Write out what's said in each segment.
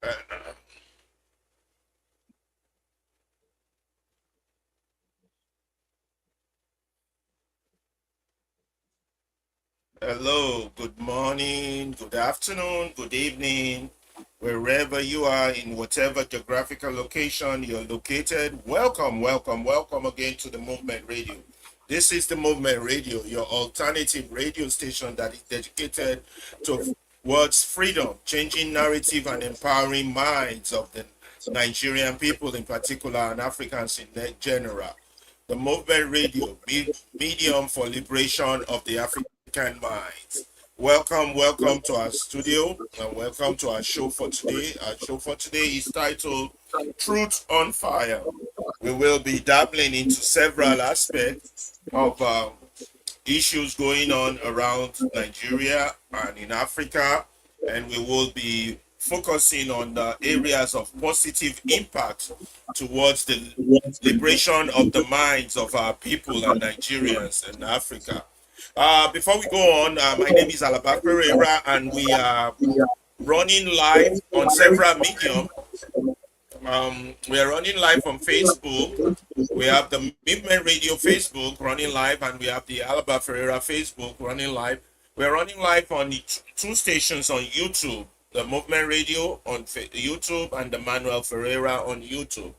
Uh, Hello, good morning, good afternoon, good evening, wherever you are in whatever geographical location you're located. Welcome again to the Movement Radio. This is the Movement Radio, your alternative radio station that is dedicated towards freedom, changing narrative, and empowering minds of the Nigerian people in particular and Africans in general. The Movement Radio, medium for liberation of the African minds. Welcome to our studio and welcome to our show for today. Our show for today is titled Truth on Fire. We will be dabbling into several aspects of issues going on around Nigeria and in Africa, and we will be focusing on the areas of positive impact towards the liberation of the minds of our people and Nigerians in Africa. Before we go on, my name is Alaba Pereira, and we are running live on several medium. We are running live on Facebook. We have the Movement Radio Facebook running live, and we have the Alaba Ferreira Facebook running live. We're running live on the two stations on YouTube, the Movement Radio on YouTube and the Manuel Ferreira on YouTube.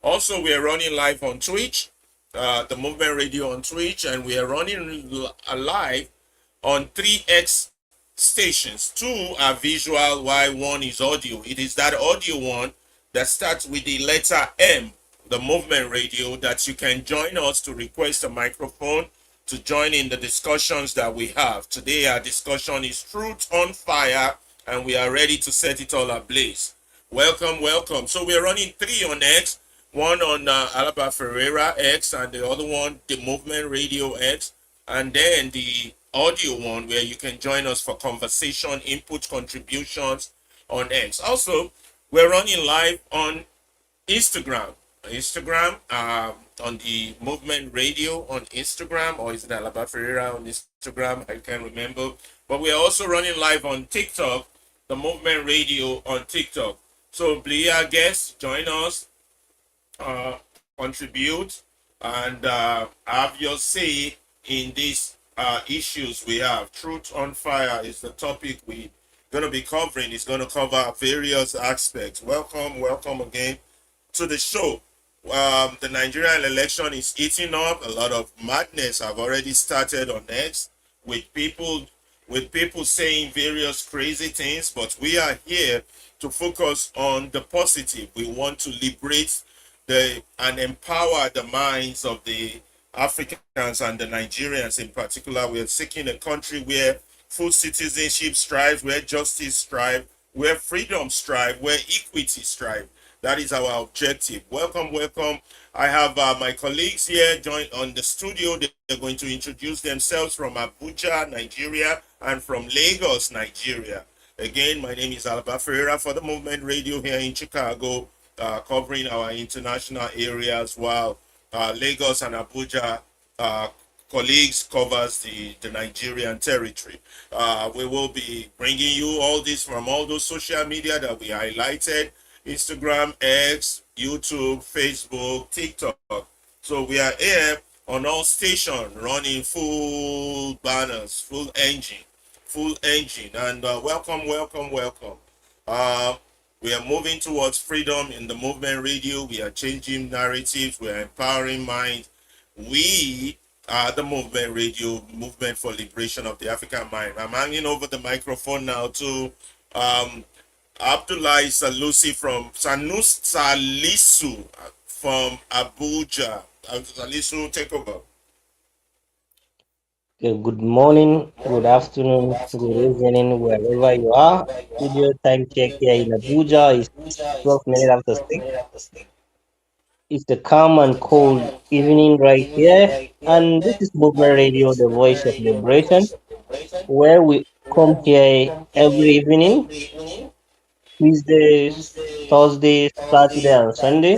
Also, we are running live on Twitch, the Movement Radio on Twitch, and we are running live on 3X stations. Two are visual, while one is audio. It is that audio one that starts with the letter M, the Movement Radio, that you can join us to request a microphone to join in the discussions that we have. Today, our discussion is Truth on Fire, and we are ready to set it all ablaze. Welcome. So we're running three on X, one on Alaba Ferreira X, and the other one, the Movement Radio X, and then the audio one where you can join us for conversation, input, contributions on X. Also, we're running live on Instagram. On the Movement Radio on Instagram, or is it Alaba Ferreira on Instagram? I can't remember. But we are also running live on TikTok, the Movement Radio on TikTok. So be our guest, join us, uh, contribute, and have your say in these issues we have. Truth on Fire is the topic we going to be covering. It's going to cover various aspects. Welcome again to the show. The Nigerian election is eating up. A lot of madness have already started on X with people saying various crazy things, but we are here to focus on the positive. We want to liberate and empower the minds of the Africans and the Nigerians in particular. We are seeking a country where full citizenship strives, where justice strives, where freedom strives, where equity strives. That is our objective. Welcome. I have my colleagues here join on the studio. They're going to introduce themselves from Abuja, Nigeria, and from Lagos, Nigeria. Again, my name is Alaba Ferreira for the Movement Radio here in Chicago, covering our international areas, while Lagos and Abuja colleagues covers the Nigerian territory. We will be bringing you all this from all those social media that we highlighted: Instagram, X, YouTube, Facebook, TikTok. So we are here on all stations running full banners, full engine, and welcome. Uh, we are moving towards freedom in the Movement Radio. We are changing narratives. We are empowering minds. We are the Movement Radio, movement for liberation of the African mind. I'm handing over the microphone now to Abdullahi Salisu from Abuja. Salisu, take over. Okay, good morning, good afternoon, good evening, wherever you are. Studio time check here in Abuja is 12 minutes after 6. It's the calm and cold evening right here. And this is Movement Radio, the voice of liberation, where we come here every evening, Tuesdays, Thursdays, Saturday, and Sunday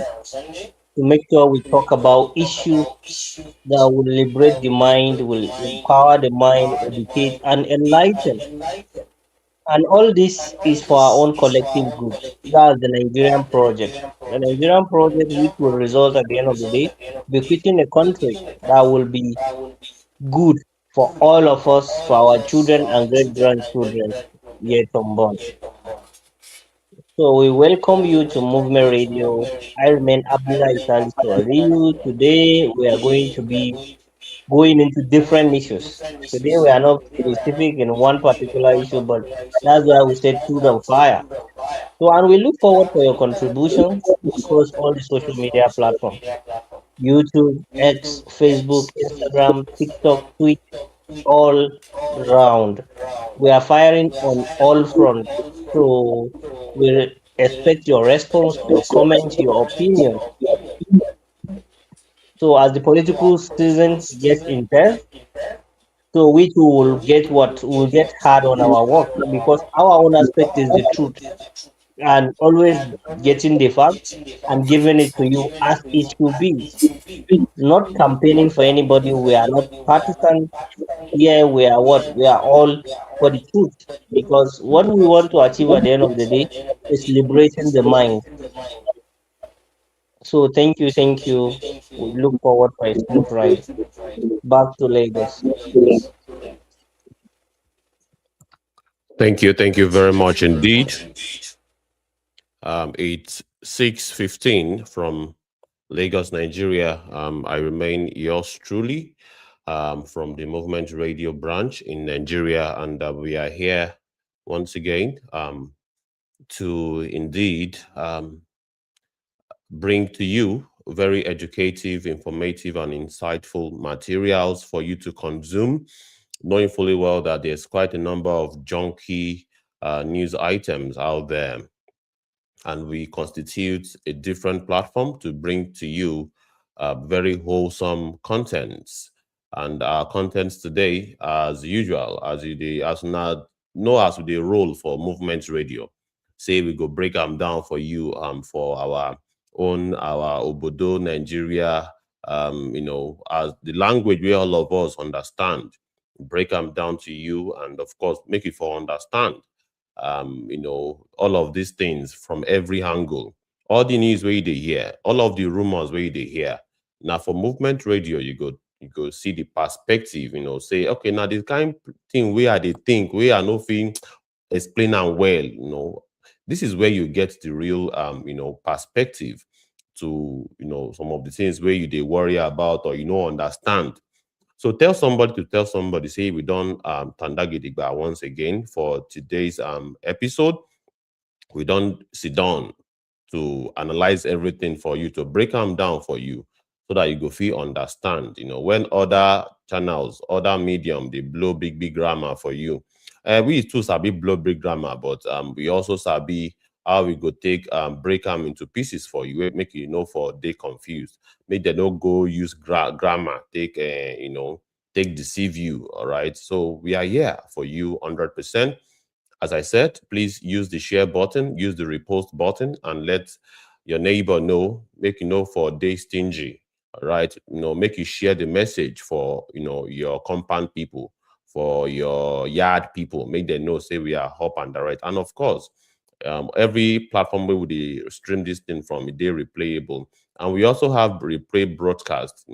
to make sure we talk about issues that will liberate the mind, will empower the mind, educate, and enlighten. And all this is for our own collective good. That's the Nigerian project. The Nigerian project, which will result at the end of the day, bequeathing a country that will be good for all of us, for our children and great grandchildren yet unborn. So we welcome you to Movement Radio. I remain Abdullah Salisu Aliyu. Today we are going to be going into different issues. Today we are not specific in one particular issue, but that's why we said food and fire. So and we look forward for your contribution across all the social media platforms. YouTube, X, Facebook, Instagram, TikTok, Twitch, all round. We are firing on all fronts. So we expect your response, your comments, your opinion. So as the political season gets intense, so which we will get what we will get hard on our work because our own aspect is the truth and always getting the facts and giving it to you as it should be. Not campaigning for anybody. We are not partisan here. We are what we are all for the truth because what we want to achieve at the end of the day is liberating the mind. So thank you. We look forward for a smooth ride back to Lagos. Thank you very much indeed. It's 6:15 from Lagos, Nigeria. I remain yours truly from the Movement Radio branch in Nigeria, and we are here once again to indeed bring to you very educative, informative, and insightful materials for you to consume, knowing fully well that there's quite a number of junky news items out there. And we constitute a different platform to bring to you very wholesome contents. And our contents today, as usual, as now know as the role for Movement Radio. Say we go break them down for you for our own our Obodo Nigeria, as the language we all of us understand, break them down to you, and of course make it for understand all of these things from every angle. All the news where they hear, all of the rumors where they hear. Now for Movement Radio, you go see the perspective, say, okay, now this kind thing where they think we are no thing explain and well. This is where you get the real perspective to some of the things where you they worry about or understand. So tell somebody, say we don't Tandagidigba once again for today's episode. We don't sit down to analyze everything for you, to break them down for you, so that you go feel understand. When other channels, other medium, they blow big grammar for you. We too sabi blow big grammar, but we also sabi how we go take break them into pieces for you, make you know for they confused. Make they don't go use grammar, take deceive you. All right. So we are here for you 100%. As I said, please use the share button, use the repost button, and let your neighbor know, make you know for day stingy. All right. Make you share the message for your compound people, for your yard people. Make them know, say we are up and direct. And of course, every platform where we stream this thing from, they replayable. And we also have replay broadcast,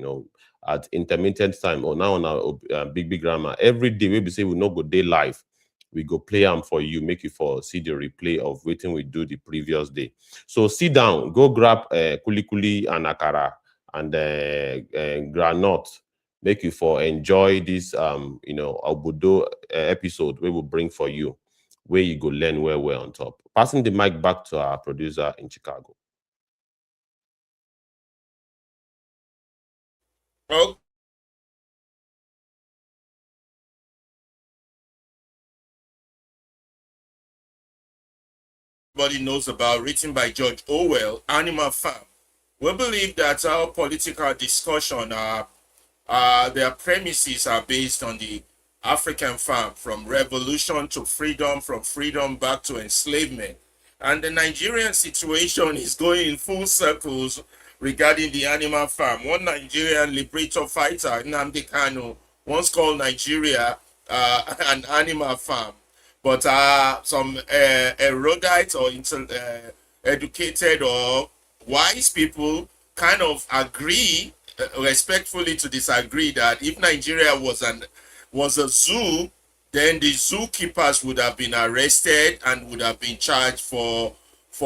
at intermittent time or now on our big grammar. Every day we be say we no go day live. We go play them for you, make you for see the replay of waiting we do the previous day. So sit down, go grab kuli kuli and akara and granite, make you for enjoy this Obodo episode we will bring for you, where you go learn well on top. Passing the mic back to our producer in Chicago. Oh, everybody knows about, written by George Orwell, Animal Farm. We believe that our political discussion their premises are based on the African farm, from revolution to freedom, from freedom back to enslavement. And the Nigerian situation is going in full circles regarding the animal farm. One Nigerian liberator fighter, Nnamdi Kanu, once called Nigeria an animal farm. But some erudite or educated or wise people kind of agree, respectfully to disagree, that if Nigeria was a zoo, then the zookeepers would have been arrested and would have been charged for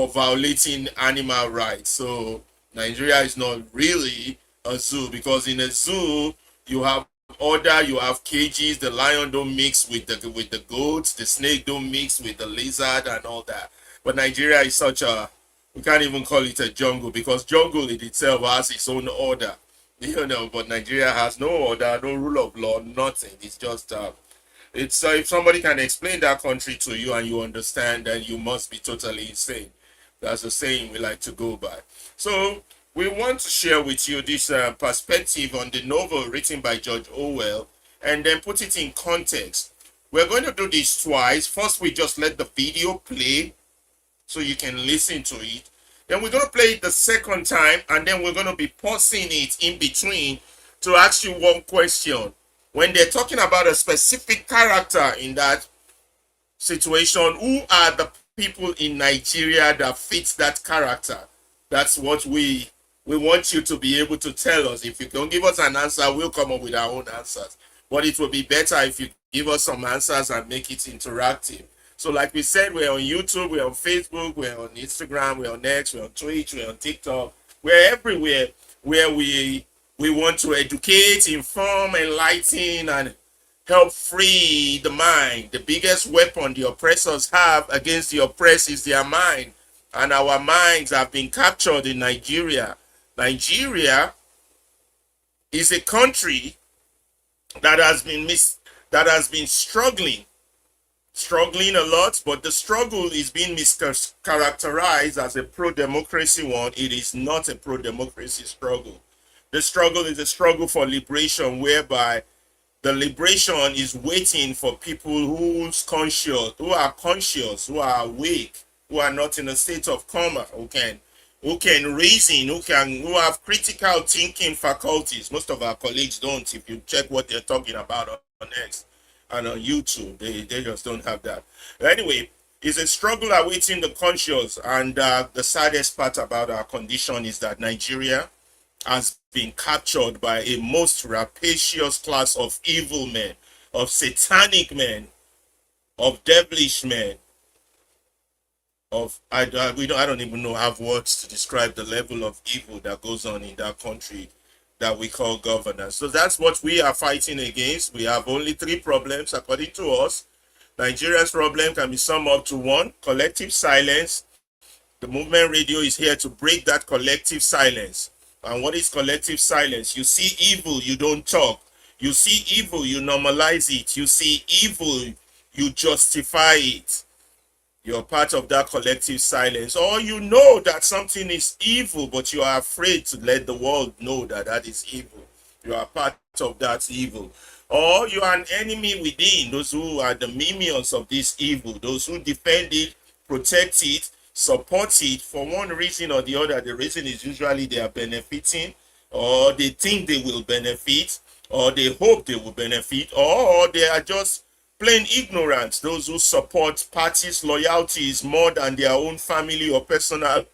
violating animal rights. So Nigeria is not really a zoo, because in a zoo you have order, you have cages. The lion don't mix with the goats, the snake don't mix with the lizard and all that. But Nigeria is such a, we can't even call it a jungle, because jungle in itself has its own order, but Nigeria has no order, no rule of law, nothing. It's just it's if somebody can explain that country to you and you understand, then you must be totally insane. That's the saying we like to go by. So we want to share with you this perspective on the novel written by George Orwell, and then put it in context. We're going to do this twice. First, we just let the video play so you can listen to it. Then we're going to play it the second time, and then we're going to be pausing it in between to ask you one question. When they're talking about a specific character in that situation, who are the people in Nigeria that fits that character? That's what we want you to be able to tell us. If you don't give us an answer, we'll come up with our own answers. But it will be better if you give us some answers and make it interactive. So like we said, we're on YouTube, we're on Facebook, we're on Instagram, we're on X, we're on Twitch, we're on TikTok. We're everywhere where we want to educate, inform, enlighten, and help free the mind. The biggest weapon the oppressors have against the oppressed is their mind. And our minds have been captured in Nigeria. Nigeria is a country that has been struggling a lot, but the struggle is being mischaracterized as a pro-democracy one. It is not a pro-democracy struggle. The struggle is a struggle for liberation, whereby the liberation is waiting for people who are conscious, who are awake, who are not in a state of coma, who can reason, who have critical thinking faculties. Most of our colleagues don't. If you check what they're talking about on X and on YouTube, they just don't have that. Anyway, it's a struggle awaiting the conscious, and the saddest part about our condition is that Nigeria has been captured by a most rapacious class of evil men, of satanic men, of devilish men, I don't even know, have words to describe the level of evil that goes on in that country that we call governance. So that's what we are fighting against. We have only three problems according to us. Nigeria's problem can be summed up to one: collective silence. The movement radio is here to break that collective silence. And what is collective silence? You see evil, you don't talk. You see evil, you normalize it. You see evil, you justify it. You're part of that collective silence. Or you know that something is evil, but you are afraid to let the world know that that is evil. You are part of that evil. Or you are an enemy within, those who are the minions of this evil, those who defend it, protect it, support it for one reason or the other. The reason is usually they are benefiting, or they think they will benefit, or they hope they will benefit, or they are just plain ignorant. Those who support parties' loyalties more than their own family or personal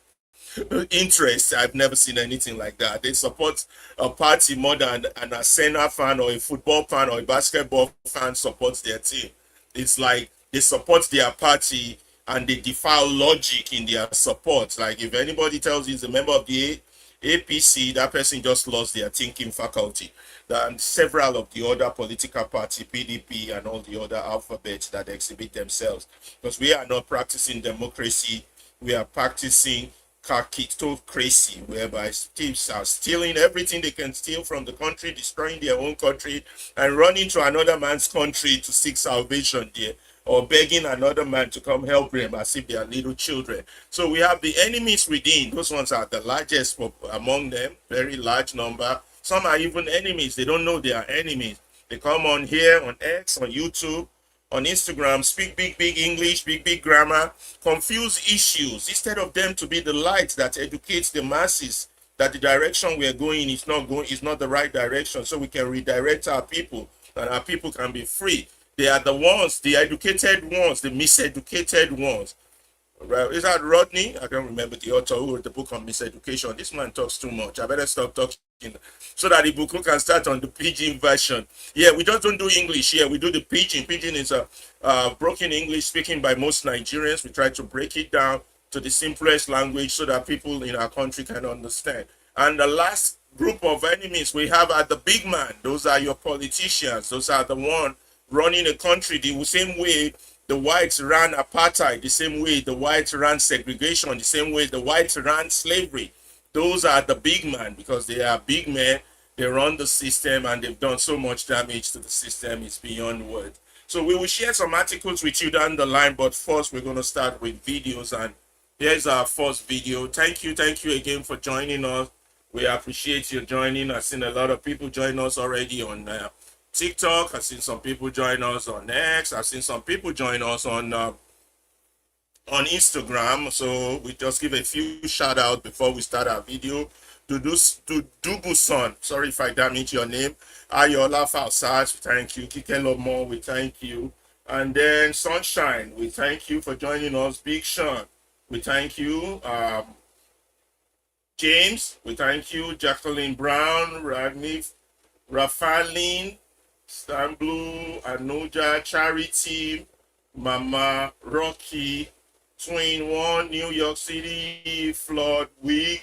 interests. I've never seen anything like that. They support a party more than an Arsenal fan or a football fan or a basketball fan supports their team. It's like they support their party and they defy logic in their support. Like if anybody tells you he's a member of the APC, that person just lost their thinking faculty. And several of the other political party, PDP and all the other alphabets that exhibit themselves. Because we are not practicing democracy, we are practicing kakistocracy, whereby thieves are stealing everything they can steal from the country, destroying their own country, and running to another man's country to seek salvation there, or begging another man to come help them as if they are little children. So we have the enemies within. Those ones are the largest among them, very large number. Some are even enemies. They don't know they are enemies. They come on here, on X, on YouTube, on Instagram, speak big English, big grammar, confuse issues, instead of them to be the light that educates the masses that the direction we are going is not the right direction, so we can redirect our people and our people can be free. They are the ones, the educated ones, the miseducated ones. Right. Is that Rodney? I can't remember the author who wrote the book on miseducation. This man talks too much. I better stop talking so that the book can start on the pidgin version. Yeah, we just don't do English here. We do the pidgin. Pidgin is a broken English speaking by most Nigerians. We try to break it down to the simplest language so that people in our country can understand. And the last group of enemies we have are the big man. Those are your politicians. Those are the one running the country the same way the whites ran apartheid, the same way the whites ran segregation, the same way the whites ran slavery. Those are the big men because they are big men. They run the system and they've done so much damage to the system. It's beyond words. So we will share some articles with you down the line, but first we're going to start with videos. And here's our first video. Thank you again for joining us. We appreciate you joining. I've seen a lot of people join us already on TikTok. I've seen some people join us on X. I've seen some people join us on Instagram. So we just give a few shout out before we start our video. To Dubuson, sorry if I damage your name. Ayola Falsas, we thank you. Kike Lomo, we thank you. And then Sunshine, we thank you for joining us. Big Sean, we thank you. James, we thank you. Jacqueline Brown, Radnif, Rafaline, Stan Blue, Anuja, Charity, Mama, Rocky, Twin One, New York City, Flood Week,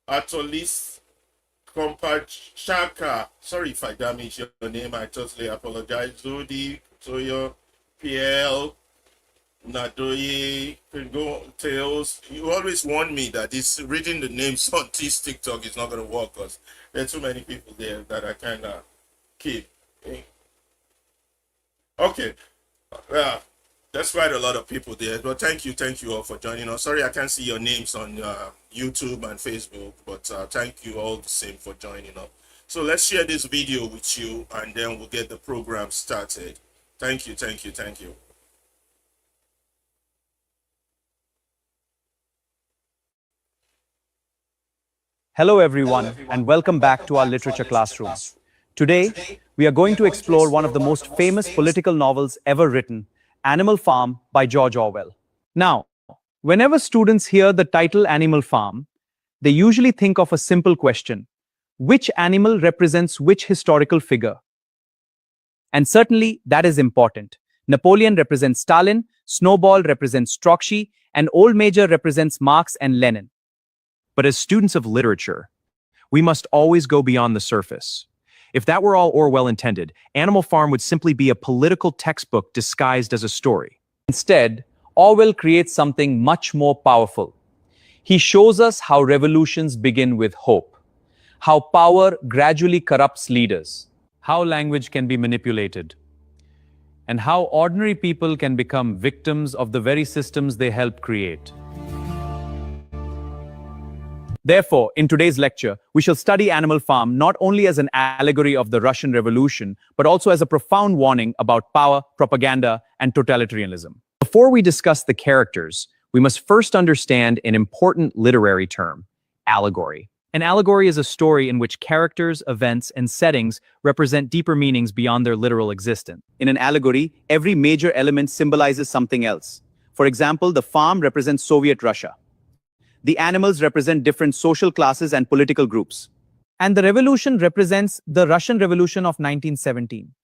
Atolis, Kompachaka. Sorry if I damage your name, I totally apologize. Zodi, Toyo, PL, Nadoye, Pingo, Tails. You always warn me that this reading the names on this TikTok is not going to work because there are too many people there that I kind of keep. Okay, that's quite a lot of people there. But thank you all for joining us. Sorry I can't see your names on YouTube and Facebook, but thank you all the same for joining us. So let's share this video with you and then we'll get the program started. Thank you. Hello everyone and welcome back to our literature classroom. Today, we are going to explore one of the most famous political novels ever written, Animal Farm by George Orwell. Now, whenever students hear the title Animal Farm, they usually think of a simple question: which animal represents which historical figure? And certainly, that is important. Napoleon represents Stalin, Snowball represents Trotsky, and Old Major represents Marx and Lenin. But as students of literature, we must always go beyond the surface. If that were all Orwell intended, Animal Farm would simply be a political textbook disguised as a story. Instead, Orwell creates something much more powerful. He shows us how revolutions begin with hope, how power gradually corrupts leaders, How language can be manipulated, and how ordinary people can become victims of the very systems they help create. Therefore, in today's lecture, we shall study Animal Farm not only as an allegory of the Russian Revolution, but also as a profound warning about power, propaganda, and totalitarianism. Before we discuss the characters, we must first understand an important literary term: allegory. An allegory is a story in which characters, events, and settings represent deeper meanings beyond their literal existence. In an allegory, every major element symbolizes something else. For example, the farm represents Soviet Russia. The animals represent different social classes and political groups. And the revolution represents the Russian Revolution of 1917.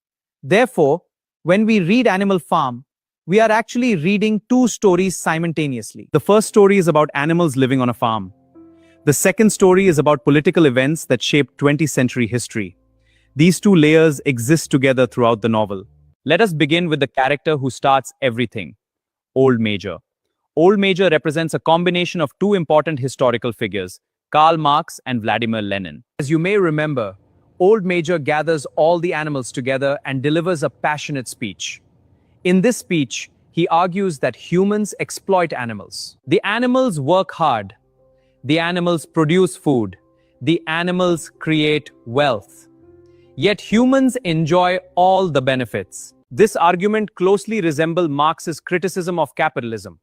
Therefore, when we read Animal Farm, we are actually reading two stories simultaneously. The first story is about animals living on a farm. The second story is about political events that shaped 20th century history. These two layers exist together throughout the novel. Let us begin with the character who starts everything: Old Major. Old Major represents a combination of two important historical figures, Karl Marx and Vladimir Lenin. As you may remember, Old Major gathers all the animals together and delivers a passionate speech. In this speech, he argues that humans exploit animals. The animals work hard. The animals produce food. The animals create wealth. Yet humans enjoy all the benefits. This argument closely resembles Marx's criticism of capitalism.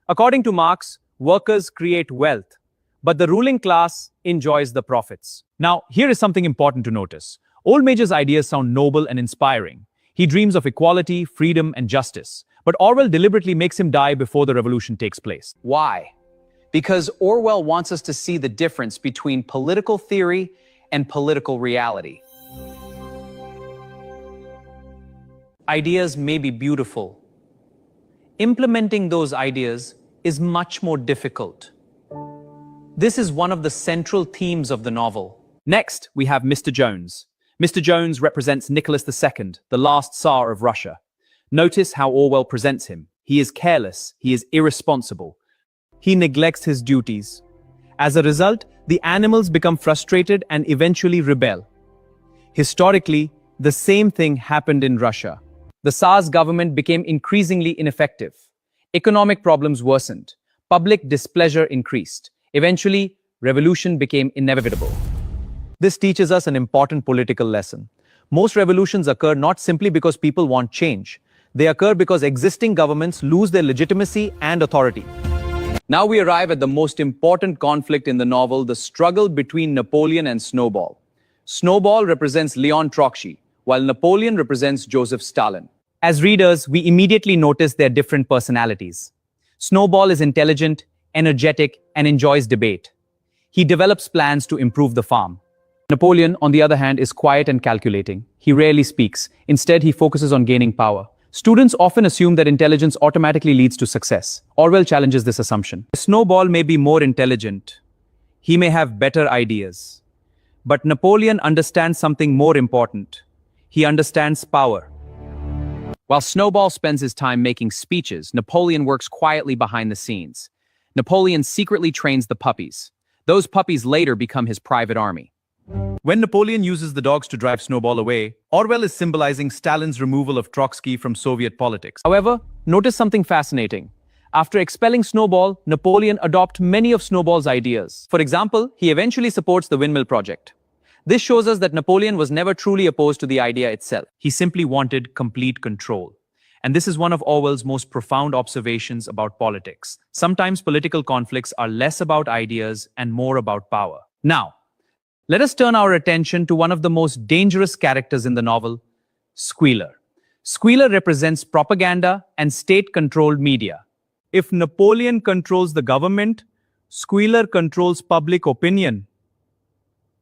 According to Marx, workers create wealth, but the ruling class enjoys the profits. Now, here is something important to notice. Old Major's ideas sound noble and inspiring. He dreams of equality, freedom, and justice. But Orwell deliberately makes him die before the revolution takes place. Why? Because Orwell wants us to see the difference between political theory and political reality. Ideas may be beautiful. Implementing those ideas is much more difficult. This is one of the central themes of the novel. Next, we have Mr. Jones. Mr. Jones represents Nicholas II, the last Tsar of Russia. Notice how Orwell presents him. He is careless, he is irresponsible. He neglects his duties. As a result, the animals become frustrated and eventually rebel. Historically, the same thing happened in Russia. The Tsar's government became increasingly ineffective. Economic problems worsened. Public displeasure increased. Eventually, revolution became inevitable. This teaches us an important political lesson. Most revolutions occur not simply because people want change. They occur because existing governments lose their legitimacy and authority. Now we arrive at the most important conflict in the novel, the struggle between Napoleon and Snowball. Snowball represents Leon Trotsky, while Napoleon represents Joseph Stalin. As readers, we immediately notice their different personalities. Snowball is intelligent, energetic, and enjoys debate. He develops plans to improve the farm. Napoleon, on the other hand, is quiet and calculating. He rarely speaks. Instead, he focuses on gaining power. Students often assume that intelligence automatically leads to success. Orwell challenges this assumption. Snowball may be more intelligent. He may have better ideas. But Napoleon understands something more important. He understands power. While Snowball spends his time making speeches, Napoleon works quietly behind the scenes. Napoleon secretly trains the puppies. Those puppies later become his private army. When Napoleon uses the dogs to drive Snowball away, Orwell is symbolizing Stalin's removal of Trotsky from Soviet politics. However, notice something fascinating. After expelling Snowball, Napoleon adopts many of Snowball's ideas. For example, he eventually supports the windmill project. This shows us that Napoleon was never truly opposed to the idea itself. He simply wanted complete control. And this is one of Orwell's most profound observations about politics. Sometimes political conflicts are less about ideas and more about power. Now, let us turn our attention to one of the most dangerous characters in the novel, Squealer. Squealer represents propaganda and state-controlled media. If Napoleon controls the government, Squealer controls public opinion.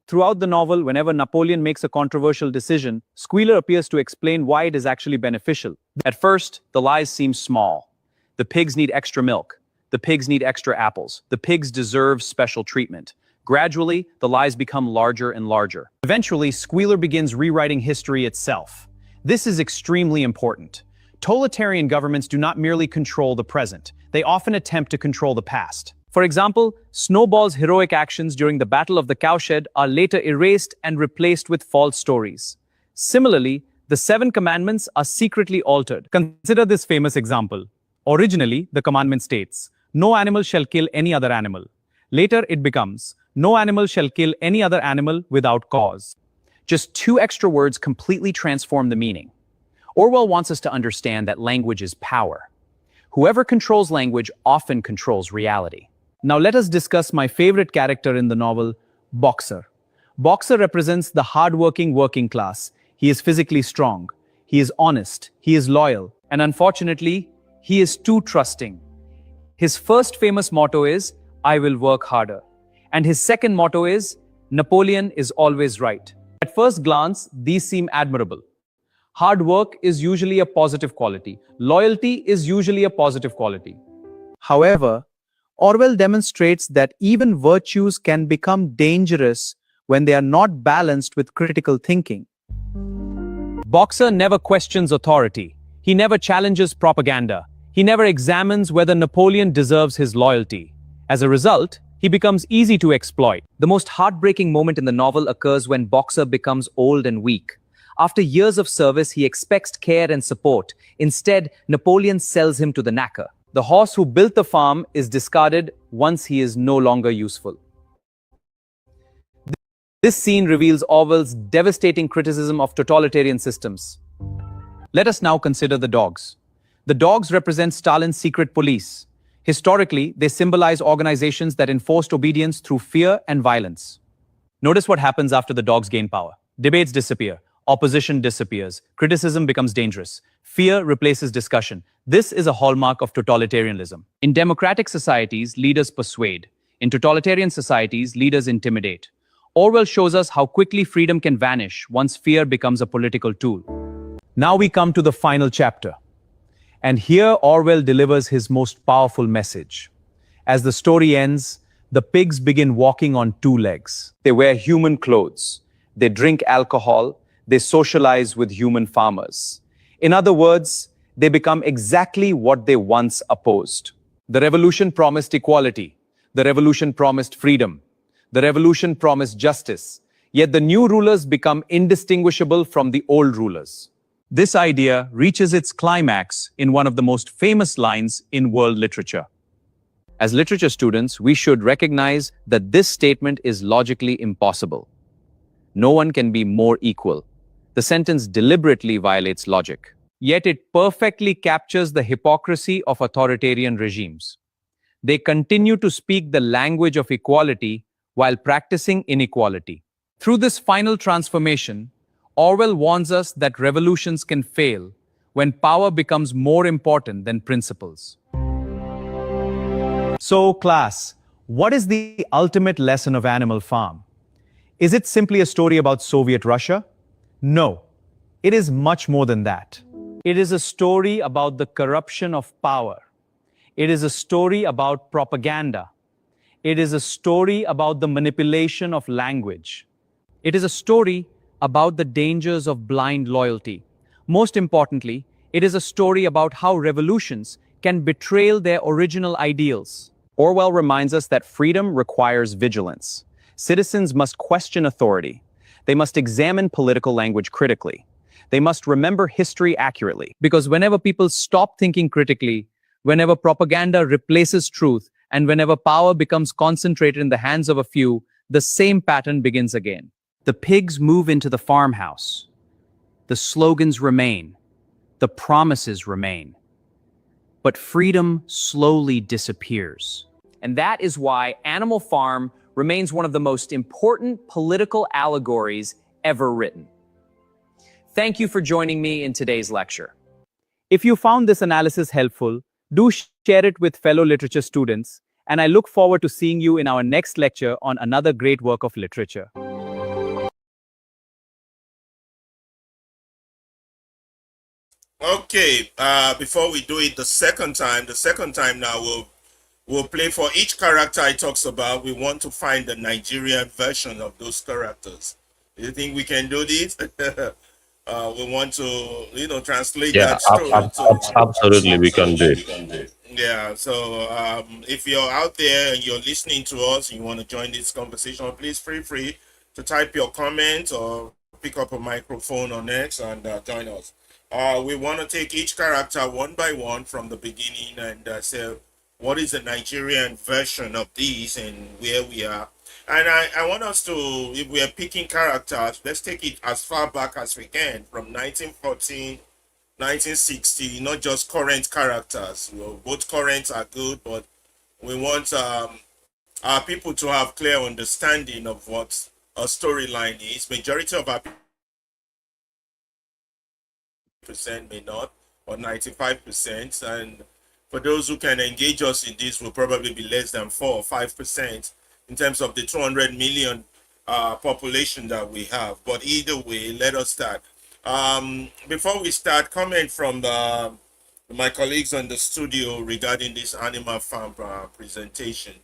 Throughout the novel, whenever Napoleon makes a controversial decision, Squealer appears to explain why it is actually beneficial. At first, the lies seem small. The pigs need extra milk. The pigs need extra apples. The pigs deserve special treatment. Gradually, the lies become larger and larger. Eventually, Squealer begins rewriting history itself. This is extremely important. Totalitarian governments do not merely control the present. They often attempt to control the past. For example, Snowball's heroic actions during the Battle of the Cowshed are later erased and replaced with false stories. Similarly, the 7 commandments are secretly altered. Consider this famous example. Originally, the commandment states, "No animal shall kill any other animal." Later, it becomes, "No animal shall kill any other animal without cause." Just 2 extra words completely transform the meaning. Orwell wants us to understand that language is power. Whoever controls language often controls reality. Now let us discuss my favorite character in the novel, Boxer. Boxer represents the hardworking working class. He is physically strong. He is honest. He is loyal. And unfortunately, he is too trusting. His first famous motto is, "I will work harder." And his second motto is, "Napoleon is always right." At first glance, these seem admirable. Hard work is usually a positive quality. Loyalty is usually a positive quality. However, Orwell demonstrates that even virtues can become dangerous when they are not balanced with critical thinking. Boxer never questions authority. He never challenges propaganda. He never examines whether Napoleon deserves his loyalty. As a result, he becomes easy to exploit. The most heartbreaking moment in the novel occurs when Boxer becomes old and weak. After years of service, he expects care and support. Instead, Napoleon sells him to the knacker. The horse who built the farm is discarded once he is no longer useful. This scene reveals Orwell's devastating criticism of totalitarian systems. Let us now consider the dogs. The dogs represent Stalin's secret police. Historically, they symbolize organizations that enforced obedience through fear and violence. Notice what happens after the dogs gain power. Debates disappear. Opposition disappears. Criticism becomes dangerous. Fear replaces discussion. This is a hallmark of totalitarianism. In democratic societies, leaders persuade. In totalitarian societies, leaders intimidate. Orwell shows us how quickly freedom can vanish once fear becomes a political tool. Now we come to the final chapter. And here Orwell delivers his most powerful message. As the story ends, the pigs begin walking on two legs. They wear human clothes. They drink alcohol. They socialize with human farmers. In other words, they become exactly what they once opposed. The revolution promised equality. The revolution promised freedom. The revolution promised justice. Yet the new rulers become indistinguishable from the old rulers. This idea reaches its climax in one of the most famous lines in world literature. As literature students, we should recognize that this statement is logically impossible. No one can be more equal. The sentence deliberately violates logic. Yet it perfectly captures the hypocrisy of authoritarian regimes. They continue to speak the language of equality while practicing inequality. Through this final transformation, Orwell warns us that revolutions can fail when power becomes more important than principles. So, class, what is the ultimate lesson of Animal Farm? Is it simply a story about Soviet Russia? No, it is much more than that. It is a story about the corruption of power. It is a story about propaganda. It is a story about the manipulation of language. It is a story about the dangers of blind loyalty. Most importantly, it is a story about how revolutions can betray their original ideals. Orwell reminds us that freedom requires vigilance. Citizens must question authority. They must examine political language critically. They must remember history accurately. Because whenever people stop thinking critically, whenever propaganda replaces truth, and whenever power becomes concentrated in the hands of a few, the same pattern begins again. The pigs move into the farmhouse. The slogans remain. The promises remain. But freedom slowly disappears. And that is why Animal Farm remains one of the most important political allegories ever written. Thank you for joining me in today's lecture. If you found this analysis helpful, do share it with fellow literature students, and I look forward to seeing you in our next lecture on another great work of literature. Okay, before we do it the second time now we'll play for each character it talks about. We want to find the Nigerian version of those characters. Do you think we can do this? We want to, translate Yeah, that story. absolutely, we can do it. Yeah, so if you're out there and you're listening to us and you want to join this conversation, please feel free to type your comment or pick up a microphone on X and join us. We want to take each character one by one from the beginning and say, what is the Nigerian version of these and where we are? And I want us to, if we are picking characters, let's take it as far back as we can, from 1914, 1960, not just current characters. Both current are good, but we want our people to have clear understanding of what a storyline is. Majority of our percent may not, or 95%. And for those who can engage us in this, will probably be less than 4 or 5% in terms of the 200 million population that we have. But either way, let us start. Before we start, comment from my colleagues on the studio regarding this Animal Farm presentation.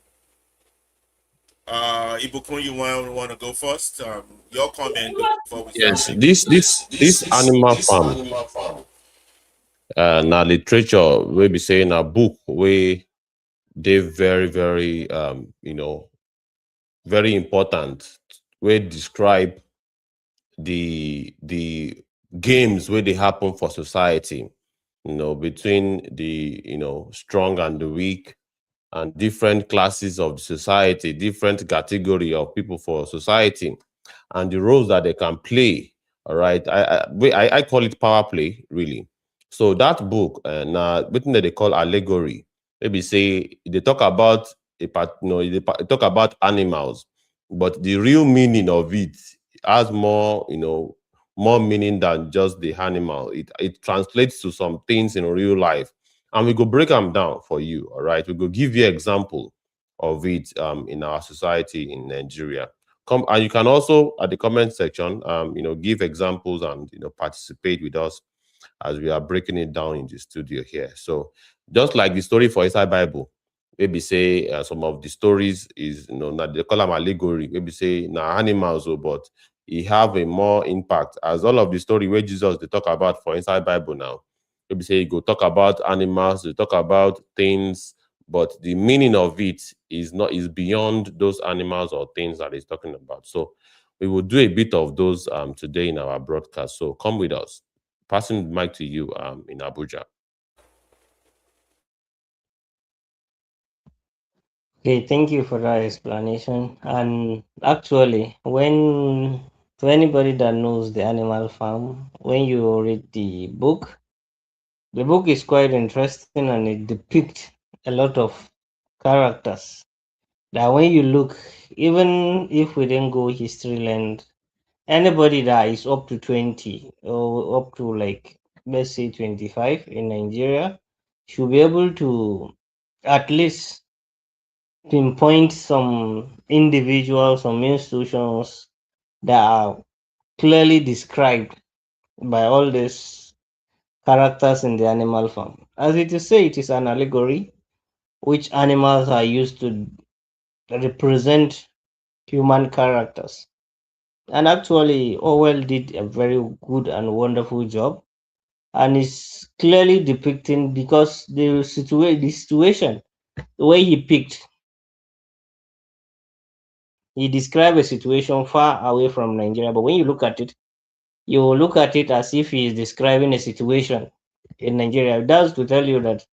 Ibukun, you want to go first? Your comment before we Yes, start. this Animal Farm now literature we be saying a book where they very very important, where describe the games where they happen for society, between the strong and the weak, and different classes of society, different category of people for society, and the roles that they can play. All right, I call it power play, really. So that book, now written that they call allegory. Maybe say they talk about they talk about animals, but the real meaning of it has more, more meaning than just the animal. It translates to some things in real life, and we go break them down for you. All right, we go give you example of it in our society in Nigeria. Come, and you can also at the comment section, give examples and participate with us as we are breaking it down in the studio here. So just like the story for inside Bible, maybe say some of the stories is they call them allegory. Maybe say animals, but it have a more impact as all of the story where Jesus they talk about for inside Bible now. Maybe say you go talk about animals, you talk about things, but the meaning of it is beyond those animals or things that he's talking about. So we will do a bit of those today in our broadcast. So come with us. Passing the mic to you in Abuja. Okay, thank you for that explanation. And actually, when to anybody that knows the Animal Farm, when you read the book is quite interesting and it depicts a lot of characters. That when you look, even if we didn't go history land, anybody that is up to 20 or up to like let's say 25 in Nigeria should be able to at least pinpoint some individuals, some institutions that are clearly described by all these characters in the Animal Farm. As it is said, it is an allegory which animals are used to represent human characters. And actually, Orwell did a very good and wonderful job, and is clearly depicting because the situation, the way he picked, he described a situation far away from Nigeria. But when you look at it, you look at it as if he is describing a situation in Nigeria. It does to tell you that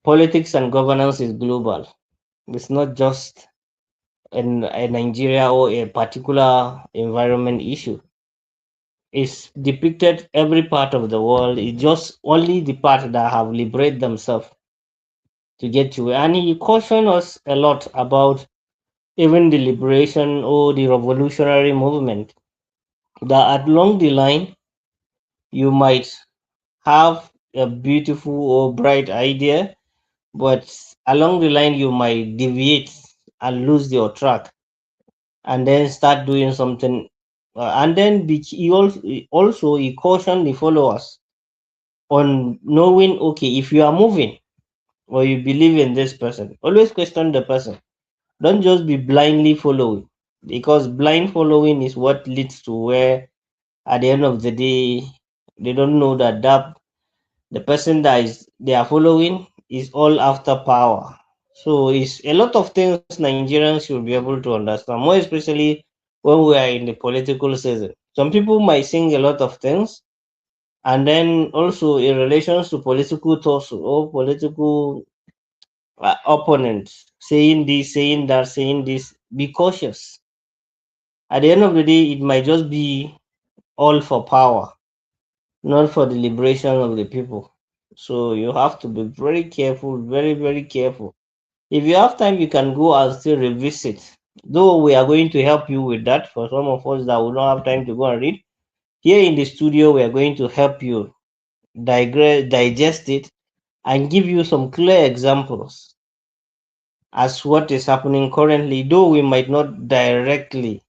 politics and governance is global. It's not just in a Nigeria or a particular environment issue. It's depicted every part of the world. It's just only the part that have liberated themselves to get to. And he cautioned us a lot about even the liberation or the revolutionary movement. That along the line, you might have a beautiful or bright idea, but along the line, you might deviate and lose your track and then start doing something. And then he also he cautioned the followers on knowing, okay, if you are moving or you believe in this person, always question the person. Don't just be blindly following, because blind following is what leads to where at the end of the day they don't know that the person that is they are following is all after power. So it's a lot of things Nigerians should be able to understand, more especially when we are in the political season. Some people might sing a lot of things, and then also in relations to political tussle or political opponents saying this, saying that, saying this, be cautious. At the end of the day, it might just be all for power, not for the liberation of the people. So you have to be very careful, very, very careful. If you have time, you can go and still revisit. Though we are going to help you with that for some of us that will not have time to go and read. Here in the studio, we are going to help you digest it and give you some clear examples as what is happening currently, though we might not directly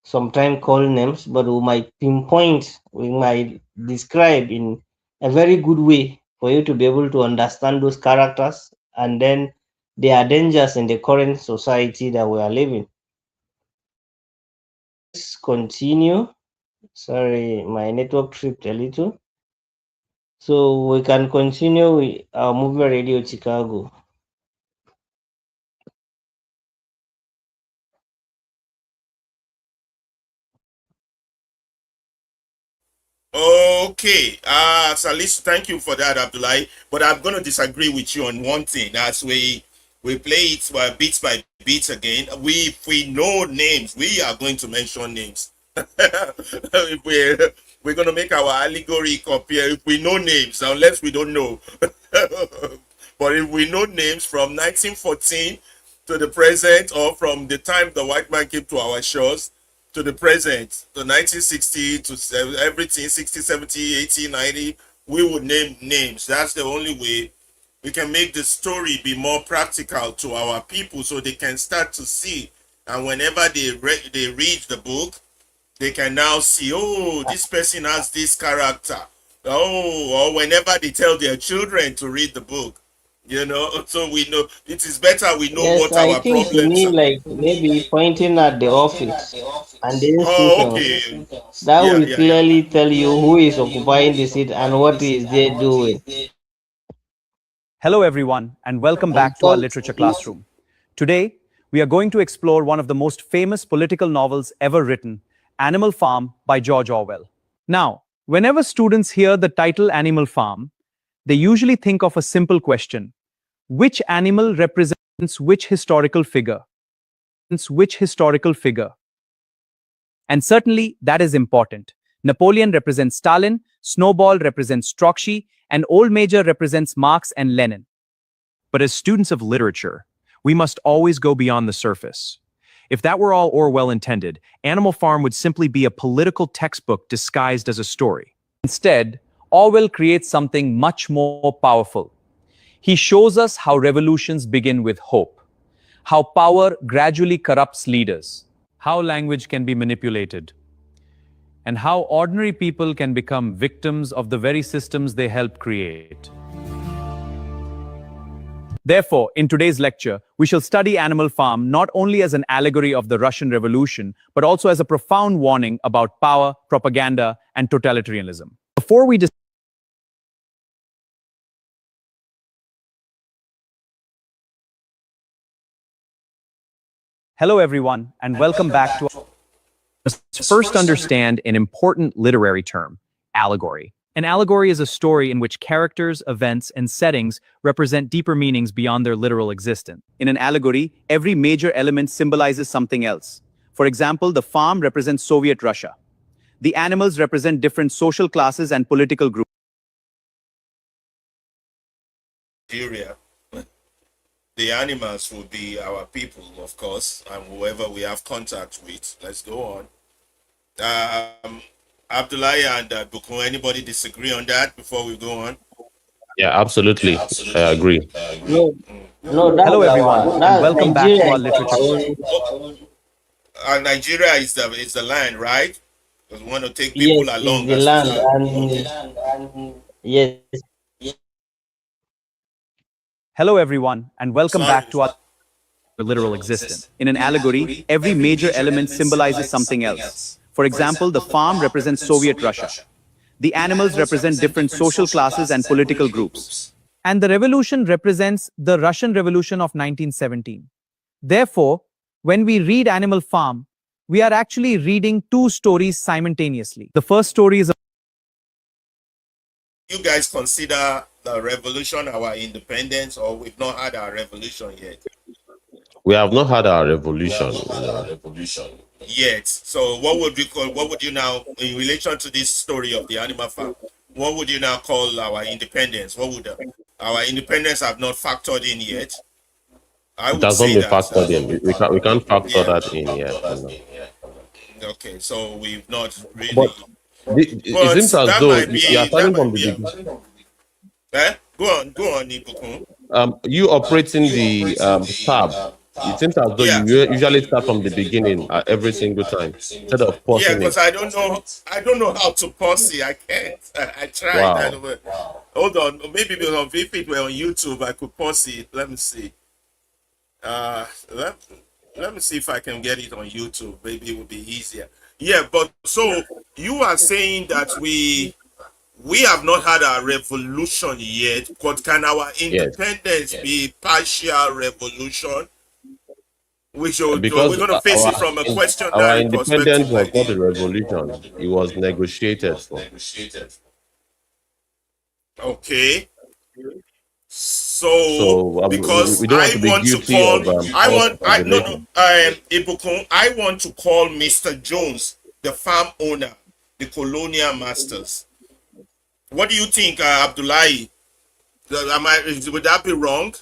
sometimes call names, but we might pinpoint, we might describe in a very good way for you to be able to understand those characters and then their dangers in the current society that we are living. Let's continue. Sorry, my network tripped a little. So we can continue with our movement radio Chicago. Okay, Salis, thank you for that, Abdullah. But I'm going to disagree with you on one thing. As we play it bit by bit again. If we know names, we are going to mention names. If we're going to make our allegory compare. If we know names, unless we don't know. But if we know names from 1914 to the present, or from the time the white man came to our shores, to the present, to 1960 to everything, 60, 70, 80, 90, we would name names. That's the only way we can make the story be more practical to our people so they can start to see. And whenever they read the book, they can now see, oh, this person has this character. Oh, or whenever they tell their children to read the book, so we know it is better we know Yes, what I our think you problems mean are. like maybe pointing at the office and the Oh, institutions. okay. That Yeah, will yeah, yeah. clearly tell you who is occupying the seat and what is they doing. Hello, everyone, and welcome back to our Because literature classroom. Today, we are going to explore one of the most famous political novels ever written, Animal Farm by George Orwell. Now, whenever students hear the title Animal Farm, they usually think of a simple question: which animal represents which historical figure? Which historical figure? And certainly, that is important. Napoleon represents Stalin, Snowball represents Trotsky, and Old Major represents Marx and Lenin. But as students of literature, we must always go beyond the surface. If that were all Orwell intended, Animal Farm would simply be a political textbook disguised as a story. Instead, Orwell creates something much more powerful. He shows us how revolutions begin with hope, how power gradually corrupts leaders, how language can be manipulated, and how ordinary people can become victims of the very systems they help create. Therefore, in today's lecture, we shall study Animal Farm not only as an allegory of the Russian Revolution, but also as a profound warning about power, propaganda, and totalitarianism. Before we Hello, everyone, and welcome back to Let's first understand an important literary term, allegory. An allegory is a story in which characters, events, and settings represent deeper meanings beyond their literal existence. In an allegory, every major element symbolizes something else. For example, the farm represents Soviet Russia. The animals represent different social classes and political groups. Nigeria. The animals will be our people, of course, and whoever we have contact with. Let's go on. Abdullahi and Bukun, anybody disagree on that before we go on? Yeah, absolutely. I agree. no, no, Hello, that's everyone, and that's welcome back to Nigeria our is literature. our own. Nigeria is the land, right? Because we want to take Yes, people is along the as we land, start. and yes, Hello, everyone, and welcome Sorry. back to our literal existence. In an allegory, every major element symbolizes something else. For example, the farm represents Soviet Russia. The animals represent different social classes and political groups. And the revolution represents the Russian Revolution of 1917. Therefore, when we read Animal Farm, we are actually reading two stories simultaneously. The first story is You guys consider the revolution our independence, or we've not had our revolution yet? We have not had our revolution. Yet. So what would you now, in relation to this story of the animal farm, what would you now call our independence? What would our independence have not factored in yet? I It would has not say been that. factored in. We can't factor Yeah. that in yet. Okay, so we've not really. But it But seems as that though might be you are that starting might from the be. beginning. Go on, Ibukun. You operating the tab. It seems as though Yeah. you usually start from the beginning at every single time instead of Yeah, pausing because it. I don't know how to pause it. I can't. I tried. Wow. Hold on, maybe because if it were on YouTube, I could pause it. Let me see. Let me see if I can get it on YouTube. Maybe it would be easier. Yeah, but so you are saying that we have not had a revolution yet, but can our Yes. independence be partial revolution? We're Because going to face it from a our questionary independence perspective was like not a this. revolution. It was negotiated for. Okay. So So because we don't want I to be want to guilty call of I false want I no no revelation. Ibukun, I want to call Mr. Jones the farm owner, the colonial masters. What do you think, Abdullahi? Would that be wrong?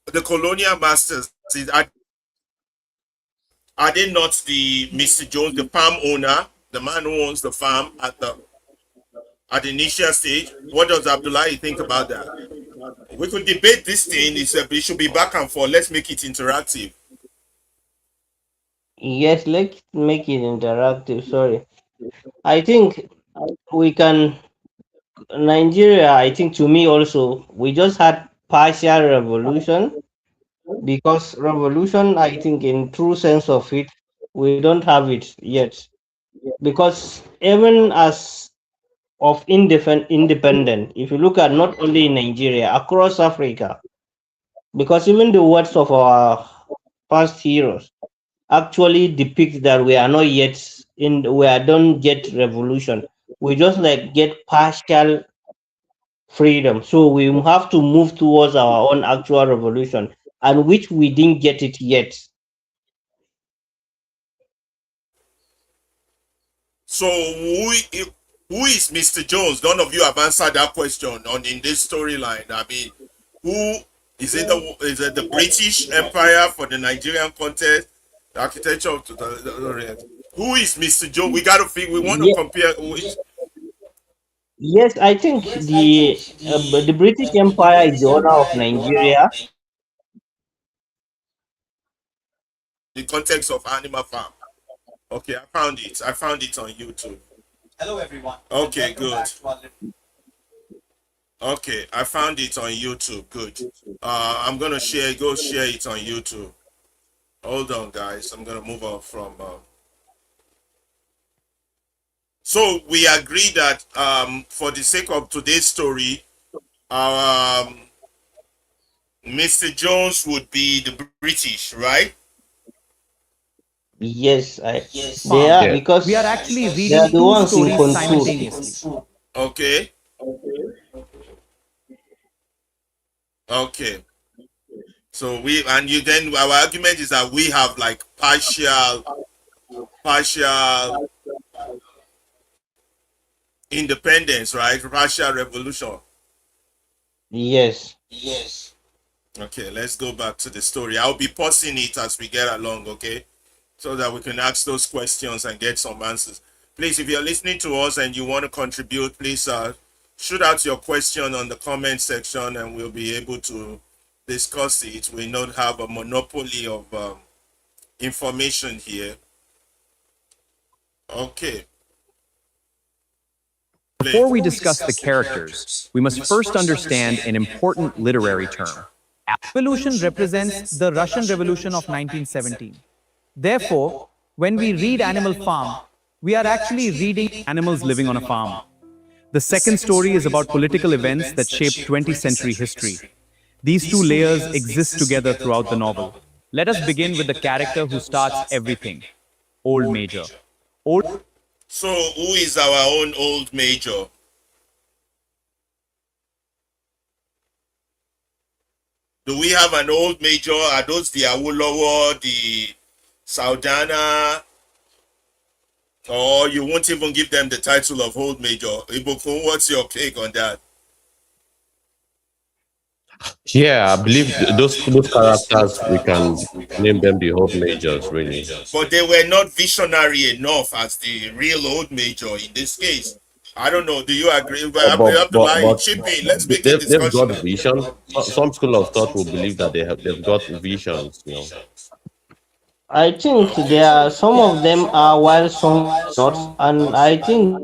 The colonial masters, Are they not the Mr. Jones, the farm owner, the man who owns the farm at the initial stage? What does Abdullahi think about that? We could debate this thing. It should be back and forth. Let's make it interactive. Yes, let's make it interactive. Sorry. I think we can Nigeria, I think to me also, we just had partial revolution because revolution, I think in true sense of it, we don't have it yet. Because even as of independent, if you look at not only in Nigeria, across Africa, because even the words of our past heroes actually depict that we are not yet we are don't get revolution. We just like get partial freedom. So we have to move towards our own actual revolution, and which we didn't get it yet. So who is Mr. Jones? None of you have answered that question on in this storyline. I mean, who is it? The British Empire for the Nigerian contest, the architecture of the Orient? Who is Mr. Jones? We got to think. We want to compare. Who is Yes, I think the British Empire is the owner of Nigeria. the context of Animal Farm? Okay, I found it. I found it on YouTube. Hello, everyone. Okay, Welcome back good. to our Okay, I found it on YouTube. Good. I'm gonna go share it on YouTube. Hold on, guys. I'm gonna move on from. So we agree that for the sake of today's story, our Mr. Jones would be the British, right? Yes, they Farm. are Yeah. because We are actually they are reading the two ones in stories control. simultaneously. Okay. Okay. So you then our argument is that we have like partial independence, right? Partial revolution. Yes. Okay, let's go back to the story. I'll be pausing it as we get along, okay? So that we can ask those questions and get some answers. Please, if you're listening to us and you want to contribute, please shoot out your question on the comment section and we'll be able to discuss it. We don't have a monopoly of information here. Okay. Before we discuss the characters, we must first understand an important literary term. Evolution represents the Russian Revolution of 1917. Therefore, when we read Animal Farm, we are actually reading animals living on a farm. The second story is about political events that shaped 20th century history. These two layers exist together throughout the novel. Let us begin with the character who starts everything, Old Major. So who is our own old major? Do we have an old major? Are those the Awolowo, the Saudana? Or you won't even give them the title of old major? Ibukun, what's your take on that? Yeah, I believe those characters we can name them the old majors, really. But they were not visionary enough as the real old major in this case. I don't know. Do you agree? But Chip in. Let's make a they've got discussion. vision. Some school of thought will believe that they've got visions. You know. I think there are some of them are while some not, and I think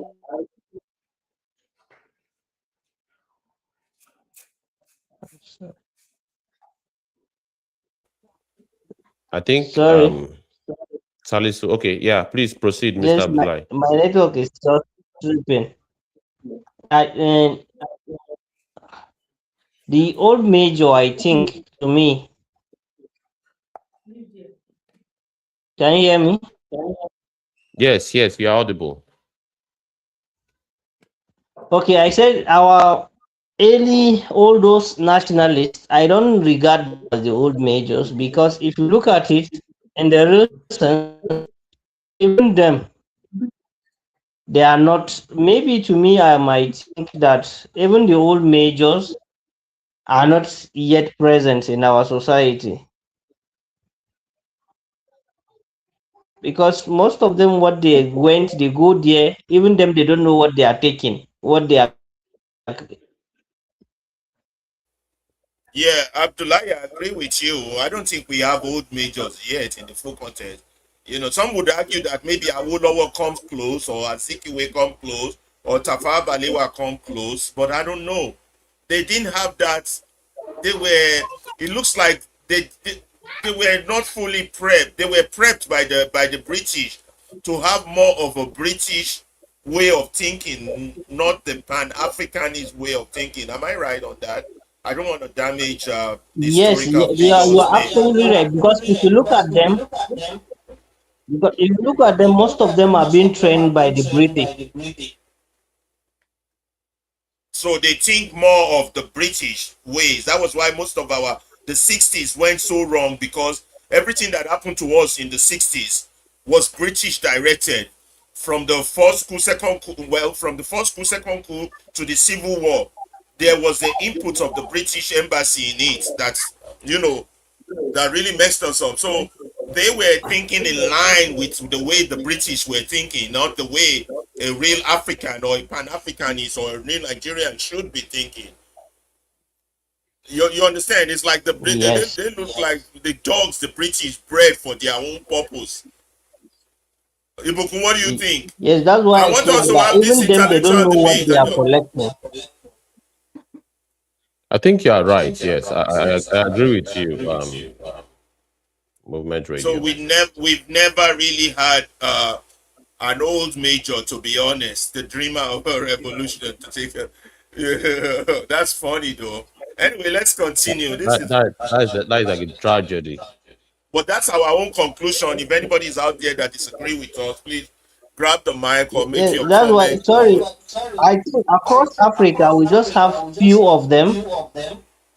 I think sorry. Salisu. Okay, yeah. Please proceed, Mr. Yes, Abdullahi. my network is just tripping. And the old major, I think, to me, can you hear me? Yes, you're audible. Okay, I said our all those nationalists, I don't regard them as the old majors because if you look at it in the real sense, even them, they are not. Maybe to me, I might think that even the old majors are not yet present in our society. because most of them, what they went, they go there, even them, they don't know what they are taking, what they are. Yeah, Abdullah, I agree with you. I don't think we have old majors yet in the full contest. Some would argue that maybe Awolowo comes close, or Azikiwe come close, or Tafawa Balewa come close, but I don't know. They didn't have that. It looks like they were not fully prepped. They were prepped by the British to have more of a British way of thinking, not the Pan-Africanist way of thinking. Am I right on that? I don't want to damage the Yes, historical you figures' are name. absolutely right. Because if you look at them, because if you look at them, most of them are being trained by the British. So they think more of the British ways. That was why most of the 60s went so wrong, because everything that happened to us in the 60s was British directed. From the first coup, second coup, from the first coup, second coup to the Civil War, there was the input of the British embassy in it that really messed us up. So they were thinking in line with the way the British were thinking, not the way a real African or a Pan-Africanist or a real Nigerian should be thinking. You understand? It's like Yes, they look like the dogs the British bred for their own purpose. Ibukun, what do you think? yes, that's why I I want said us to that have this even them, they don't intellectual know what debate. they are collecting. I think you are right. Yes, I agree with you. Movement So radio. we've never really had an old major, to be honest, the dreamer of a revolution to take a yeah, that's funny though. Anyway, let's continue. This is That is like a tragedy. but that's our own conclusion. If anybody is out there that disagree with us, please grab the mic or make Yes, your that's why. comment. Sorry, I think across Africa we just have few of them.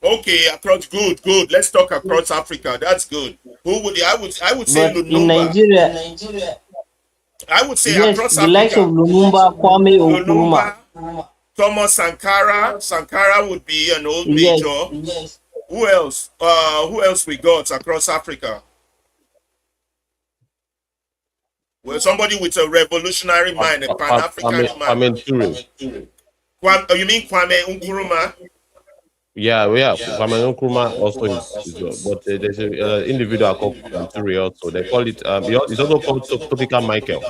Okay, across good. Let's talk across Africa. That's good. Who would I would say But in Lunumba. Nigeria, I would say yes, across the likes of Africa. Lumumba, Kwame Nkrumah. Lunumba, Thomas Sankara. Sankara would be an old Yes, major. Who else? Who else we got across Africa? Well, somebody with a revolutionary mind, a Pan-African mind. Ture. You mean Kwame Nkrumah? Yeah. Kwame Nkrumah also is but there's an individual called Kwame Ture also. They call it. It's also called Topical Michael.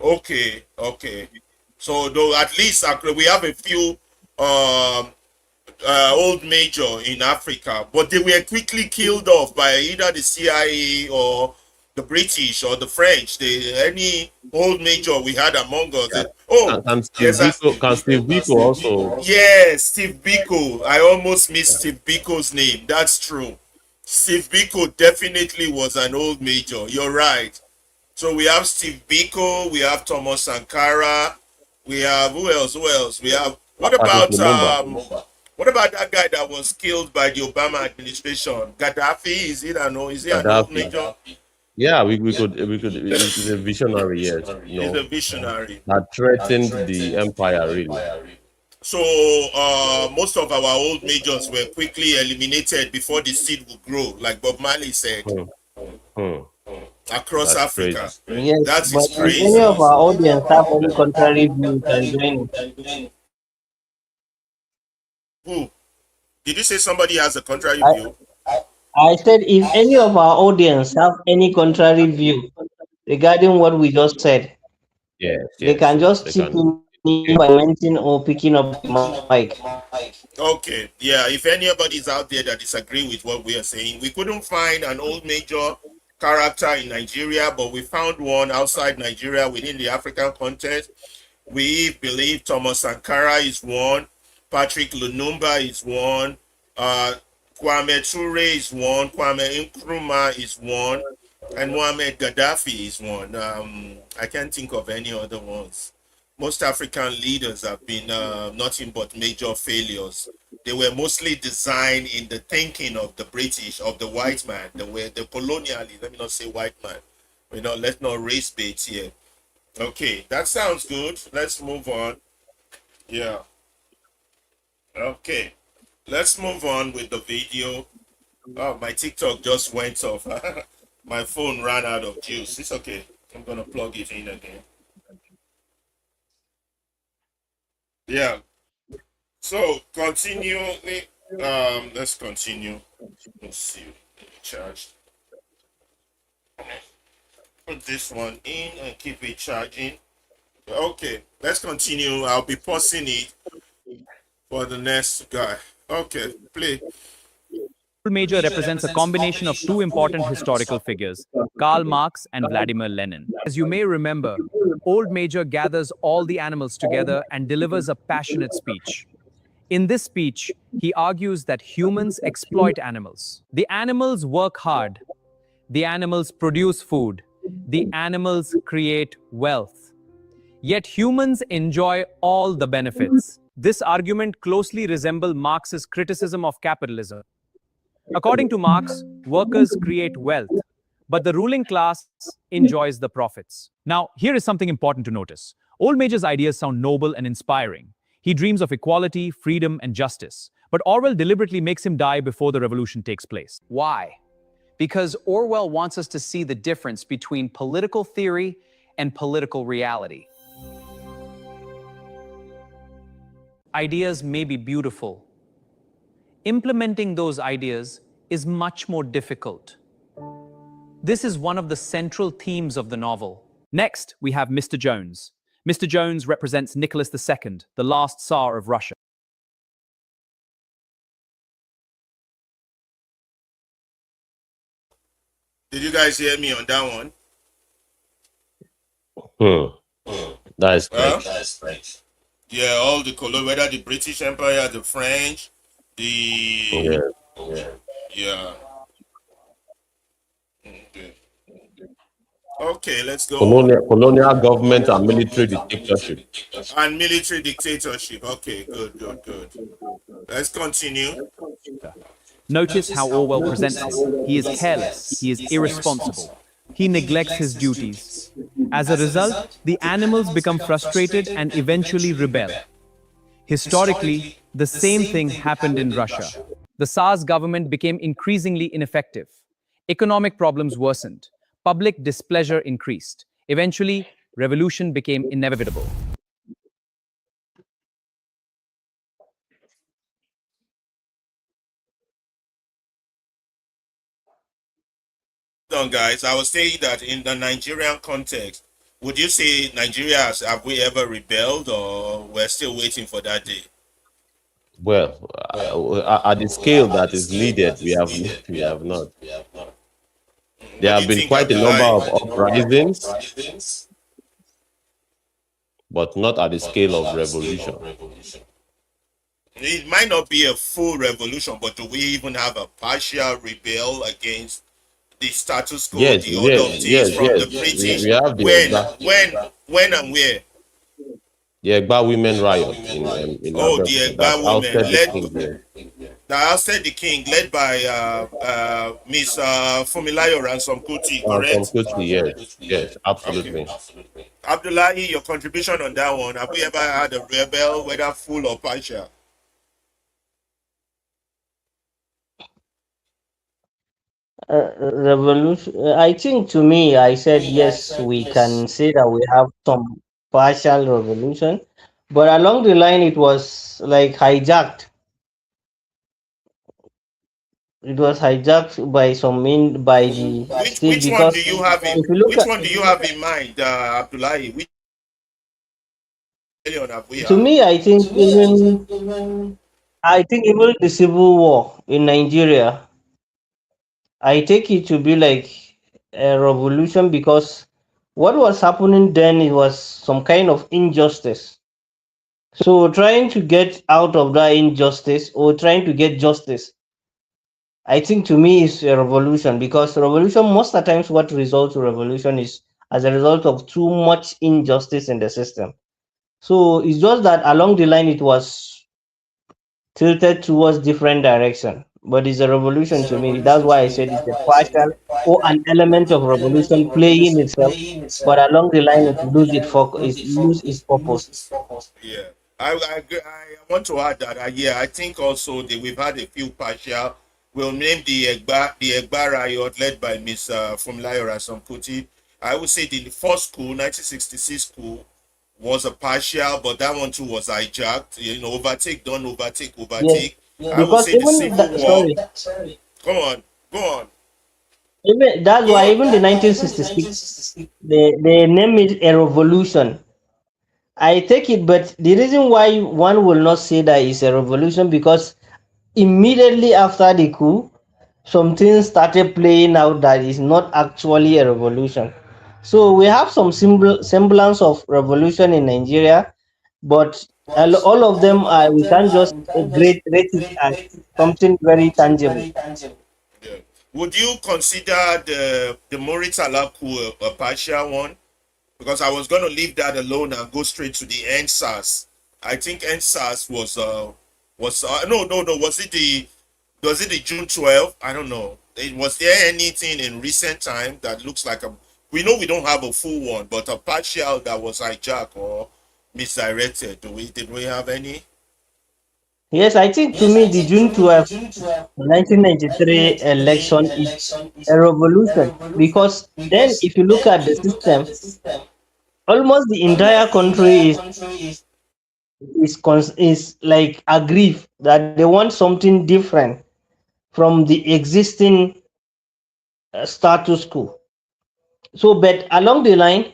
Okay. So though at least we have a few um, old major in Africa, but they were quickly killed off by either the CIA or the British or the French. Any old major we had among us. And Steve Yes, Biko, can Steve Biko also? yes, Steve Biko. I almost missed Steve Biko's name. That's true. Steve Biko definitely was an old major. You're right. So we have Steve Biko, we have Thomas Sankara, we have who else? We have Patrick Lumumba. what about that guy that was killed by the Obama administration? Gaddafi, is he an old Gaddafi. major? Yeah, we could. He's a visionary, yes. He's a visionary. That threatened the empire really. So most of our old majors were quickly eliminated before the seed would grow, like Bob Marley said, Hmm. Hmm. across That's Africa. crazy. yes. That But is if crazy. any of our audience have any contrary view, you can join it. Who? Did you say somebody has a contrary I, view? I said if any of our audience have any contrary view regarding what we just said, Yes, they yes, can yes. just They chip can. in by mentioning or picking up the mic. Okay, yeah. If anybody's out there that disagree with what we are saying, we couldn't find an old major character in Nigeria, but we found one outside Nigeria within the African context. We believe Thomas Sankara is one, Patrick Lumumba is one, Kwame Ture is one, Kwame Nkrumah is one, and Muammar Gaddafi is one. I can't think of any other ones. Most African leaders have been nothing but major failures. They were mostly designed in the thinking of the British, of the white man. They were the colonialists. Let me not say white man. Let's not race bait here. Okay, that sounds good. Let's move on. Yeah. Okay. Let's move on with the video. Oh, my TikTok just went off. My phone ran out of juice. It's okay. I'm gonna plug it in again. Yeah. So continue. Let's continue. Let's see. Charged. Put this one in and keep it charging. Okay, let's continue. I'll be pausing it for the next guy. Okay, play. Old Major represents a combination of two important historical figures, Karl Marx and Vladimir Lenin. As you may remember, Old Major gathers all the animals together and delivers a passionate speech. In this speech, he argues that humans exploit animals. The animals work hard. The animals produce food. The animals create wealth. Yet humans enjoy all the benefits. This argument closely resembles Marx's criticism of capitalism. According to Marx, workers create wealth, but the ruling class enjoys the profits. Now, here is something important to notice. Old Major's ideas sound noble and inspiring. He dreams of equality, freedom, and justice. But Orwell deliberately makes him die before the revolution takes place. Why? Because Orwell wants us to see the difference between political theory and political reality. Ideas may be beautiful. Implementing those ideas is much more difficult. This is one of the central themes of the novel. Next, we have Mr. Jones. Mr. Jones represents Nicholas II, the last Tsar of Russia. Did you guys hear me on that one? That is Huh? great. Yeah, all the color, whether the British Empire, the French, the yeah. Okay. Okay, let's go. Colonial government and military dictatorship. And military dictatorship. Okay, good. Let's continue. Notice how Orwell presents him. He is careless. He is irresponsible. He neglects his duties. As a result, the animals become frustrated and eventually rebel. Historically, the same thing happened in Russia. The Tsar's government became increasingly ineffective. Economic problems worsened. Public displeasure increased. Eventually, revolution became inevitable. Guys, I was saying that in the Nigerian context, would you say Nigeria have we ever rebelled, or we're still waiting for that day? Well, at the scale that is needed, we have not. There have been quite a number of uprisings, but not at the scale of revolution. It might not be a full revolution, but do we even have a partial rebel against the status quo, Yes, the order of things from the British? we have the When and where? The Egba women riot in Oh, Abeokuta the Egba that women ousted the led king there. that ousted the king, led by Miss Fumilayo Ransom Kuti, correct? Yes, absolutely. Abdullahi, your contribution on that one. Have we ever had a rebel, whether full or partial? Revolution. I think to me, I said yes, we can say that we have some partial revolution, but along the line, it was like hijacked. It was hijacked by by the state, Which one because do you have in if you look which at, one do you have in mind, Abdullahi? Which rebellion have we to had? me, I think even the civil war in Nigeria, I take it to be like a revolution, because what was happening then, it was some kind of injustice. So trying to get out of that injustice, or trying to get justice, I think to me is a revolution, because revolution, most of the times what results to revolution is as a result of too much injustice in the system. So it's just that along the line it was tilted towards different direction. But it's a revolution to me. That's why I said it's a partial or an element of revolution playing itself, but along the line it lose its purpose. Yeah, I want to add that. Yeah, I think also that we've had a few partial. We'll name the Egba riot led by Miss Fumilayo Ransom Kuti. I would say the first coup, 1966 coup, was a partial, but that one too was hijacked. Overtake, don't overtake, Yes, overtake. I would because say the even Civil that, War. sorry, Come on, go on, even that's go why on. even the 1966 they name it a revolution. I take it, but the reason why one will not say that is a revolution because immediately after the coup, some things started playing out that is not actually a revolution. So we have some semblance of revolution in Nigeria, but all of them are we can't just rate it as something very tangible. Yeah. Would you consider the Moritala coup a partial one? Because I was going to leave that alone and go straight to the NSAS. I think NSAS was no, was it the June 12th? I don't know. Was there anything in recent time that looks like a, we know we don't have a full one, but a partial that was hijacked or misdirected? Did we have any? Yes, I think to me the June 12th, 1993 election is a revolution because then if you look at the system, almost the entire country is like aggrieved that they want something different from the existing status quo. So, but along the line,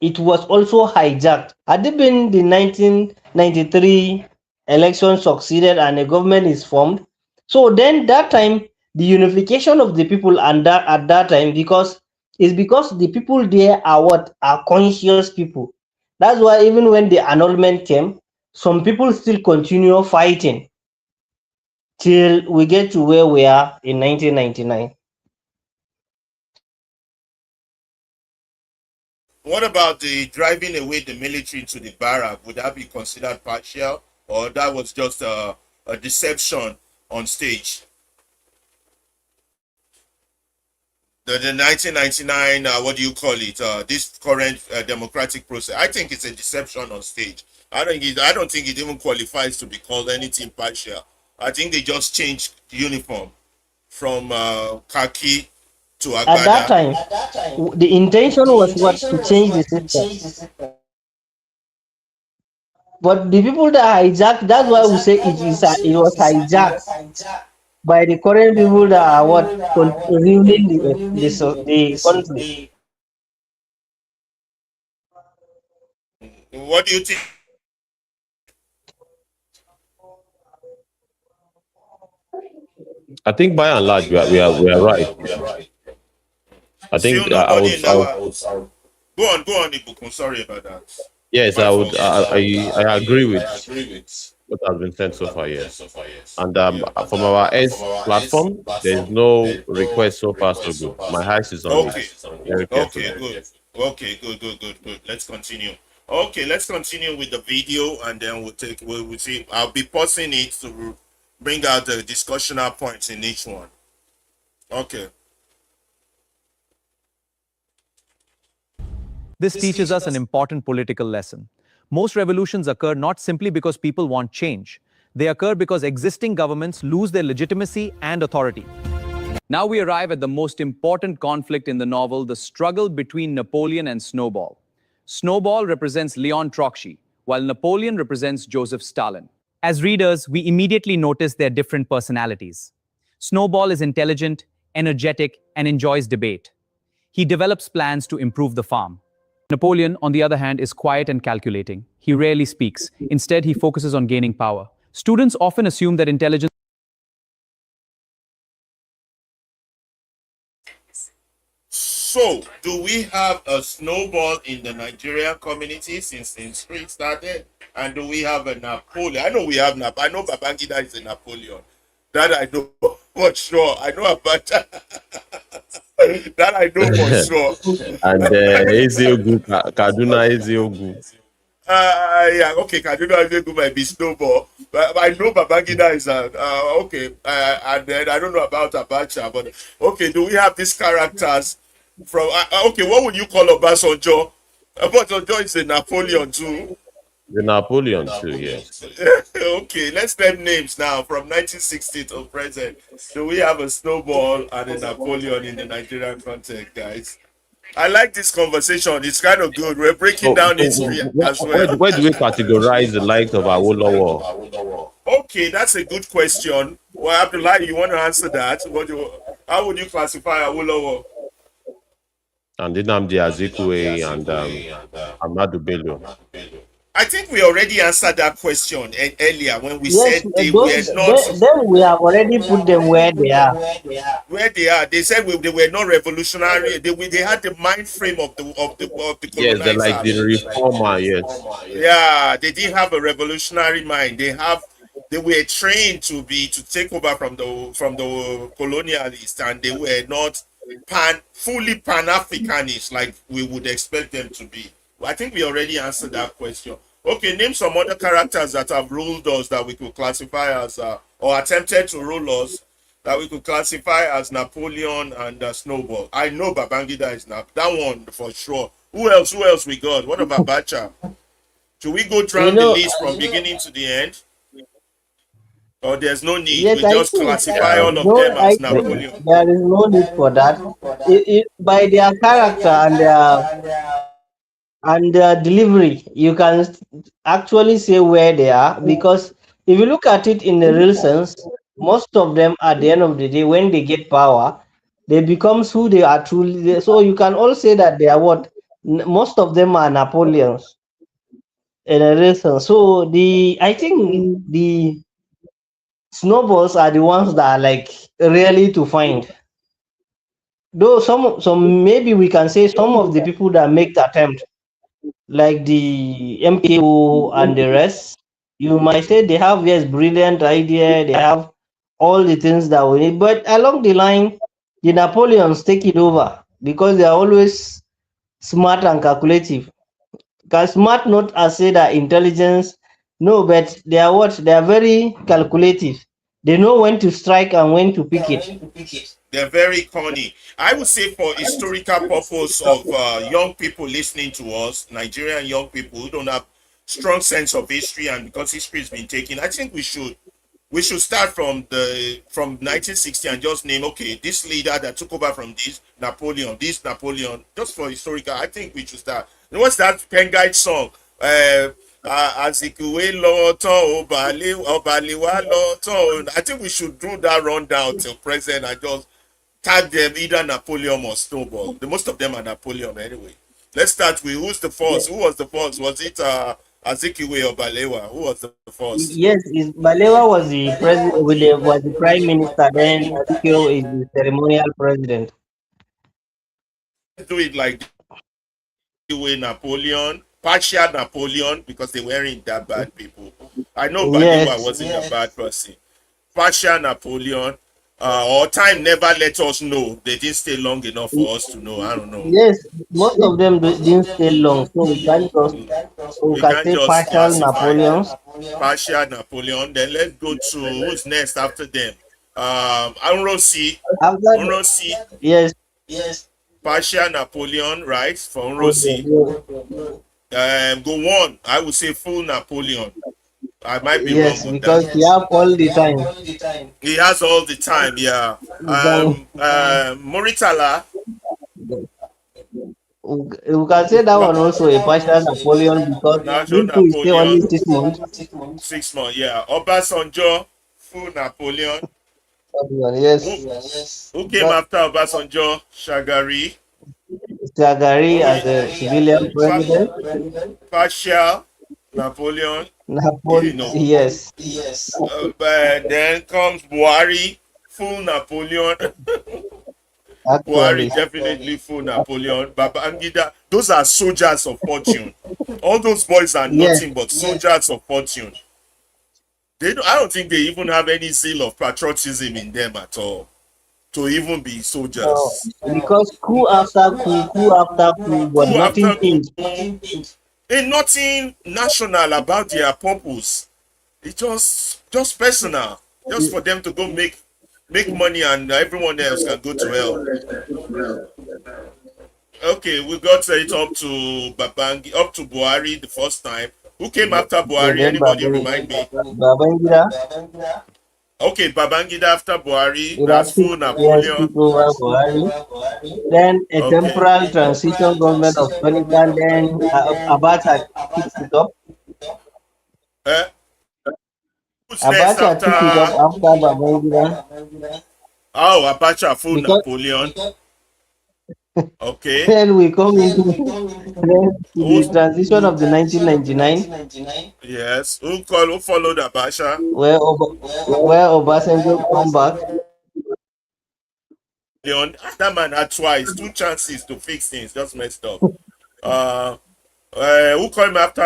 it was also hijacked. Had it been the 1993 election succeeded and a government is formed, so then that time the unification of the people and that at that time because it's because the people there are what are conscious people. That's why even when the annulment came, some people still continue fighting till we get to where we are in 1999. What about the driving away the military to the barrack? Would that be considered partial, or that was just a deception on stage? The 1999, what do you call it? This current democratic process. I think it's a deception on stage. I don't think it even qualifies to be called anything partial. I think they just changed the uniform from khaki to At that agbada. time, the intention was what to change the system. But the people that hijacked, that's why we say it was hijacked by the current people that are what ruling the country. What do you think? I think by and large we are right. I Still think nobody in our. Go on, Ibukun. Sorry about that. yes, My I would fault. I agree with what has been said so far. Yes, and from our S platform, there is no request so far so good. My house is on Okay. mute very Okay, carefully. good. Okay, good. Let's continue. Okay, let's continue with the video and then we'll see. I'll be pausing it to bring out the discussional points in each one. Okay. This teaches us an important political lesson. Most revolutions occur not simply because people want change, they occur because existing governments lose their legitimacy and authority. Now we arrive at the most important conflict in the novel, the struggle between Napoleon and Snowball. Snowball represents Leon Trotsky, while Napoleon represents Joseph Stalin. As readers, we immediately notice their different personalities. Snowball is intelligent, energetic, and enjoys debate. He develops plans to improve the farm. Napoleon, on the other hand, is quiet and calculating. He rarely speaks. Instead, he focuses on gaining power. Students often assume that intelligence. So, do we have a snowball in the Nigerian community since history started? And do we have a Napoleon? I know we have I know Babangida is a Napoleon. That I know for sure. I know about that I know for sure. And Eziogu, Kaduna Eziogu. Yeah, okay, Kaduna Ezegu might be snowball, but I know Babangida is okay, and then I don't know about Abacha, but okay, do we have these characters from? Okay, what would you call Obasanjo? Obasanjo is a Napoleon too. The Napoleon too, yes. Okay, let's name names now from 1960 to present. Do we have a snowball and a Napoleon in the Nigerian context, guys? I like this conversation. It's kind of good. We're breaking down history as well. Where do we categorize the likes of Awolowo Okay, that's a good question. Well, Abdullah, you want to answer that? How would you classify Awolowo? and Nnamdi Azikiwe and Ahmadu Bello? I think we already answered that question earlier when we Yes, said they were not then we have already put them where they are. where they are. They said they were not revolutionary. They had the mind frame of the Yes, they're like the colonizers. reformer. Yes, Yeah, they didn't have a revolutionary mind. They were trained to take over from the colonialists, and they were not fully pan-Africanist like we would expect them to be. I think we already answered that question. Okay, name some other characters that have ruled us that we could classify as or attempted to rule us that we could classify as Napoleon and Snowball. I know Babangida is that one for sure. Who else? Who else we got? What about Bacha? Should we go down the list from beginning to the end? Or there's no need. Yes, We I just think classify all of no, them I as think Napoleon. there is no need for that. By their character and their delivery, you can actually say where they are, because if you look at it in the real sense, most of them at the end of the day, when they get power, they becomes who they are truly. So you can all say that they are what most of them are Napoleons in a real sense. So I think the snowballs are the ones that are like really to find. Though some maybe we can say some of the people that make the attempt, like the MKO and the rest, you might say they have yes brilliant idea, they have all the things that we need, but along the line, the Napoleons take it over because they are always smart and calculative. Because smart not as say that intelligence, no, but they are what they are very calculative. They know when to strike and when to pick it. They're very corny. I would say for historical purpose of young people listening to us, Nigerian young people who don't have strong sense of history, and because history has been taken, I think we should start from 1960 and just name, okay, this leader that took over from this Napoleon, just for historical. I think we should start. And what's that Pengite song? Azikiwe lọ tán Ọbàlẹ́wà lọ tán. I think we should do that rundown till present and just tag them either Napoleon or Snowball. Most of them are Napoleon anyway. Let's start with who's the first? Who was the first? Was it Azikiwe or Balewa? Who was the first? Yes, Balewa was the president, was the prime minister. Then Azikiwe is the ceremonial president. Let's do it like Azikiwe Napoleon, partial Napoleon, because they weren't that bad people. I know Balewa wasn't a bad person. Partial Napoleon. Or time never let us know. They didn't stay long enough for us to know. I don't know. Yes, most of them didn't stay long, so we can't say partial Napoleons. Partial Napoleon. Then let's go to who's next after them. Unrosi. Yes. Partial Napoleon, right? For Unrosi. Go on. I would say full Napoleon. I might be wrong. Yes, because he has all the time. He has all the time, yeah. Moritala. We can say that one also a partial Napoleon because he stay only 6 months. 6 months, yeah. Obasanjo, full Napoleon. Yes. Who came after Obasanjo? Shagari. Shagari as a civilian president. Partial Napoleon. Yes. Then comes Buhari, full Napoleon. Buhari, definitely full Napoleon. Babangida, those are soldiers of fortune. All those boys are nothing but soldiers of fortune. I don't think they even have any zeal of patriotism in them at all to even be soldiers. Because coup after coup, but nothing changed. Ain't nothing national about their purpose. It's just personal, just for them to go make money, and everyone else can go to hell. Okay, we got it up to Buhari the first time. Who came after Buhari? Anybody remind me? Babangida. Okay, Babangida after Buhari. Would That's have full yes, Napoleon. took over Buhari. Then a Okay. temporal transition government of 2010, then Abacha picked it up. Uh, who's next Abacha after? took it up after Babangida Oh, Abacha full because Napoleon. Okay. then we come into then to the Who's transition of the 1999 yes? Who followed Abacha? where Obasanjo come back. Leon, that man had twice, two chances to fix things, just messed up. Uh, who came after?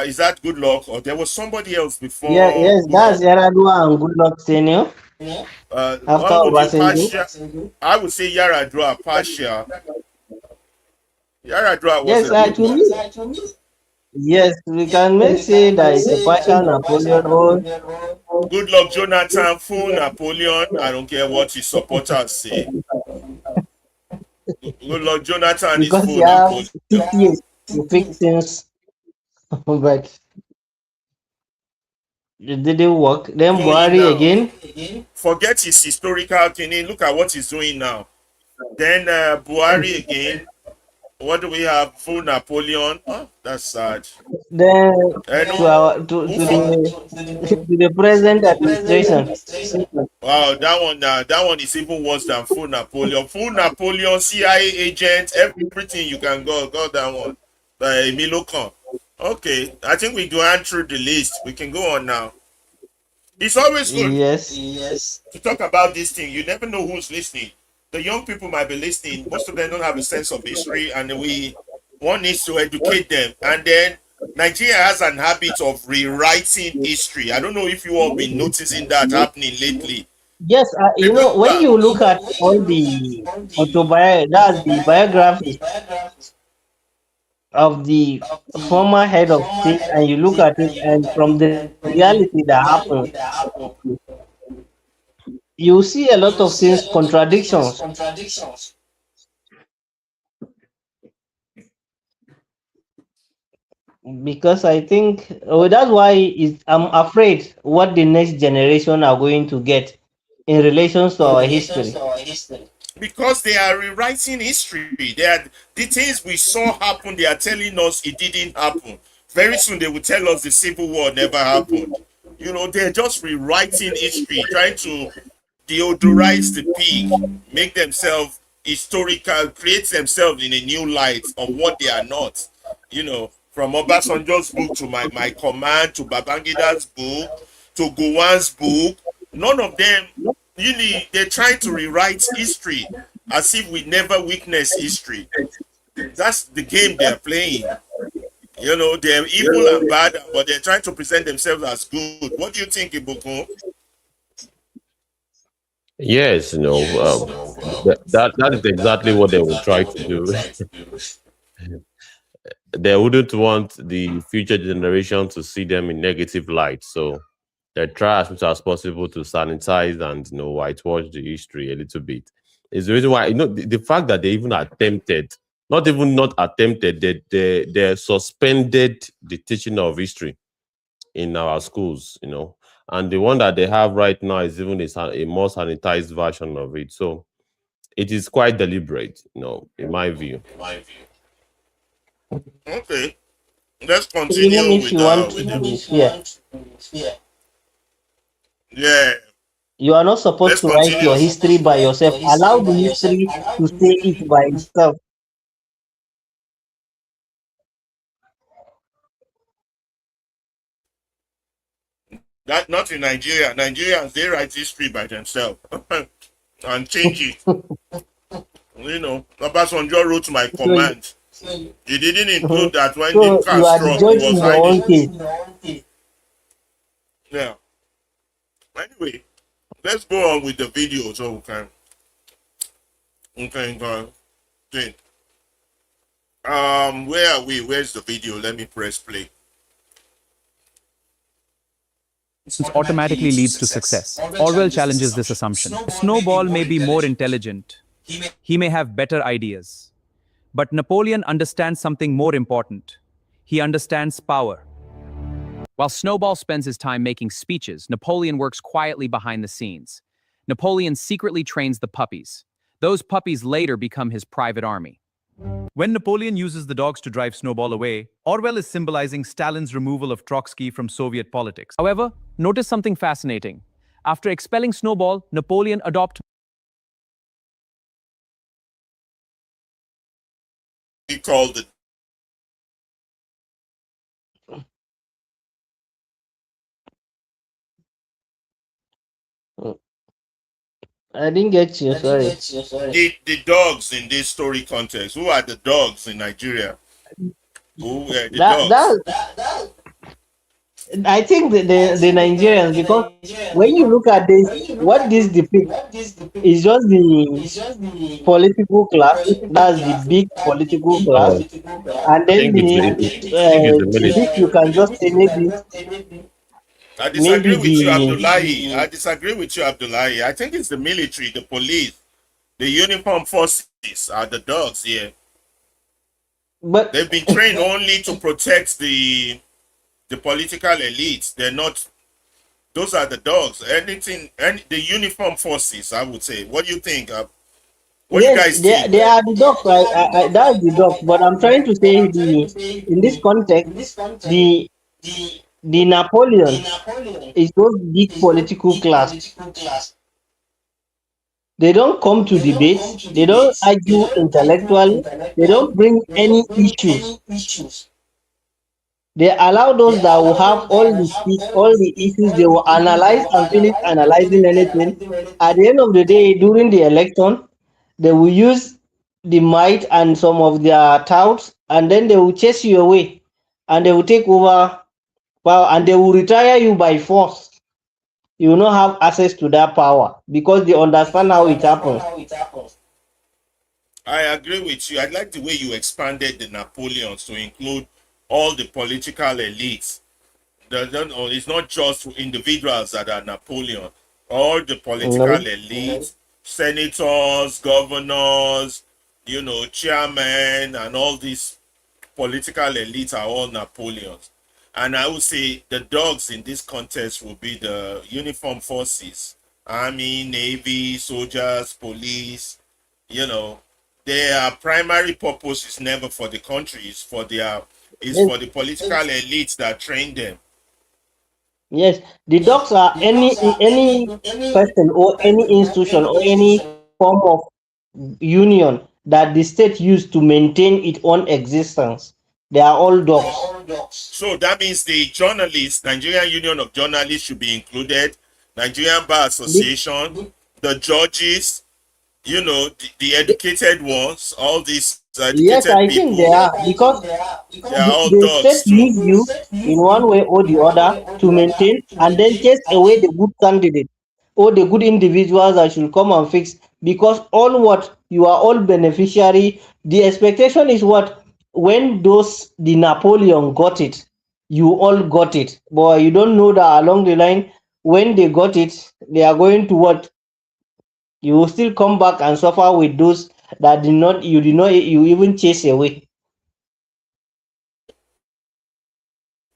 Is that Good Luck, or there was somebody else before? Yeah, yes, that's Yaradua and Goodluck Senior after What would you Obasanjo. partial? I would say Yaradua partial. Yaradua was Yes, a good one. actually, yes, we can make say that it's a partial Napoleon role Good Luck Jonathan, full Napoleon. I don't care what his supporters say. Good Luck Jonathan is because full you have Napoleon. 50 years to fix things, but it didn't work. Then Doing Buhari now. again. Forget his historical thing. Look at what he's doing now. Then Buhari again. What do we have? Full Napoleon. Oh, that's sad. Then And to the present administration. wow, that one is even worse than full Napoleon. Full Napoleon, CIA agent, everything you can go. Got that one. Emilio Khan. Okay, I think we go on through the list. We can go on now. It's always good Yes. to talk about this thing. You never know who's listening. The young people might be listening. Most of them don't have a sense of history, and one needs to educate them. And then Nigeria has an habit of rewriting history. I don't know if you all been noticing that happening lately. Yes, you know, when you look at all the that's the biographies of the former head of state, and you look at it, and from the reality that happened, you see a lot of things, contradictions. Because I think that's why I'm afraid what the next generation are going to get in relation to our history. Because they are rewriting history. They are the things we saw happen. They are telling us it didn't happen. Very soon they will tell us the Civil War never happened. You know, they're just rewriting history, trying to deodorize the pig, make themselves historical, create themselves in a new light of what they are not. You know, from Obasanjo's book to my command to Babangida's book to Gowon's book, none of them really, they're trying to rewrite history as if we never witnessed history. That's the game they're playing. You know, they're evil and bad, but they're trying to present themselves as good. What do you think, Ibukun? Yes, that is exactly what they will try to do. They wouldn't want the future generation to see them in negative light, so they try as much as possible to sanitize and whitewash the history a little bit. Is the reason why the fact that they even attempted, not attempted, they suspended the teaching of history in our schools, and the one that they have right now is even a more sanitized version of it. So it is quite deliberate, in my view. Okay, let's Even continue if you want to be fair, yeah. you are not supposed to write your history by yourself. Allow the history to say it by itself. That not in Nigeria. Nigerians, they write history by themselves and change it. Obasanjo wrote my command. He didn't include that when So the car you are the struck, judge he in was your own hiding. case. Yeah. Anyway, let's go on with the video so we can go. Think. Where are we? Where's the video? Let me press play. Automatically leads to success. Orwell challenges this assumption. A snowball may be more intelligent. He may have better ideas. But Napoleon understands something more important. He understands power. While Snowball spends his time making speeches, Napoleon works quietly behind the scenes. Napoleon secretly trains the puppies. Those puppies later become his private army. When Napoleon uses the dogs to drive Snowball away, Orwell is symbolizing Stalin's removal of Trotsky from Soviet politics. However, notice something fascinating. After expelling Snowball, Napoleon adopts He called it. I didn't get you. Sorry. The dogs in this story context. Who are the dogs in Nigeria? Who were the That dogs? that I think the Nigerians, because when you look at this, what this depicts is just the political class. That's the big political class, Oh, and I then think I think it's the this military. you can just say I maybe disagree with you, Abdullahi. I disagree with you, Abdullahi. I think it's the military, the police, the uniform forces are the dogs here. but They've been trained only to protect the political elites. They're not. Those are the dogs. Anything, the uniform forces, I would say. What do you think? What do you yes, guys think? they are the dogs. That's the dogs. But I'm trying to say in this context, the the Napoleon is those big political class. They don't come to debate. They don't argue intellectually. They don't bring any issues. They allow those that will have all the speech, all the issues. They will analyze and finish analyzing anything. At the end of the day, during the election, they will use the might and some of their touts, and then they will chase you away, and they will take over power, and they will retire you by force. You will not have access to that power because they understand how it happens. I agree with you. I like the way you expanded the Napoleons to include all the political elites. It's not just individuals that are Napoleon. All the political No. elites, senators, governors, chairmen, and all these political elites are all Napoleons. And I would say the dogs in this contest will be the uniform forces, army, navy, soldiers, police. Their primary purpose is never for the country, it's Yes, for the political elites that train them. yes. The dogs are any person or any institution or any form of union that the state used to maintain its own existence. They are all dogs. So that means the journalists, Nigerian Union of Journalists should be included, Nigerian Bar The- Association, the judges, the educated ones, all these Yes, educated I think they people, are because they are all the state dogs use too. you in one way or the other to maintain and then chase away the good candidate or the good individuals that should come and fix, because all what you are all beneficiary. The expectation is what when the Napoleon got it, you all got it, but you don't know that along the line when they got it, they are going to what you will still come back and suffer with those that did not you even chase away.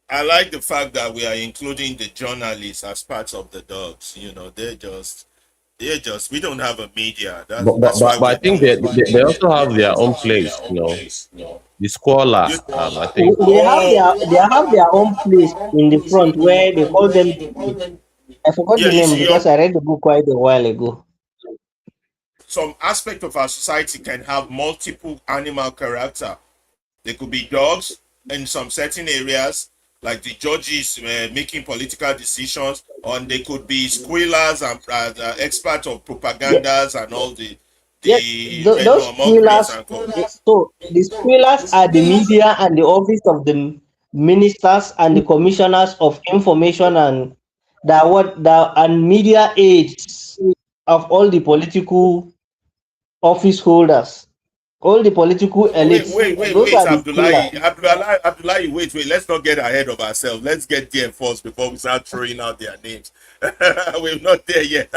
I like the fact that we are including the journalists as part of the dogs. We don't have a media. That's But, but, that's but, why but I we're think they also have their own place, The squaller, you, I think. They have their own place in the front where they call them I forgot yeah, the you name see, because I read the book quite a while ago. some aspect of our society can have multiple animal character. They could be dogs in some certain areas, like the judges making political decisions, or they could be squealers and experts of Yeah, propagandas and all the yeah, those mockeries squealers. and co. So the squealers are the media and the office of the ministers and the commissioners of information and the and media aides of all the political office holders, all the political Wait, elites. wait, wait, Those wait, are the squealers. Abdullahi, wait. Let's not get ahead of ourselves. Let's get there first before we start throwing out their names. We're not there yet.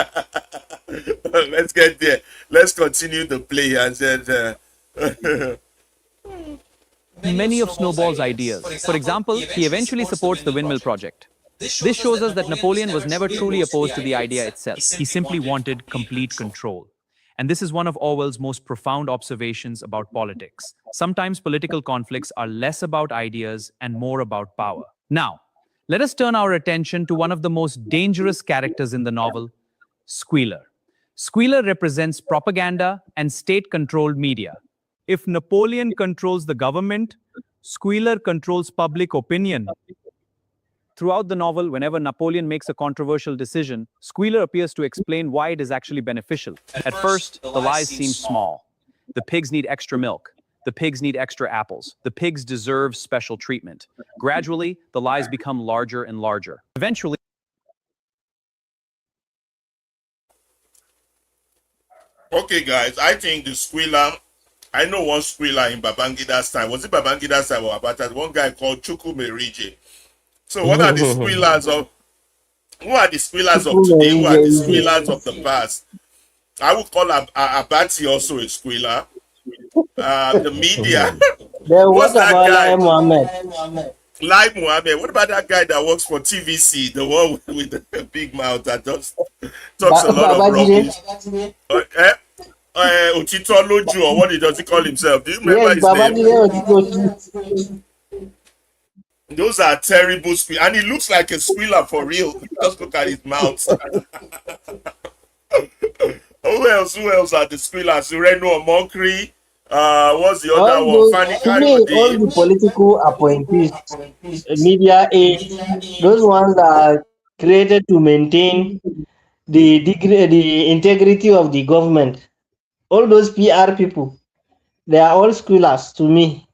Let's get there. Let's continue the play and then. many of Snowball's ideas. For example, he eventually supports the windmill project. This shows us that Napoleon was never truly opposed to the idea itself. He simply wanted complete control. And this is one of Orwell's most profound observations about politics. Sometimes political conflicts are less about ideas and more about power. Now, let us turn our attention to one of the most dangerous characters in the novel, Squealer. Squealer represents propaganda and state-controlled media. If Napoleon controls the government, Squealer controls public opinion. Throughout the novel, whenever Napoleon makes a controversial decision, Squealer appears to explain why it is actually beneficial. At first, the lies seem small. The pigs need extra milk. The pigs need extra apples. The pigs deserve special treatment. Gradually, the lies become larger and larger. Eventually, Okay, guys, I think the squealer. I know one squealer in Babangida's time. Was it Babangida's time or Abata's? One guy called Chuku Merije. So, what are the squealers of? Who are the squealers of today? Who are the squealers of the past? I would call Abati also a squealer. The media. Then What's what that about guy? Lai Mohammed? Lai Mohammed. What about that guy that works for TVC? The one with the big mouth that just talks a lot of rubbish. Otito Loju, or what does he call himself? Do you remember Yes, his name? Babajide. Those are terrible squeal, and he looks like a squealer for real. Just look at his mouth. Who else are the squealers? Ureno Mokri. What's the other All one? those, Fanny to me, all the Kayode. political appointees, media aides, those ones that are created to maintain the integrity of the government. All those PR people, they are all squealers to me.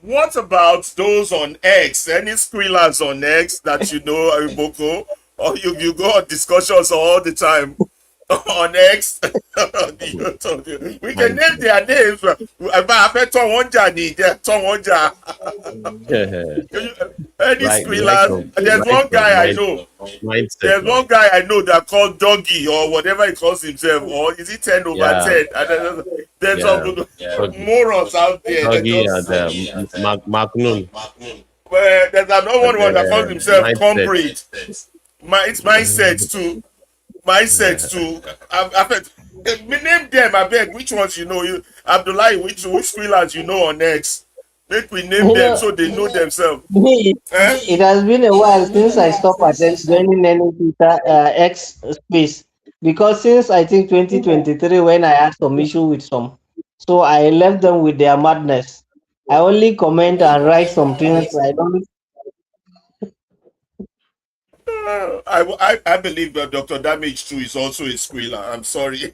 What about those on X? Any squealers on X that you know, Iboko? Or you go on discussions all the time on X? We can name their names. I bet Tonwonja need Tonwonja. Any Right squealers? There's right one from guy I know. mindset. There's one guy I know that called Doggy or whatever he calls himself, or is it 10 over Yeah. 10? There's some Doggy. morons out there. That Doggy just, and Magnum. there's another one that calls himself Mindset. Comrade. It's mindset too. Mindset too. Name them, I beg. Which ones you know? Abdullahi, which squealers you know on X? Make we name You them know, so they know themselves. me, Eh? it has been a while since I stopped joining any Twitter X space because since I think 2023 when I had some issue with some, so I left them with their madness. I only comment and write some things. I don't. I believe that Dr. Damage too is also a squealer. I'm sorry.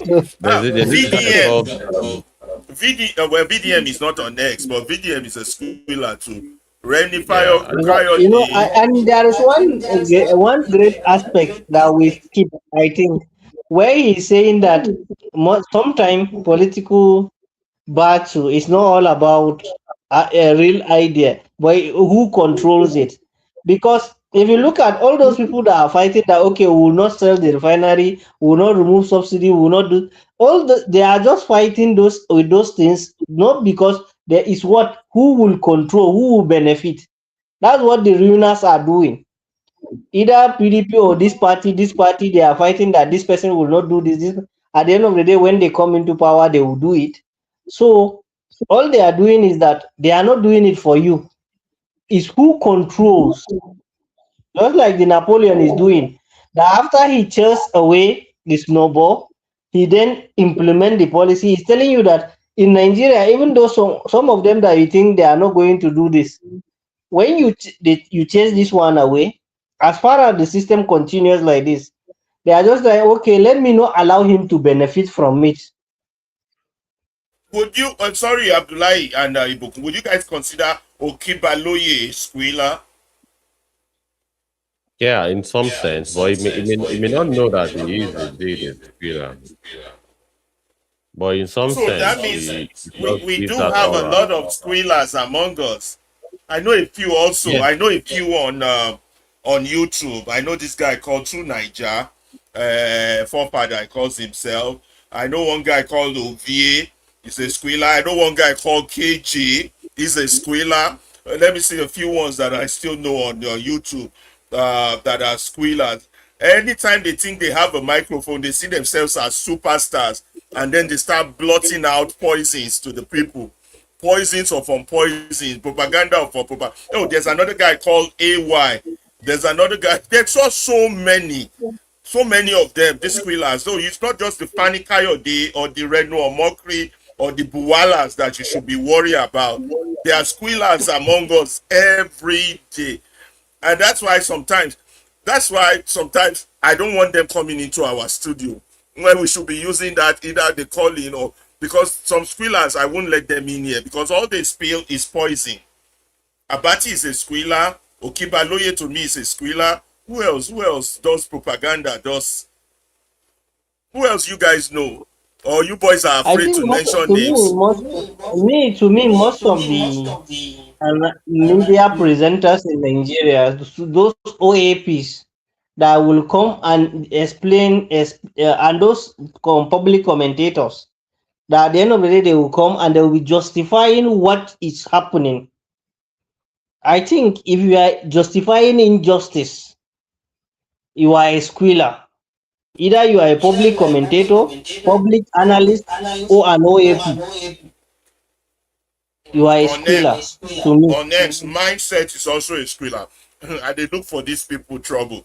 There's this guy called Well, VDM is not on X, but VDM is a squealer too. Renny Yeah, And there is one great aspect that we skip, I think, where he's saying that sometimes political battle is not all about a real idea, but who controls it. Because if you look at all those people that are fighting that, okay, we will not sell the refinery, we will not remove subsidy, we will not do they are just fighting with those things, not because there is who will control, who will benefit. That's what the ruiners are doing. Either PDP or this party, they are fighting that this person will not do this. At the end of the day, when they come into power, they will do it. So all they are doing is that they are not doing it for you. It's who controls. Just like the Napoleon is doing. That after he chased away the snowball, he then implement the policy. He's telling you that in Nigeria, even though some of them that you think they are not going to do this, when you chase this one away, as far as the system continues like this, they are just like, okay, let me not allow him to benefit from it. Would you? Sorry, Abdullahi and Ibuku. Would you guys consider Okibaloye a squealer? Yeah, in some sense, but it may not know that he is indeed a squealer. But in some So that sense, means he we gives do that have a aura. lot of squealers among us. I know a few also. Yeah. I know a few on YouTube. I know this guy called True Niger, forefather, he calls himself. I know one guy called Ovie. He's a squealer. I know one guy called KG. He's a squealer. Let me see a few ones that I still know on YouTube that are squealers. Anytime they think they have a microphone, they see themselves as superstars, and then they start blotting out poisons to the people. Poisons of poisons, propaganda of propaganda. Oh, there's another guy called AY. There's another guy. There's so many. So many of them, these squealers. So it's not just the Fani Kayode or the Reno or Mokri or the Buwalas that you should be worried about. There are squealers among us every day. And that's why sometimes I don't want them coming into our studio when we should be using that either the calling or because some squealers I won't let them in here because all they spill is poison. Abati is a squealer. Okibaloye to me is a squealer. Who else does propaganda? Who else you guys know? Or you boys are I afraid think to most, mention to names? me, most of the media presenters in Nigeria, those OAPs that will come and explain, and those public commentators, that at the end of the day they will come and they will be justifying what is happening. I think if you are justifying injustice, you are a squealer. Either you are a public commentator, public analyst, or an OAP. You are a On squealer X, to me. mindset is also a squealer. And they look for these people trouble.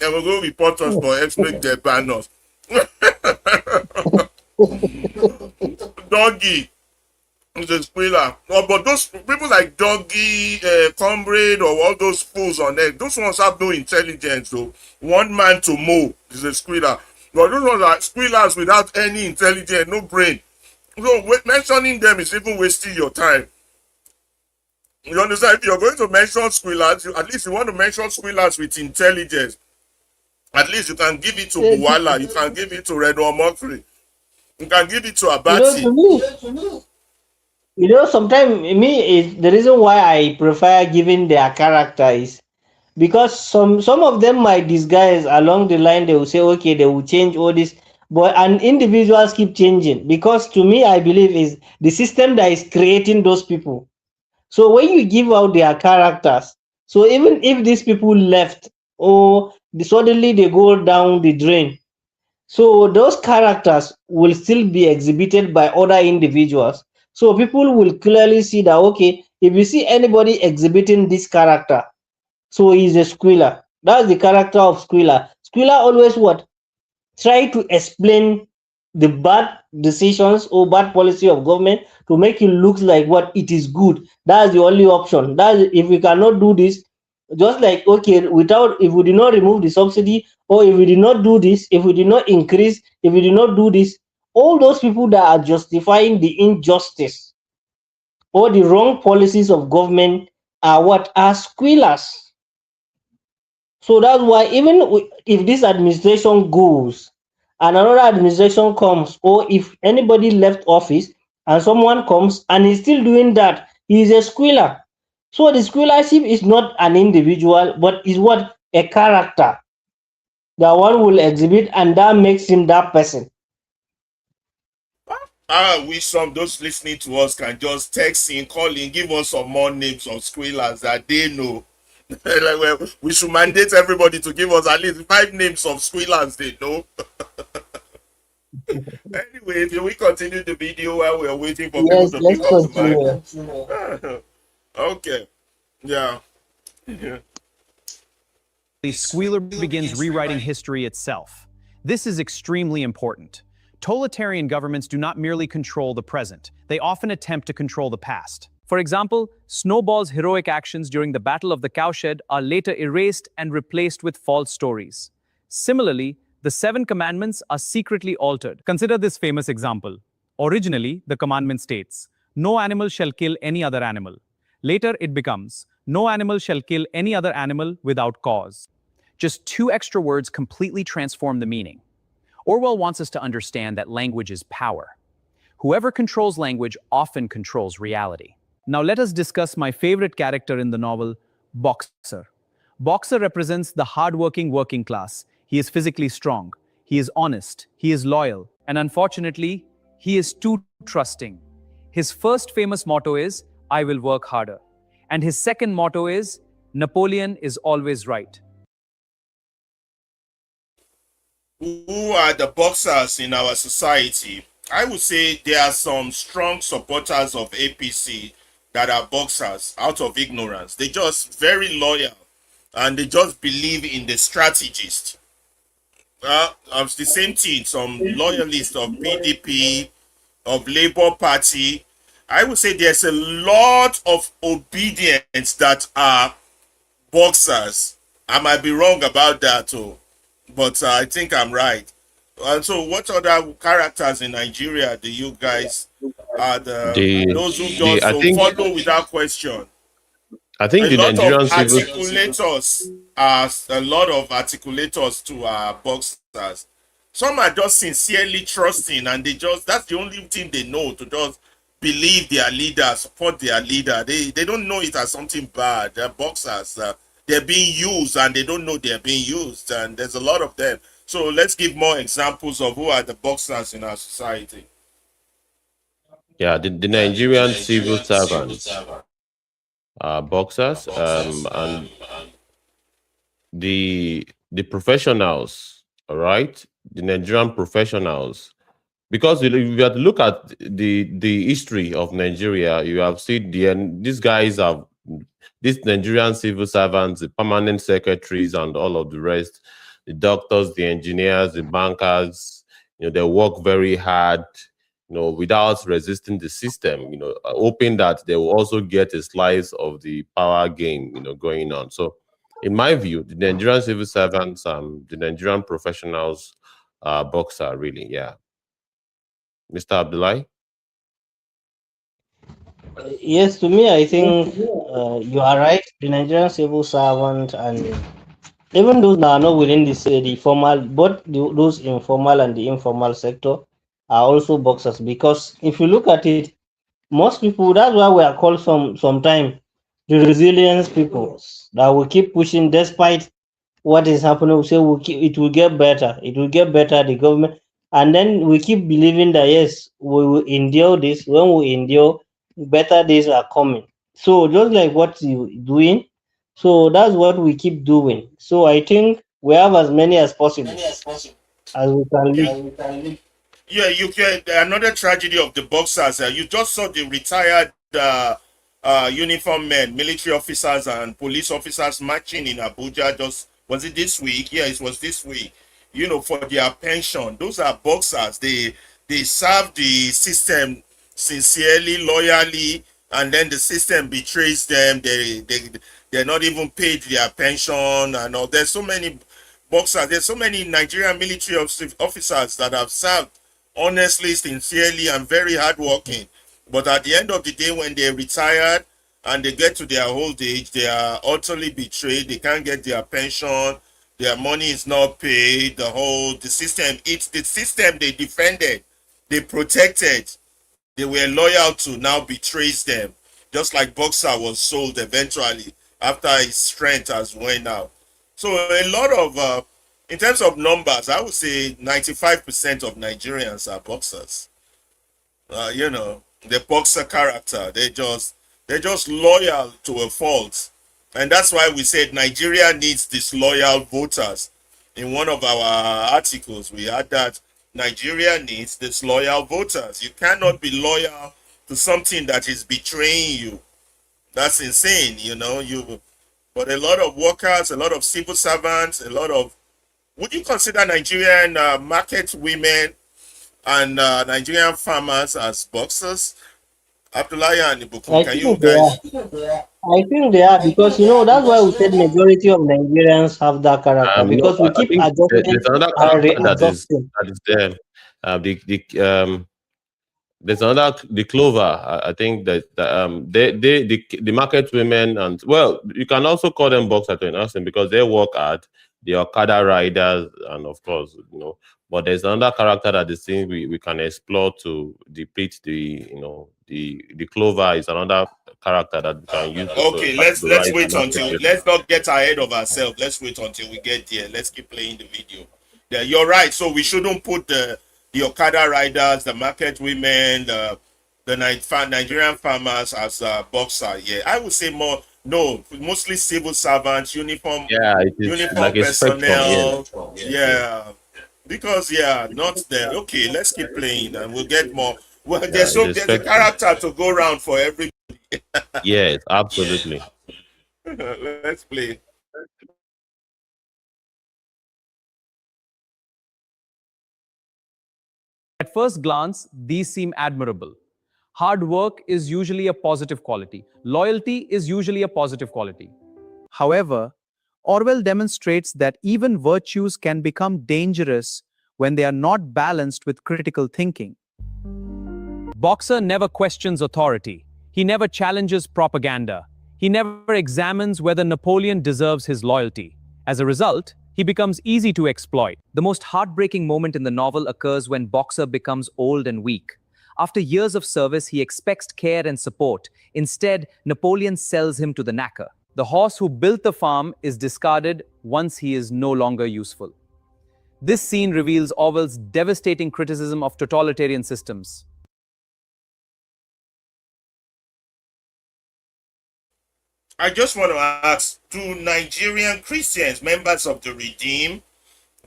And we'll go report us for X make their banners. Doggy is a squealer. Oh, but those people like Doggy, Comrade, or all those fools on X, those ones have no intelligence. So one man to mow is a squealer. But those ones are squealers without any intelligence, no brain. So mentioning them is even wasting your time. You understand? If you're going to mention squealers, at least you want to mention squealers with intelligence. At least you can give it to Buwala, you can give it to Reno Mokri, you can give it to Abati. Sometimes me is the reason why I prefer giving their character is because some of them might disguise along the line. They will say, okay, they will change all this, but and individuals keep changing because to me, I believe is the system that is creating those people. So when you give out their characters, so even if these people left or suddenly they go down the drain, so those characters will still be exhibited by other individuals. So people will clearly see that, okay, if you see anybody exhibiting this character, so he's a squealer. That's the character of squealer. Squealer always what? Try to explain the bad decisions or bad policy of government to make it look like what it is good. That's the only option. That if we cannot do this, just like okay, without if we did not remove the subsidy, or if we did not do this, if we did not increase, if we did not do this, all those people that are justifying the injustice or the wrong policies of government are what are squealers. So that's why even if this administration goes and another administration comes, or if anybody left office and someone comes and is still doing that, he is a squealer. So the squealership is not an individual, but is what a character that one will exhibit, and that makes him that person. I wish some those listening to us can just text in, call in, give us some more names of squealers that they know. Like, well, we should mandate everybody to give us at least 5 names of squealers they know. Anyway, if we continue the video while we're waiting for people Yes, to let's pick up the continue. mic. Okay. Yeah. The squealer begins rewriting history itself. This is extremely important. Totalitarian governments do not merely control the present, they often attempt to control the past. For example, Snowball's heroic actions during the Battle of the Cowshed are later erased and replaced with false stories. Similarly, the 7 commandments are secretly altered. Consider this famous example. Originally, the commandment states, "No animal shall kill any other animal." Later, it becomes, "No animal shall kill any other animal without cause." Just 2 extra words completely transform the meaning. Orwell wants us to understand that language is power. Whoever controls language often controls reality. Now let us discuss my favorite character in the novel, Boxer. Boxer represents the hardworking working class. He is physically strong. He is honest. He is loyal. And unfortunately, He is too trusting. His first famous motto is, I will work harder. And his second motto is, Napoleon is always right. Who are the boxers in our society? I would say there are some strong supporters of APC that are boxers out of ignorance. They just very loyal and they just believe in the strategist. Of the same thing, some loyalists of PDP, of Labour Party. I would say there's a lot of obedience that are boxers. I might be wrong about that too, but I think I'm right. And so, what other characters in Nigeria do you guys are those who just follow without question? I think A the lot of Nigerian civil articulators to our boxers. Some are just sincerely trusting, and that's the only thing they know, to just believe their leader, support their leader. They don't know it as something bad. They're boxers. They're being used, and they don't know they're being used. And there's a lot of them. So let's give more examples of who are the boxers in our society. Yeah, the Nigerian civil servants are boxers, and the professionals, all right, the Nigerian professionals. Because if you have to look at the history of Nigeria, you have seen these guys have these Nigerian civil servants, the permanent secretaries, and all of the rest, the doctors, the engineers, the bankers. They work very hard, without resisting the system. Hoping that they will also get a slice of the power game, going on. So, in my view, the Nigerian civil servants and the Nigerian professionals are boxer, really, yeah. Mr. Abdullahi? Yes, to me, I think you are right. The Nigerian civil servant and even those that are not within the formal, those informal and the informal sector are also boxers. Because if you look at it, most people, that's why we are called sometimes the resilience people, that will keep pushing despite what is happening. We say it will get better. It will get better. The government, and then we keep believing that yes, we will endure this. When we endure, better days are coming. So just like what you doing, so that's what we keep doing. So I think we have as many as possible as we can live. Yeah, you can. Another tragedy of the boxers. You just saw the retired uniform men, military officers and police officers marching in Abuja. Was it this week? Yeah, it was this week. For their pension. Those are boxers. They serve the system sincerely, loyally, and then the system betrays them. They're not even paid their pension and all. There's so many boxers. There's so many Nigerian military officers that have served honestly, sincerely, and very hardworking. But at the end of the day, when they're retired and they get to their old age, they are utterly betrayed. They can't get their pension. Their money is not paid. The system, it's the system they defended, they protected, they were loyal to, now betrays them. Just like Boxer was sold eventually after his strength has went out. So a lot of, in terms of numbers, I would say 95% of Nigerians are boxers. The boxer character, they're just loyal to a fault. And that's why we said Nigeria needs disloyal voters. In one of our articles, we had that Nigeria needs disloyal voters. You cannot be loyal to something that is betraying you. That's insane, But a lot of workers, a lot of civil servants, would you consider Nigerian market women and Nigerian farmers as boxers? Abdullahi and Ibukun, can you guys? I think they are, because that's why we said majority of Nigerians have that character, because No, we I keep think adjusting there's another and character readjusting. that is there. There's another, the Clover. I think that the market women, and well, you can also call them boxers to an extent because they work hard. The Okada riders, and of course, But there's another character that is thing we can explore to depict the Clover is another character that we can use. Okay, let's wait until, let's not get ahead of ourselves. Let's wait until we get there. Let's keep playing the video. Yeah, you're right. So we shouldn't put the the Okada riders, the market women, the Nigerian farmers as a boxer. Yeah, I would say mostly civil servants, Yeah, it is uniform like a spectrum. Yes. personnel. Yeah, because not there. Okay, let's keep playing and we'll get more. Well, Yeah, it's a there's a spectrum. character to go around for every. Yes, absolutely. Let's play. At first glance, these seem admirable. Hard work is usually a positive quality. Loyalty is usually a positive quality. However, Orwell demonstrates that even virtues can become dangerous when they are not balanced with critical thinking. Boxer never questions authority. He never challenges propaganda. He never examines whether Napoleon deserves his loyalty. As a result, he becomes easy to exploit. The most heartbreaking moment in the novel occurs when Boxer becomes old and weak. After years of service, he expects care and support. Instead, Napoleon sells him to the knacker. The horse who built the farm is discarded once he is no longer useful. This scene reveals Orwell's devastating criticism of totalitarian systems. I just want to ask: do Nigerian Christians, members of the Redeem,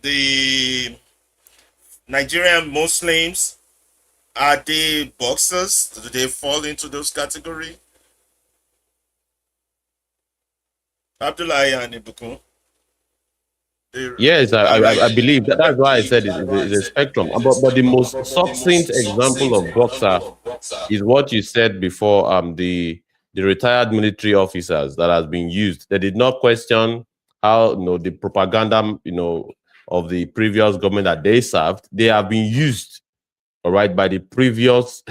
the Nigerian Muslims, are they boxers? Do they fall into those categories? Abdullahi and Ibukun. Yes, I believe that's why I said it's a spectrum. But the most succinct example of boxer is what you said before. The retired military officers that has been used. They did not question how the propaganda of the previous government that they served. They have been used, all right, by the previous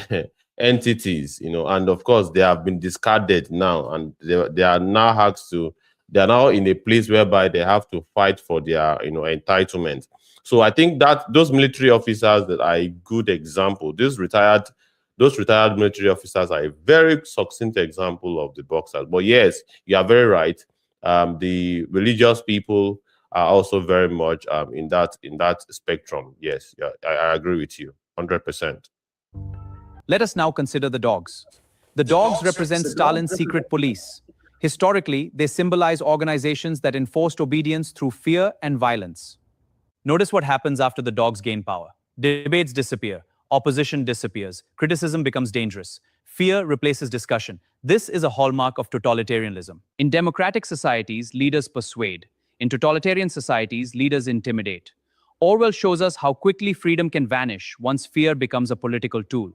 entities, and of course they have been discarded now, and they are now asked to. They are now in a place whereby they have to fight for their entitlement. So I think that those military officers that are a good example. Those retired military officers are a very succinct example of the boxers. But yes, you are very right. The religious people are also very much in that spectrum. Yes, yeah, I agree with you 100%. Let us now consider the dogs. The dogs represent Stalin's secret police. Historically, they symbolize organizations that enforced obedience through fear and violence. Notice what happens after the dogs gain power. Debates disappear, opposition disappears, criticism becomes dangerous, fear replaces discussion. This is a hallmark of totalitarianism. In democratic societies, leaders persuade. In totalitarian societies, leaders intimidate. Orwell shows us how quickly freedom can vanish once fear becomes a political tool.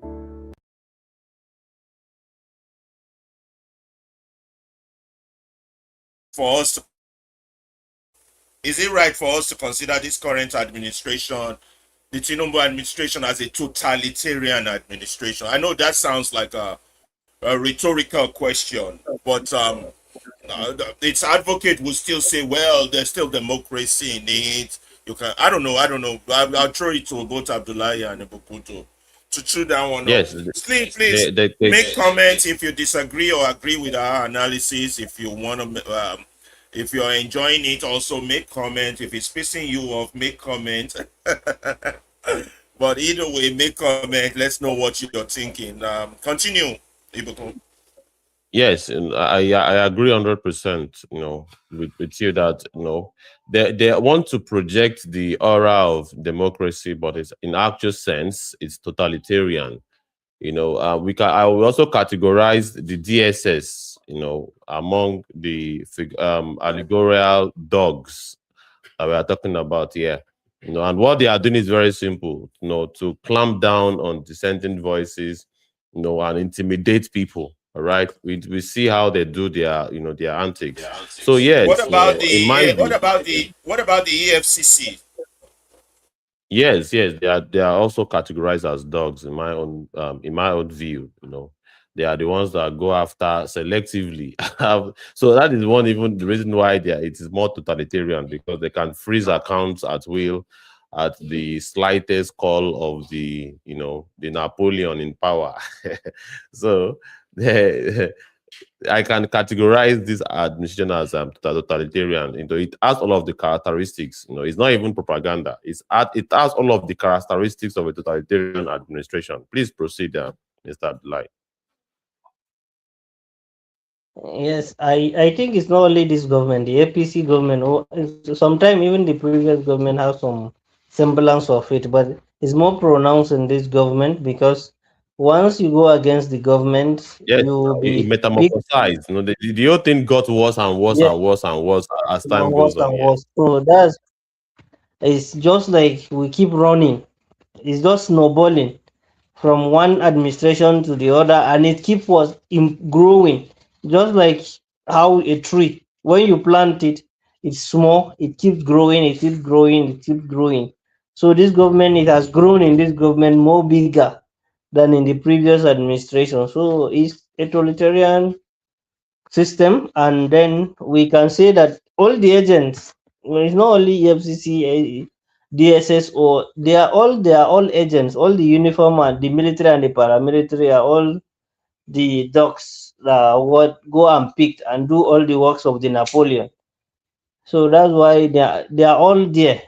For us, is it right for us to consider this current administration, the Tinubu administration, as a totalitarian administration? I know that sounds like a rhetorical question, but its advocate will still say, well, there's still democracy in it. You can, I don't know. I'll throw it to both Abdullahi and Ibukuto to chew that one up. Yes, Please, make comments if you disagree or agree with our analysis. If you want to, if you're enjoying it, also make comment. If it's pissing you off, make comment. But either way, make comment. Let's know what you're thinking. Continue, Ibukuto. Yes, and I agree 100%. With you that they want to project the aura of democracy, but it's in actual sense it's totalitarian. I will also categorize the DSS, among the allegorical dogs that we are talking about here. And what they are doing is very simple, to clamp down on dissenting voices, and intimidate people. All right, we see how they do their antics. So yes, What about in my view, what about the EFCC? yes, they are also categorized as dogs in my own view. They are the ones that go after selectively. So that is even the reason why it is more totalitarian, because they can freeze accounts at will at the slightest call of the Napoleon in power. So I can categorize this administration as totalitarian. It has all of the characteristics. It's not even propaganda. It has all of the characteristics of a totalitarian administration. Please proceed, Mr. Abdullahi. Yes, I think it's not only this government, the APC government, or sometimes even the previous government has some semblance of it, but it's more pronounced in this government because once you go against the government, Yes, you will it be big, metamorphosized. The whole thing got worse and worse yes, and worse and worse as time worse goes on. and Yeah. worse. So that's it's just like we keep running. It's just snowballing from one administration to the other, and it keeps was growing, just like how a tree, when you plant it, it's small, it keeps growing, it keeps growing, it keeps growing. So this government, it has grown in this government more bigger than in the previous administration. So it's a totalitarian system, and then we can say that all the agents, well, it's not only EFCC, DSS, or they are all agents. All the uniform and the military and the paramilitary are all the dogs that what go and pick and do all the works of the Napoleon. So that's why they are all there.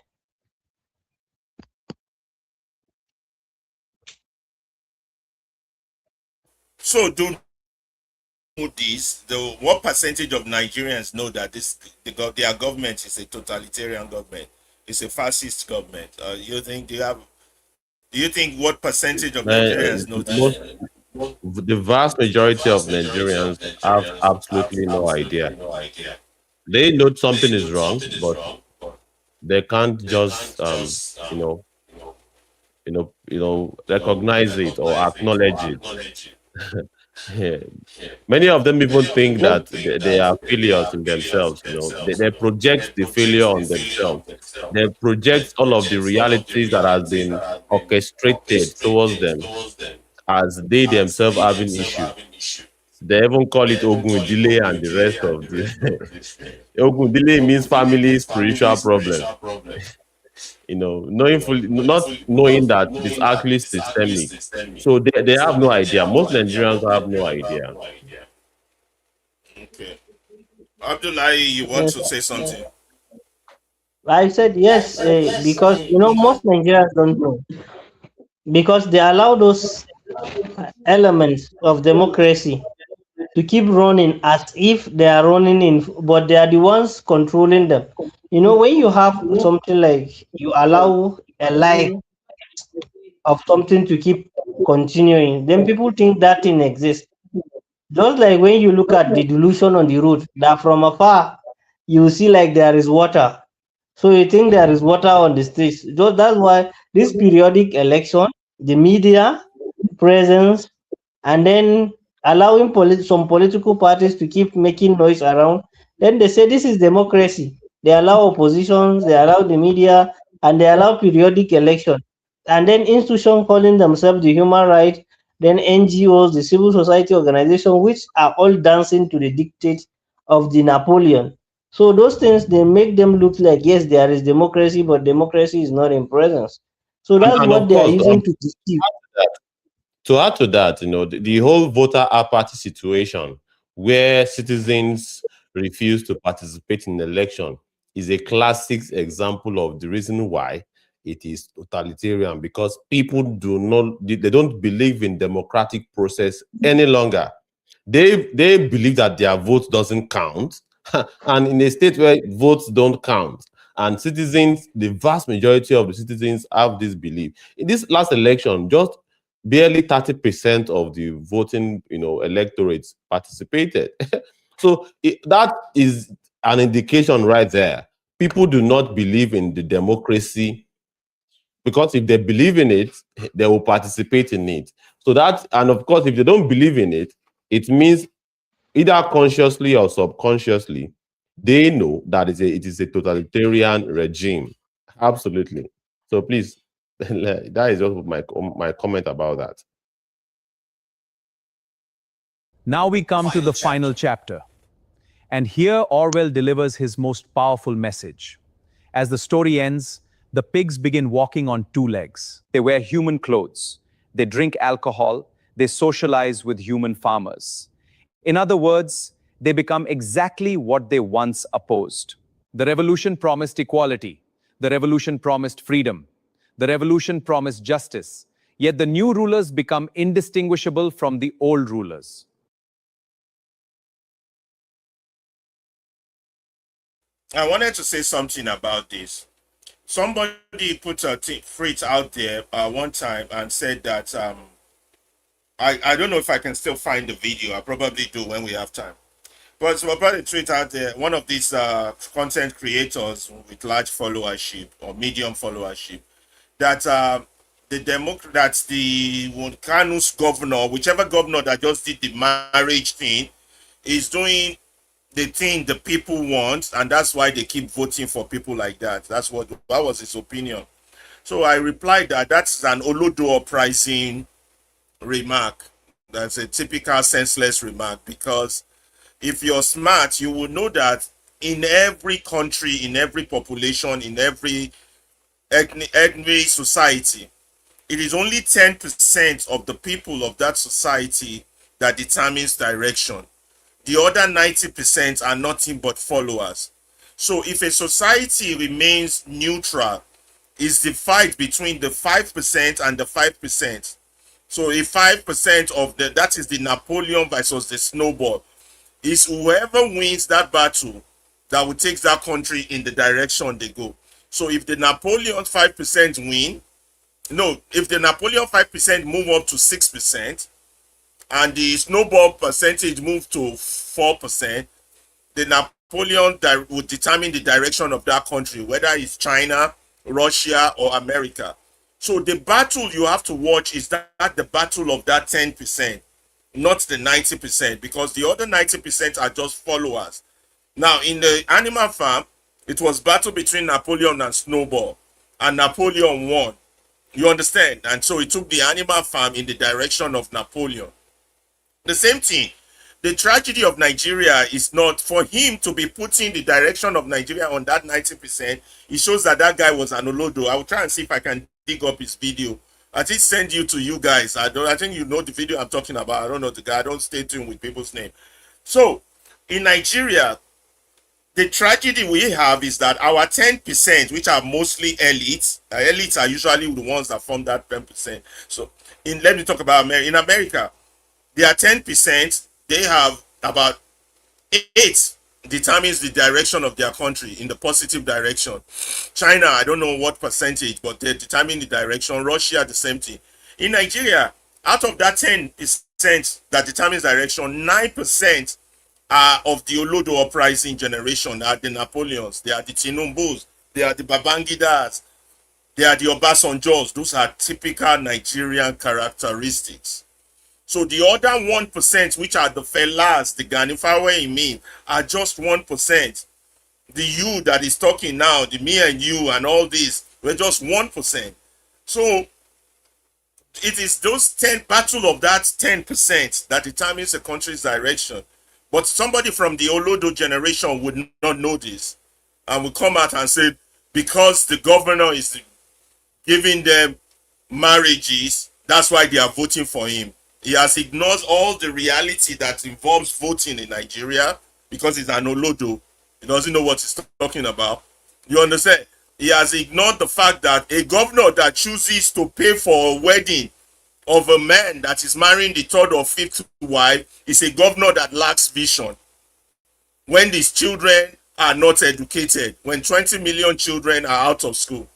So do this. What percentage of Nigerians know that their government is a totalitarian government? It's a fascist government. Do you think what percentage of Nigerians know Most, this? the vast majority of Nigerians have absolutely no idea. They know something is wrong, but they can't just recognize it or acknowledge it. Yeah. Many of them even think that they are failures in themselves. They project the failure on themselves. They project all of the realities that has been orchestrated towards them as they themselves having issue. They even call it Ogundile and the rest of the Ogundile means family spiritual problem. Knowing fully, not knowing that it's actually systemic. So they have no idea. Most Nigerians have no idea. Okay. Abdullahi, you want Yes, to say something? I said yes, because most Nigerians don't know, because they allow those elements of democracy to keep running as if they are running in, but they are the ones controlling them. When you have something like you allow a life of something to keep continuing, then people think that thing exists. Just like when you look at the delusion on the road, that from afar you see like there is water. So you think there is water on the streets. Just that's why this periodic election, the media presence, and then allowing some political parties to keep making noise around. Then they say this is democracy. They allow oppositions, they allow the media, and they allow periodic election. And then institutions calling themselves the human rights, then NGOs, the civil society organization, which are all dancing to the dictate of the Napoleon. So those things, they make them look like yes, there is democracy, but democracy is not in presence. So And, that's and what of they are course, using to deceive. to add to that, the whole voter apathy situation where citizens refuse to participate in election is a classic example of the reason why it is totalitarian, because people they don't believe in democratic process any longer. They believe that their vote doesn't count, and in a state where votes don't count, and citizens, the vast majority of the citizens have this belief. In this last election, just barely 30% of the voting, electorates participated. So that is an indication right there. People do not believe in the democracy, because if they believe in it, they will participate in it. So that, and of course, if they don't believe in it, it means either consciously or subconsciously, they know that it is a totalitarian regime. Absolutely. So please, that is just my comment about that. Now we come to the final chapter. And here Orwell delivers his most powerful message. As the story ends, the pigs begin walking on two legs. They wear human clothes. They drink alcohol. They socialize with human farmers. In other words, they become exactly what they once opposed. The revolution promised equality. The revolution promised freedom. The revolution promised justice. Yet the new rulers become indistinguishable from the old rulers. I wanted to say something about this. Somebody put a tweet out there one time and said that I don't know if I can still find the video. I probably do when we have time. But so about a tweet out there, one of these content creators with large followership or medium followership, that that's the Kanu's governor, whichever governor that just did the marriage thing, is doing the thing the people want, and that's why they keep voting for people like that. That was his opinion. So I replied that that's an Olodo uprising remark. That's a typical senseless remark, because if you're smart, you will know that in every country, in every population, in every ethnic society, it is only 10% of the people of that society that determines direction. The other 90% are nothing but followers. So if a society remains neutral, it's the fight between the 5% and the 5%. So if 5% of that is the Napoleon versus the snowball, is whoever wins that battle that will take that country in the direction they go. So if the Napoleon 5% win, no, if the Napoleon 5% move up to 6% and the snowball percentage move to 4%, the Napoleon would determine the direction of that country, whether it's China, Russia, or America. So the battle you have to watch is that the battle of that 10%, not the 90%, because the other 90% are just followers. Now, in the Animal Farm, it was battle between Napoleon and Snowball, and Napoleon won. You understand? And so it took the Animal Farm in the direction of Napoleon. The same thing. The tragedy of Nigeria is not for him to be putting the direction of Nigeria on that 90%. It shows that that guy was an Olodo. I will try and see if I can dig up his video. I did send you to you guys. I think you know the video I'm talking about. I don't know the guy. I don't stay tuned with people's name. So in Nigeria, the tragedy we have is that our 10%, which are mostly elites, elites are usually the ones that form that 10%. So let me talk about America. In America, their 10%, they have about 8 determines the direction of their country in the positive direction. China, I don't know what percentage, but they determine the direction. Russia, the same thing. In Nigeria, out of that 10% that determines direction, 9% are of the Olodo uprising generation. They are the Napoleons, they are the Tinumbus, they are the Babangidas, they are the Obasanjos. Those are typical Nigerian characteristics. So the other 1%, which are the Felas, the Ganifawe in me, are just 1%. The you that is talking now, the me and you and all this, we're just 1%. So it is those 10 battle of that 10% that determines a country's direction. But somebody from the Olodo generation would not know this and will come out and say, because the governor is giving them marriages, that's why they are voting for him. He has ignored all the reality that involves voting in Nigeria because he's an Olodo. He doesn't know what he's talking about. You understand? He has ignored the fact that a governor that chooses to pay for a wedding of a man that is marrying the third or fifth wife is a governor that lacks vision. When these children are not educated, when 20 million children are out of school.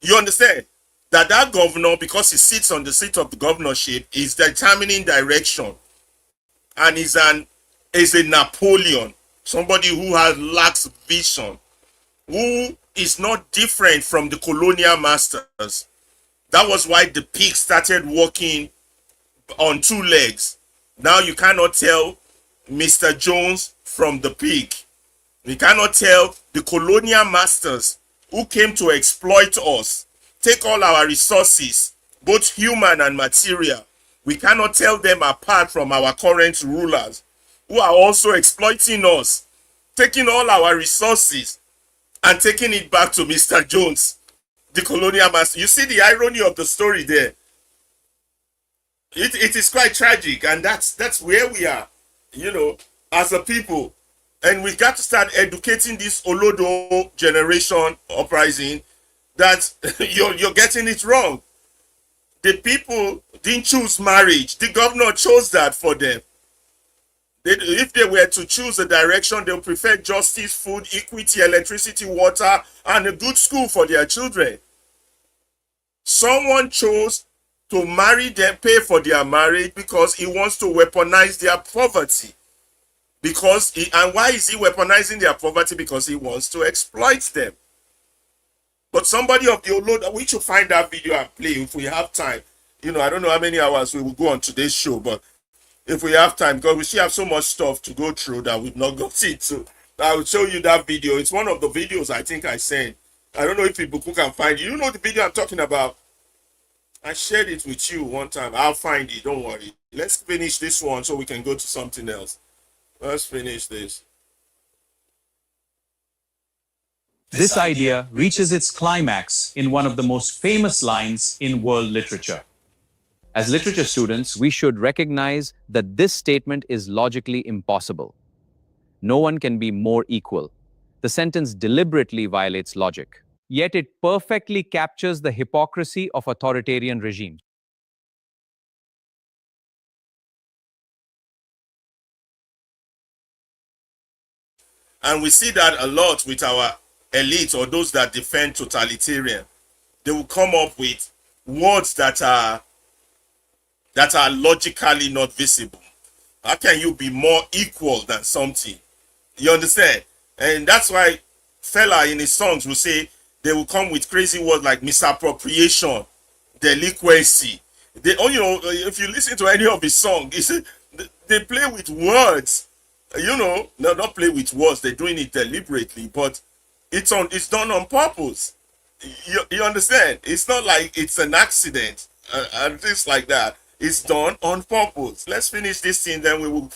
You understand? That governor, because he sits on the seat of the governorship, is determining direction, and is a Napoleon, somebody who lacks vision, who is not different from the colonial masters. That was why the pig started walking on 2 legs. Now you cannot tell Mr. Jones from the pig. You cannot tell the colonial masters who came to exploit us, take all our resources, both human and material. We cannot tell them apart from our current rulers, who are also exploiting us, taking all our resources and taking it back to Mr. Jones, the colonial master. You see the irony of the story there. It is quite tragic, and that's where we are. you know, as a people. And we got to start educating this Olodo generation uprising that you're getting it wrong. The people didn't choose marriage. The governor chose that for them. If they were to choose a direction, they would prefer justice, food, equity, electricity, water, and a good school for their children. Someone chose to marry them, pay for their marriage because he wants to weaponize their poverty. And why is he weaponizing their poverty? Because he wants to exploit them. But somebody of the Olodo, we should find that video and play if we have time. I don't know how many hours we will go on today's show, but if we have time, because we still have so much stuff to go through that we've not got into. I will show you that video. It's one of the videos I think I sent. I don't know if people can find it. You know the video I'm talking about? I shared it with you one time. I'll find it. Don't worry. Let's finish this one so we can go to something else. Let's finish this. This idea reaches its climax in one of the most famous lines in world literature. As literature students, we should recognize that this statement is logically impossible. No one can be more equal. The sentence deliberately violates logic. Yet it perfectly captures the hypocrisy of authoritarian regimes. And we see that a lot with our elite or those that defend totalitarian. They will come up with words that are logically not visible. How can you be more equal than something? You understand? And that's why Fela in his songs will say they will come with crazy words like misappropriation, delinquency. If you listen to any of his songs, they play with words. Not play with words. They're doing it deliberately, but it's done on purpose. You understand? It's not like it's an accident and things like that. It's done on purpose. Let's finish this thing, then we will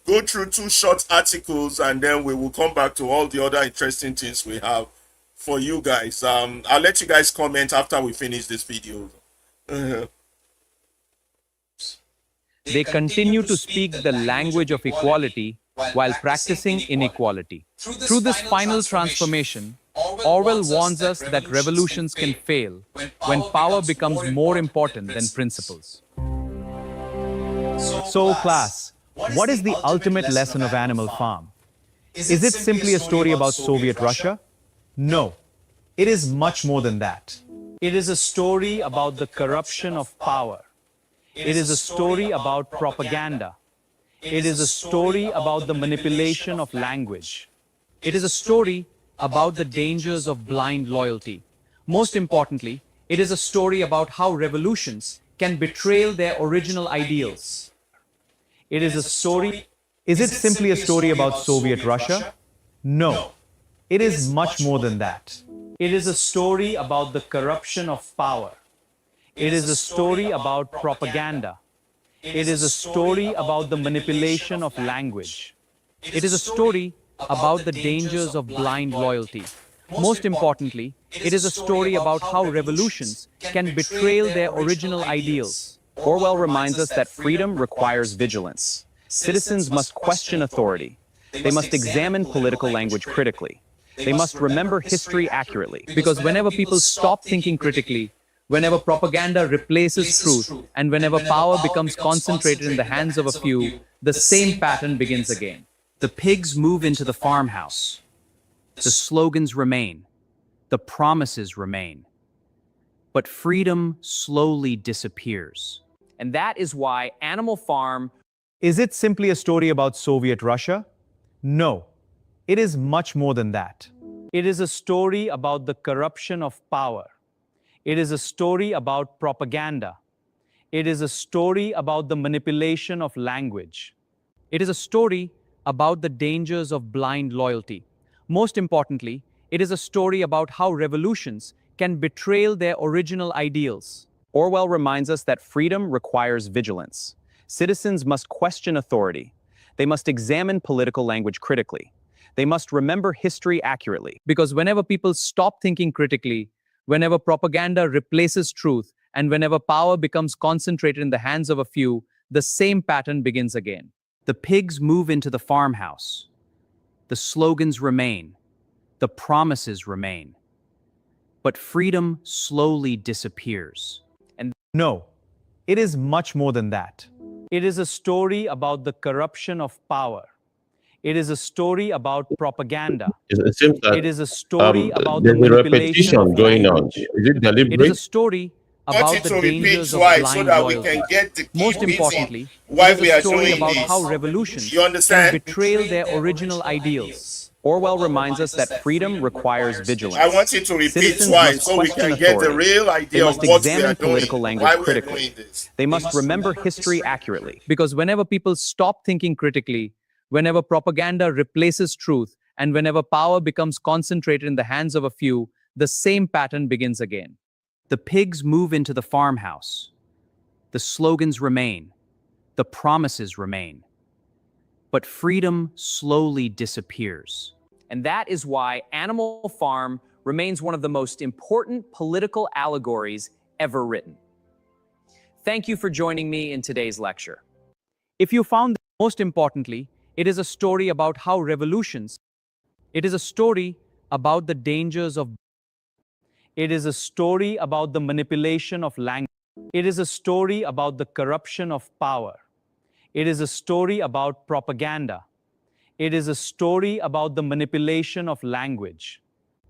go through 2 short articles, and then we will come back to all the other interesting things we have for you guys. I'll let you guys comment after we finish this video. They continue to speak the language of equality while practicing inequality. Through this final transformation, Orwell warns us that revolutions can fail when power becomes more important than principles. So, class, what is the ultimate lesson of Animal Farm? Is it simply a story about Soviet Russia? No, it is much more than that. It is a story about the corruption of power. It is a story about propaganda. It is a story about the manipulation of language. It is a story about the dangers of blind loyalty. Most importantly, it is a story about how revolutions can betray their original ideals. It is a story. Is it simply a story about Soviet Russia? No, it is much more than that. It is a story about the corruption of power. It is a story about propaganda. It is a story about the manipulation of language. It is a story about the dangers of blind loyalty. Most importantly, it is a story about how revolutions can betray their original ideals. Orwell reminds us that freedom requires vigilance. Citizens must question authority. They must examine political language critically. They must remember history accurately. Because whenever people stop thinking critically, whenever propaganda replaces truth, and whenever power becomes concentrated in the hands of a few, the same pattern begins again. The pigs move into the farmhouse. The slogans remain. The promises remain. But freedom slowly disappears. And that is why Animal Farm... Is it simply a story about Soviet Russia? No, it is much more than that. It is a story about the corruption of power. It is a story about propaganda. It is a story about the manipulation of language. It is a story about the dangers of blind loyalty. Most importantly, it is a story about how revolutions can betray their original ideals. Orwell reminds us that freedom requires vigilance. Citizens must question authority. They must examine political language critically. They must remember history accurately. Because whenever people stop thinking critically, whenever propaganda replaces truth, and whenever power becomes concentrated in the hands of a few, the same pattern begins again. The pigs move into the farmhouse. The slogans remain. The promises remain. But freedom slowly disappears. And no, it is much more than that. It is a story about the corruption of power. It is a story about propaganda. It seems that It is a story about the there's a manipulation repetition of going on. language. Is it It is a deliberate? story I want about it the to repeat dangers of twice so blind that we loyalty. can get the key Most reason importantly, why it we is are a story doing about this. how revolutions You can understand? betray their original ideals. Orwell reminds us that freedom requires vigilance. I want you to repeat Citizens twice must so we question can get the authority. real They idea of must what we are examine doing, political why language we are critically. doing this. They must remember history accurately. Because whenever people stop thinking critically, whenever propaganda replaces truth, and whenever power becomes concentrated in the hands of a few, the same pattern begins again. The pigs move into the farmhouse. The slogans remain. The promises remain. But freedom slowly disappears. And that is why Animal Farm remains one of the most important political allegories ever written. Thank you for joining me in today's lecture. If you found that, most importantly, it is a story about how revolutions, it is a story about the dangers of, it is a story about the manipulation of language, it is a story about the corruption of power, it is a story about propaganda, it is a story about the manipulation of language,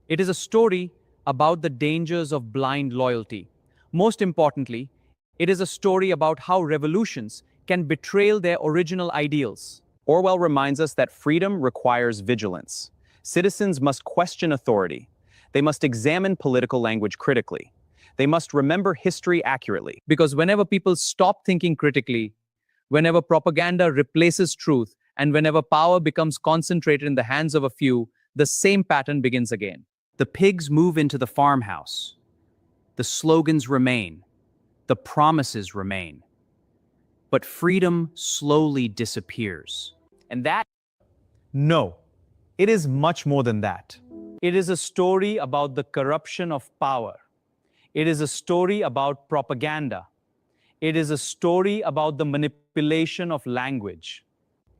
it is a story about the dangers of blind loyalty. Most importantly, it is a story about how revolutions can betray their original ideals. Orwell reminds us that freedom requires vigilance. Citizens must question authority. They must examine political language critically. They must remember history accurately. Because whenever people stop thinking critically, whenever propaganda replaces truth, and whenever power becomes concentrated in the hands of a few, the same pattern begins again. The pigs move into the farmhouse. The slogans remain. The promises remain. But freedom slowly disappears. And that, no, it is much more than that. It is a story about the corruption of power. It is a story about propaganda. It is a story about the manipulation of language.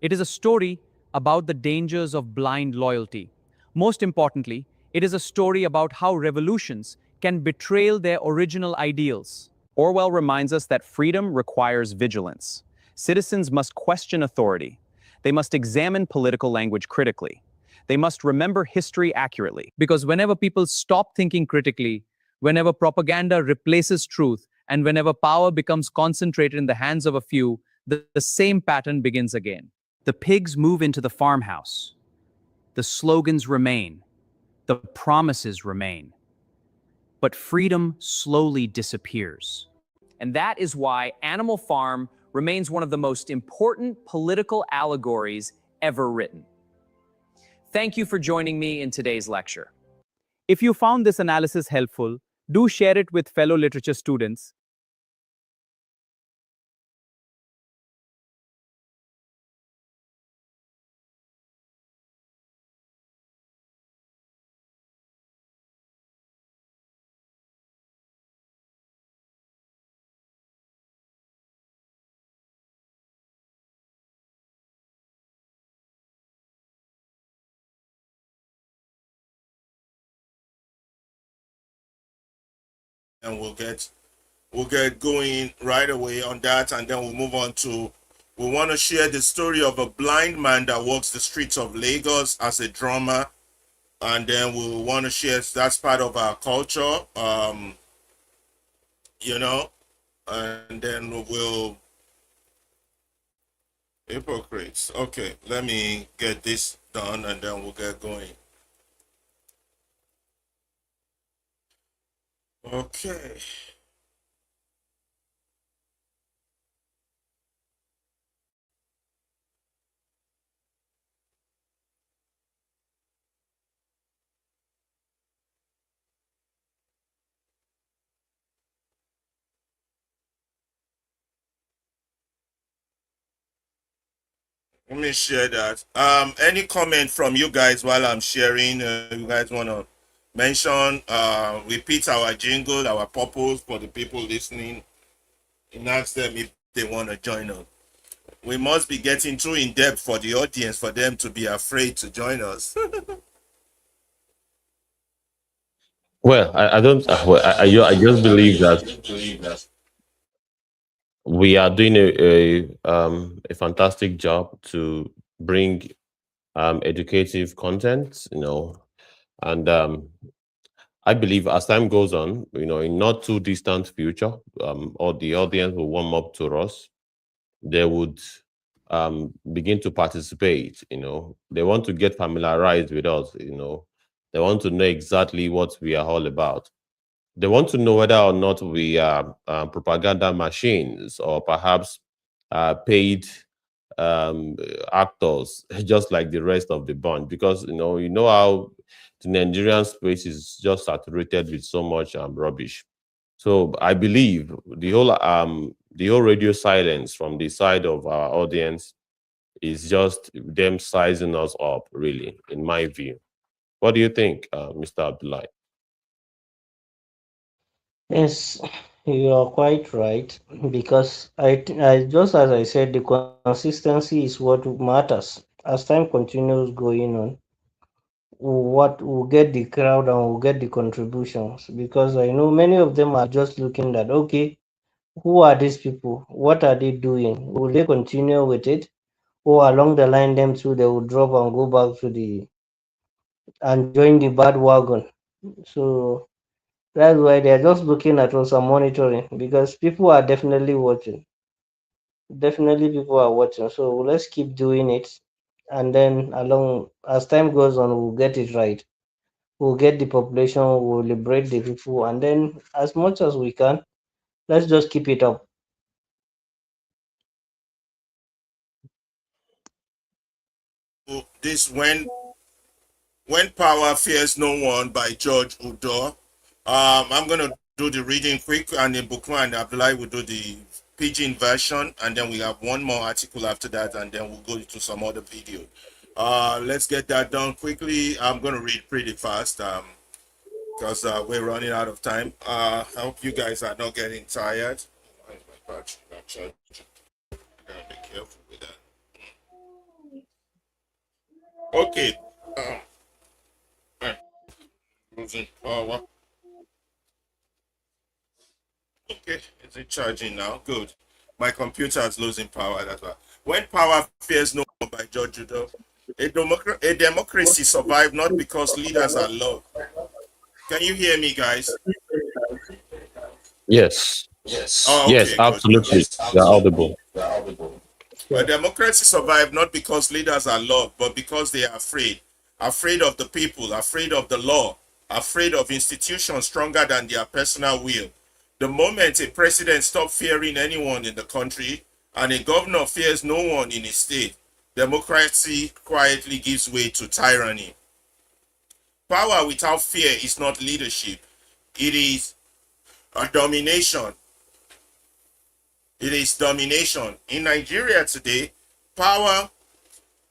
It is a story about the dangers of blind loyalty. Most importantly, it is a story about how revolutions can betray their original ideals. Orwell reminds us that freedom requires vigilance. Citizens must question authority. They must examine political language critically. They must remember history accurately. Because whenever people stop thinking critically, whenever propaganda replaces truth, and whenever power becomes concentrated in the hands of a few, the same pattern begins again. The pigs move into the farmhouse. The slogans remain. The promises remain. But freedom slowly disappears. And that is why Animal Farm remains one of the most important political allegories ever written. Thank you for joining me in today's lecture. If you found this analysis helpful, do share it with fellow literature students. And we'll get going right away on that, and then we'll move on to, we want to share the story of a blind man that walks the streets of Lagos as a drummer, and then we want to share, that's part of our culture, you know, and then we'll, hypocrites. Okay, let me get this done and then we'll get going. Okay. Let me share that. Any comment from you guys while I'm sharing? You guys want to mention, repeat our jingle, our purpose for the people listening, and ask them if they want to join us. We must be getting too in depth for the audience for them to be afraid to join us. Well, I don't. Well, I just believe that we are doing a fantastic job to bring educative content, and I believe as time goes on, in not too distant future, or the audience will warm up to us. They would begin to participate. They want to get familiarized with us. They want to know exactly what we are all about. They want to know whether or not we are propaganda machines or perhaps paid um, actors, just like the rest of the bunch. Because you know how the Nigerian space is just saturated with so much rubbish. So I believe the whole radio silence from the side of our audience is just them sizing us up, really, in my view. What do you think, Mr. Abdullahi? Yes, you are quite right because I just as I said, the consistency is what matters. As time continues going on, what will get the crowd and will get the contributions because I know many of them are just looking at okay, who are these people? What are they doing? Will they continue with it? Or along the line them too they will drop and go back to the and join the bad wagon. So that's why they're just looking at us and monitoring because people are definitely watching. Definitely people are watching. So let's keep doing it. And then along as time goes on, we'll get it right. We'll get the population, we'll liberate the people, and then as much as we can, let's just keep it up. This when power fears no one by George Udo. I'm gonna do the reading quick, and then Bukman and Abdullahi will do the pidgin version, and then we have one more article after that, and then we'll go to some other video. Let's get that done quickly. I'm gonna read pretty fast, because we're running out of time. I hope you guys are not getting tired. Why is my battery not charging? I gotta be careful with that. Okay. Losing power. Okay, is it charging now? Good. My computer is losing power. That's why. When power fears no one by George Judo, a democracy survives not because leaders are loved. Can you hear me, guys? Yes. Oh, Yes, okay, good, good. absolutely. They're audible. A democracy survives not because leaders are loved, but because they are afraid. Afraid of the people, afraid of the law, afraid of institutions stronger than their personal will. The moment a president stops fearing anyone in the country and a governor fears no one in his state, democracy quietly gives way to tyranny. Power without fear is not leadership. It is a domination. It is domination. In Nigeria today, power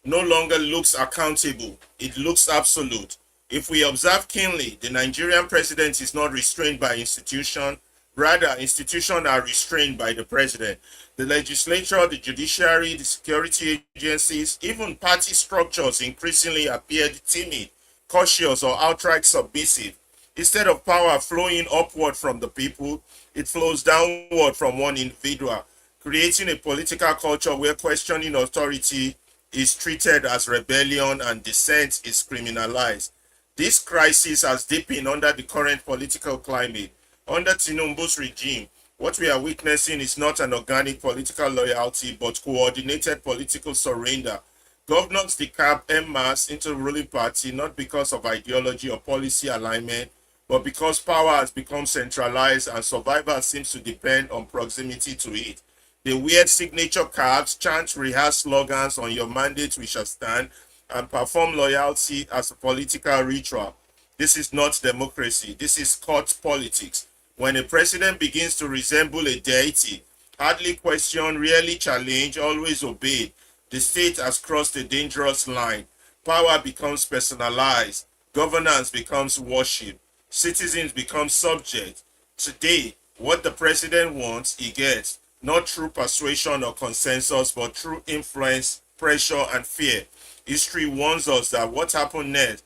no longer looks accountable. It looks absolute. If we observe keenly, the Nigerian president is not restrained by institution. Rather, institutions are restrained by the president. The legislature, the judiciary, the security agencies, even party structures increasingly appear timid, cautious, or outright submissive. Instead of power flowing upward from the people, it flows downward from one individual, creating a political culture where questioning authority is treated as rebellion and dissent is criminalized. This crisis has deepened under the current political climate. Under Tinubu's regime, what we are witnessing is not an organic political loyalty but coordinated political surrender. Governors decamp en masse into the ruling party not because of ideology or policy alignment, but because power has become centralized and survival seems to depend on proximity to it. They wear signature cards, chant rehearsed slogans on your mandate we shall stand, and perform loyalty as a political ritual. This is not democracy. This is court politics. When a president begins to resemble a deity, hardly questioned, rarely challenged, always obeyed, the state has crossed a dangerous line. Power becomes personalized. Governance becomes worship. Citizens become subject. Today, what the president wants, he gets. not through persuasion or consensus, but through influence, pressure, and fear. History warns us that what happened next,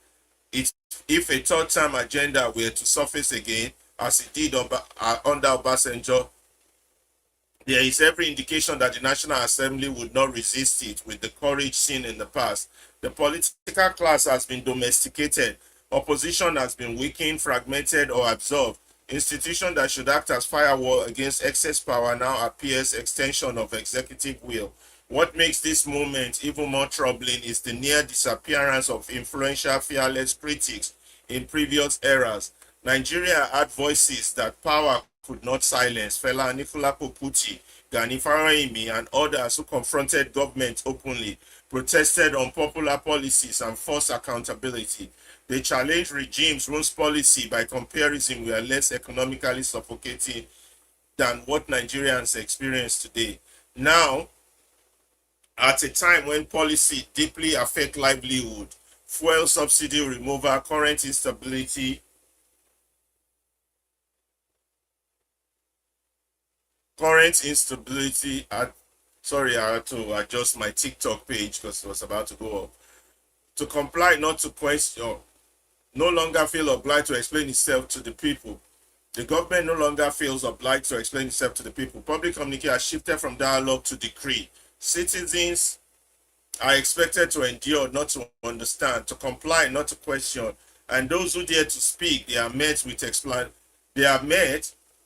if a third-term agenda were to surface again, as it did under Obasanjo, there is every indication that the National Assembly would not resist it with the courage seen in the past. The political class has been domesticated. Opposition has been weakened, fragmented, or absorbed. Institution that should act as firewall against excess power now appears extension of executive will. What makes this moment even more troubling is the near disappearance of influential, fearless critics in previous eras. Nigeria had voices that power could not silence. Fela Anikulapo Kuti, Gani Fawehinmi, and others who confronted government openly, protested unpopular policies, and forced accountability. They challenged regimes whose policy, by comparison, were less economically suffocating than what Nigerians experience today. Now, at a time when policy deeply affect livelihood, fuel subsidy removal, current instability, sorry, I had to adjust my TikTok page because it was about to go up. To comply, not to question, no longer feel obliged to explain itself to the people. The government no longer feels obliged to explain itself to the people. Public communication has shifted from dialogue to decree. Citizens are expected to endure, not to understand, to comply, not to question. And those who dare to speak, they are met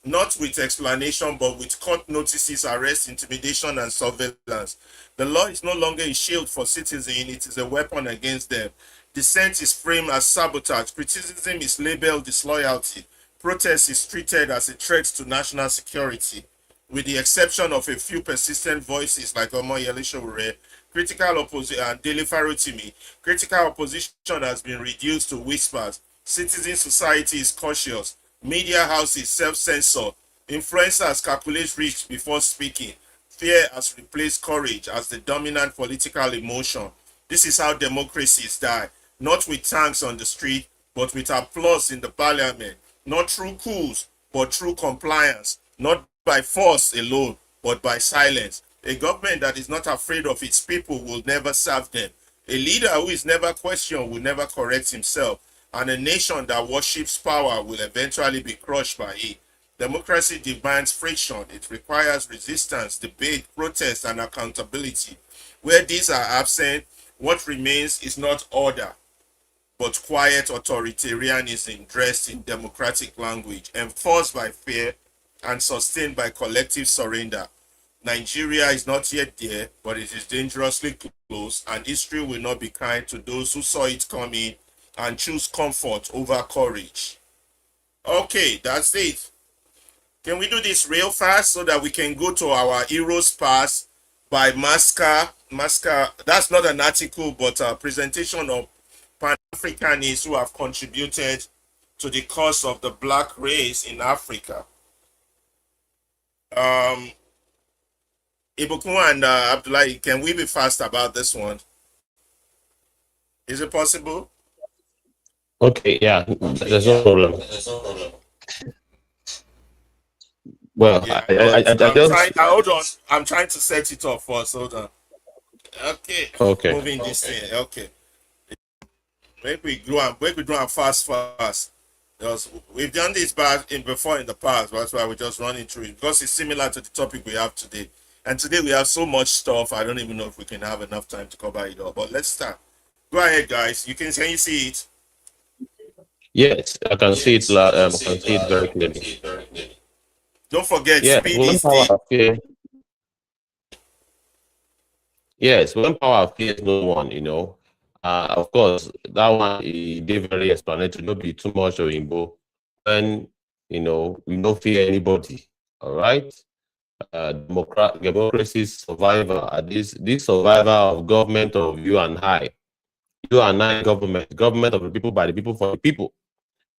not with explanation, but with court notices, arrest, intimidation, and surveillance. The law is no longer a shield for citizens, it is a weapon against them. Dissent is framed as sabotage. Criticism is labeled disloyalty. Protest is treated as a threat to national security. With the exception of a few persistent voices like Omoyele Sowore, critical opposition and Dele Farotimi, critical opposition has been reduced to whispers. Citizen society is cautious. Media houses self-censor. Influencers calculate reach before speaking. Fear has replaced courage as the dominant political emotion. This is how democracies die. Not with tanks on the street, but with applause in the parliament. Not through coups, but through compliance. Not by force alone, but by silence. A government that is not afraid of its people will never serve them. A leader who is never questioned will never correct himself. And a nation that worships power will eventually be crushed by it. Democracy demands friction. It requires resistance, debate, protest, and accountability. Where these are absent, what remains is not order, but quiet authoritarianism dressed in democratic language, enforced by fear and sustained by collective surrender. Nigeria is not yet there, but it is dangerously close, and history will not be kind to those who saw it coming and choose comfort over courage. Okay, that's it. Can we do this real fast so that we can go to our Heroes Pass by Masca? Masca, that's not an article, but a presentation of Pan-Africanists who have contributed to the cause of the black race in Africa. Ibukun and Abdullahi, can we be fast about this one? Is it possible? Okay, yeah, there's no problem. Well, Yeah, I just hold on. I'm trying to set it up first. Hold on. Okay. Moving this thing. Okay. Make we do it fast. Because we've done this before in the past. That's why we're just running through it. Because it's similar to the topic we have today. And today we have so much stuff. I don't even know if we can have enough time to cover it all. But let's start. Go ahead, guys. Can you see it? yes, I can see it. I can see it very clearly. Don't forget, Yeah, speed when is power appears. Yes, when power appears, no one, of course, that one he did very explanatory. Not be too much of Igbo. When we don't fear anybody. All right. Democracy's survivor. This survivor of government of you and I. You and I government of the people, by the people, for the people.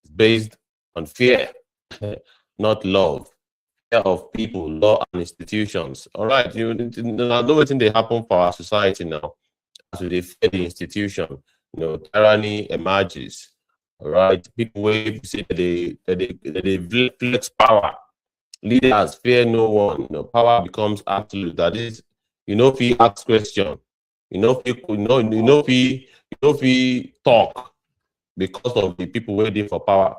It's based on fear, not love. Fear of people, law, and institutions. All right, you know what they happen for our society now. As they fear the institution, tyranny emerges. All right, people wait to say that they flex power. leaders fear no one. Power becomes absolute. That is, if he asks question, if he talk because of the people waiting for power.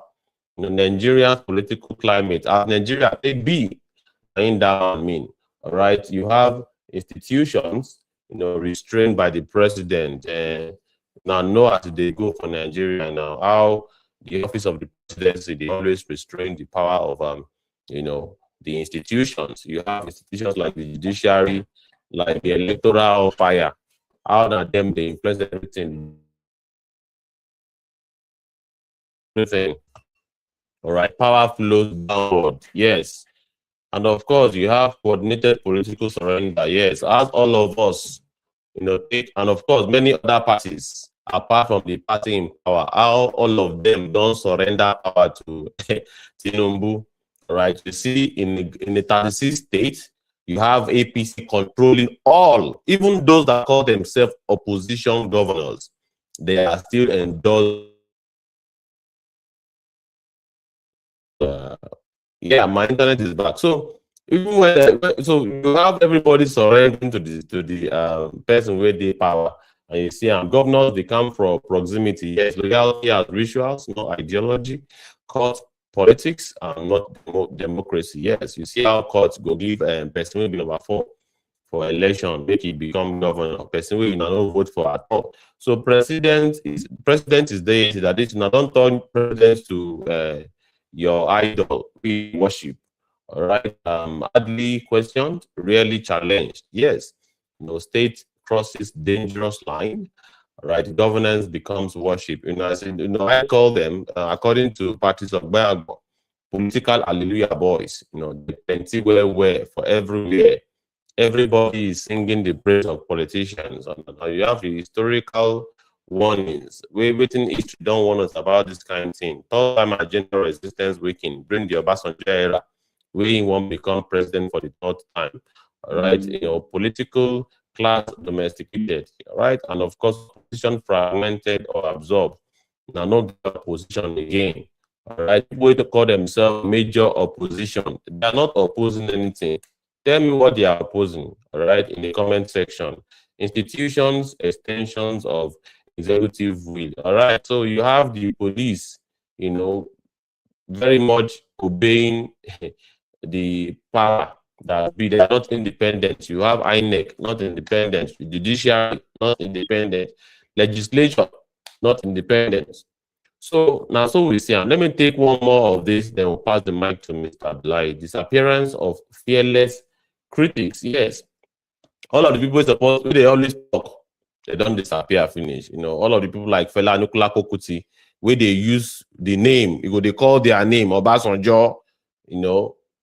Nigeria's political climate, as Nigeria take be, in that I mean, all right, you have institutions, restrained by the president. Now, know as they go for Nigeria now, how the office of the presidency, they always restrain the power of, the institutions. You have institutions like the judiciary, like the electoral fire. How that them they influence everything. All right, power flows downward. Yes. And of course, you have coordinated political surrender. Yes, as all of us, take, and of course, many other parties, apart from the party in power, how all of them don't surrender power to Tinubu. Right? You see, in the 36 states, you have APC controlling all, even those that call themselves opposition governors. They are still endorsed. Yeah, my internet is back. So even so you have everybody surrendering to the person with the power, and you see, governors, they come from proximity. Yes, legality as rituals, not ideology. Court politics and not democracy. Yes, you see how courts go give person will be number 4 for election, make it become governor. Person will not vote for at all. So president is there. That is not, don't turn president to your idol we worship. All right. Hardly questioned, rarely challenged. Yes. State crosses dangerous line. All right. Governance becomes worship. I call them, according to parties of Bible, political hallelujah boys. The plenty where for everywhere. Everybody is singing the praise of politicians. And you have the historical warnings. We're waiting history don't warn us about this kind of thing. Third time agenda resistance weakening, bring the Obasanjo era, we won't become president for the 3rd time. All right, political class domesticated, all right, and of course, position fragmented or absorbed. Now, no opposition again. All right, people to call themselves major opposition. They're not opposing anything. Tell me what they are opposing, all right, in the comment section. Institutions, extensions of executive will. All right, so you have the police, very much obeying the power that they are not independent. You have INEC, not independent. Judiciary, not independent. Legislature, not independent. So now, so we see. And let me take one more of this, then we'll pass the mic to Mr. Abdullahi. Disappearance of fearless critics. Yes, all of the people supposed they always talk, they don't disappear, finish. All of the people like Fela Anukulako Kuti, where they use the name, they call their name Obasanjo,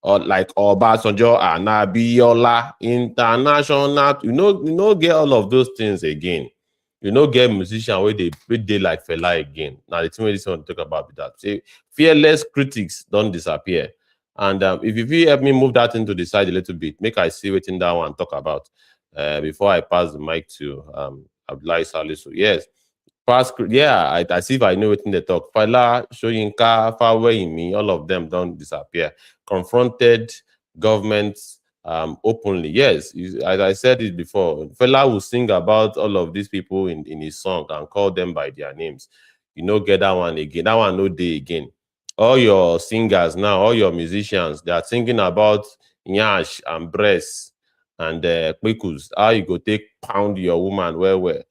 or like Obasanjo Anabiola International. Get all of those things again. Get musician where they like Fela again. Now the thing we just want to talk about with that. Say fearless critics don't disappear. And if you help me move that into the side a little bit, make I see what in that one talk about before I pass the mic to Abdullahi Salisu. Yes. I see if I know it in the talk. Fala, Shoyinka, Fawayimi, all of them don't disappear. Confronted governments openly. Yes, as I said it before, Fela will sing about all of these people in his song and call them by their names. Get that one again. That one no day again. All your singers now, all your musicians, they are thinking about nyash and breasts and kwikus. How you go take pound your woman where.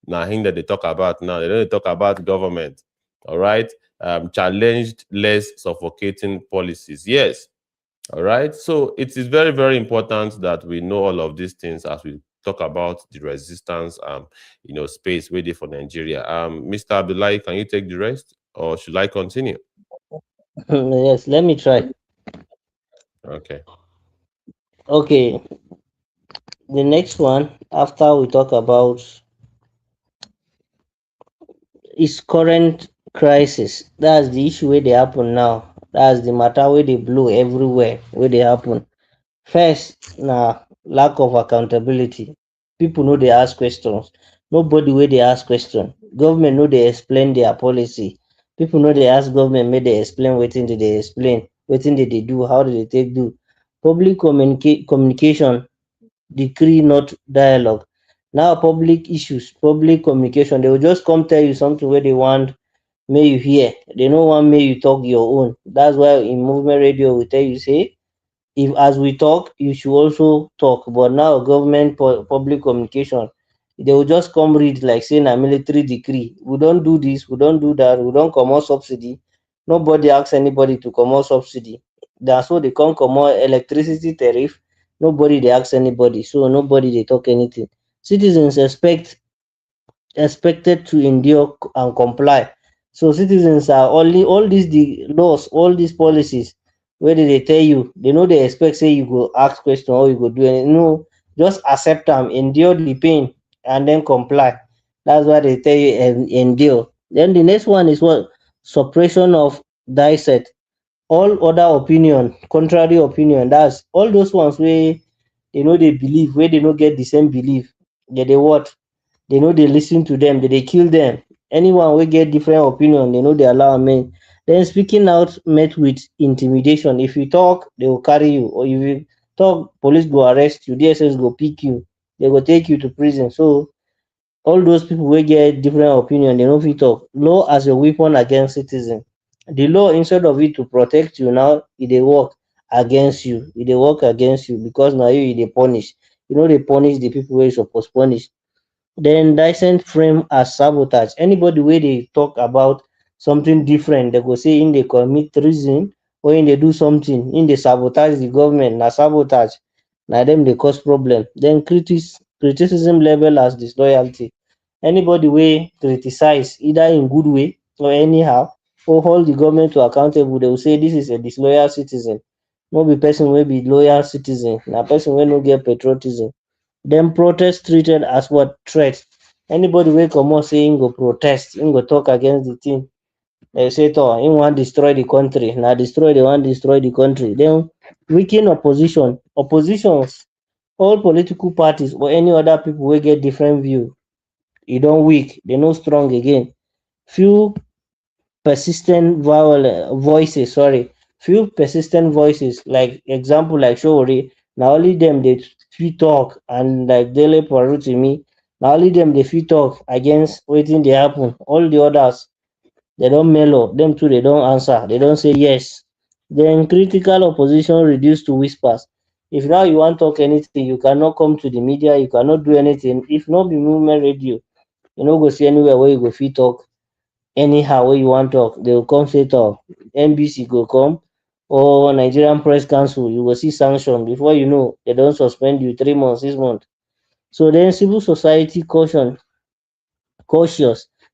Now, thing that they talk about now, they don't talk about government. All right. Challenged, less suffocating policies. Yes. All right. So it is very, very important that we know all of these things as we talk about the resistance, space waiting for Nigeria. Mr. Abdullahi, can you take the rest or should I continue? Yes, let me try. Okay. Okay. The next one, after we talk about is current crisis. That's the issue where they happen now. That's the matter where they blow everywhere where they happen. First, lack of accountability. People know they ask questions. Nobody where they ask questions. Government know they explain their policy. People know they ask government, may they explain waiting did they explain, waiting did they do, how did they take do. Public communication, decree, not dialogue. Now public issues, public communication, they will just come tell you something where they want may you hear. They no want may you talk your own. That's why in movement radio we tell you say if as we talk you should also talk. But now government public communication, they will just come read like saying a military decree. We don't do this, we don't do that, we don't comot subsidy. Nobody asks anybody to comot subsidy. That's what they come comot electricity tariff. Nobody they ask anybody, so nobody they talk anything. Citizens expected to endure and comply. So citizens are only all these the laws, all these policies, where they tell you, they know they expect say you go ask question or you go do anything. No, just accept them, endure the pain, and then comply. That's why they tell you endure. Then the next one is what suppression of dissent. All other opinion, contrary opinion. That's all those ones where they know they believe, where they don't get the same belief. They what they know they listen to them, they kill them. Anyone will get different opinion, they know they allow men. Then speaking out met with intimidation. If you talk, they will carry you. Or if you talk, police go arrest you, DSS go pick you, they go take you to prison. So all those people will get different opinion, they know fit talk. Law as a weapon against citizen. The law, instead of it to protect you, now they work against you. They work against you because now you they punish. You know they punish the people where you supposed punish. Then dissent frame as sabotage. Anybody where they talk about something different, they go say in they commit treason or in they do something, in they sabotage the government, na sabotage. Now them they cause problem. Then criticism level as disloyalty. Anybody wey criticize either in good way or anyhow or hold the government to accountable, they will say this is a disloyal citizen. No be person wey be loyal citizen, na person wey no get patriotism. Then protest treated as what threat. Anybody wey comot say im go protest, im go talk against the thing, dem say tor im wan destroy the country. Na destroy they wan destroy the country. Then weaken opposition. Oppositions, all political parties or any other people wey get different view, e don weak, they no strong again. Few persistent voices, sorry, few persistent voices, like example like Showore, na only them dey fit talk, and like Dele Parutimi, na only them dey fit talk against wetin dey happen. All the others, they don mellow, them too they don answer, they don say yes. Then critical opposition reduced to whispers. If now you wan talk anything, you cannot come to the media, you cannot do anything. If not be movement radio, you no go see anywhere where you go fit talk anyhow wey you wan talk. They go come say talk. NBC go come or Nigerian Press Council, you go see sanction. Before you know, they don suspend you 3 months, 6 months. So then civil society cautious.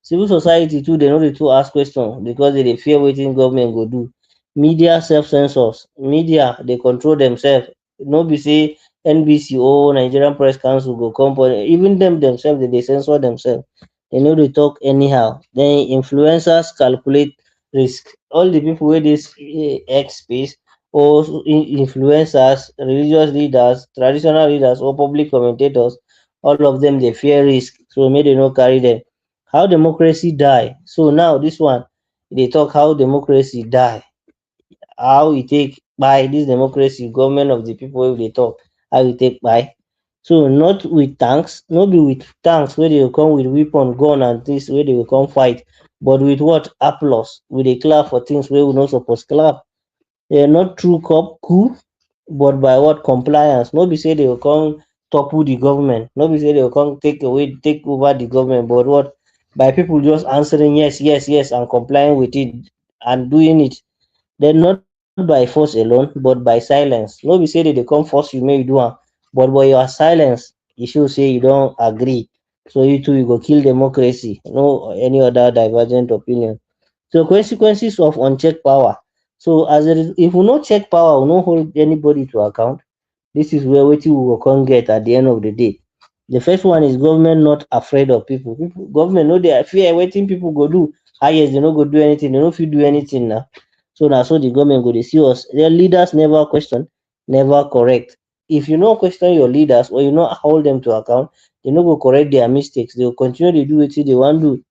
Civil society too, they no dey too ask question because they dey fear wetin government go do. Media self-censors. Media they control themselves. No be say NBC or Nigerian Press Council go come, but even them themselves they censor themselves. They no dey talk anyhow. Then influencers calculate risk. All the people wey dey X space or influencers, religious leaders, traditional leaders or public commentators, all of them they fear risk. So may they no carry them. How democracy die. So now this one, they talk how democracy die, how e take by this democracy, government of the people wey we dey talk, how e take by. So not with tanks, no be with tanks where they will come with weapon, gun and things where they will come fight, but with what applause. We dey clap for things where we not supposed clap. They are not true coup, but by what compliance. No be say they will come topple the government. No be say they will come take over the government, but what by people just answering yes, yes, yes, and complying with it and doing it. Then not by force alone, but by silence. No be say they come force you make you do am, but by your silence, e show say you don't agree. So you too you go kill democracy. No any other divergent opinion. So consequences of unchecked power. So if we no check power, we no hold anybody to account. This is where wetin we go come get at the end of the day. The first one is government not afraid of people. Government no dey fear wetin people go do. Yes, they no go do anything, they no fit do anything now. So now so the government go dey see us. Their leaders never question, never correct. If you no question your leaders or you no hold them to account, they no go correct their mistakes. They will continue to do wetin they want do.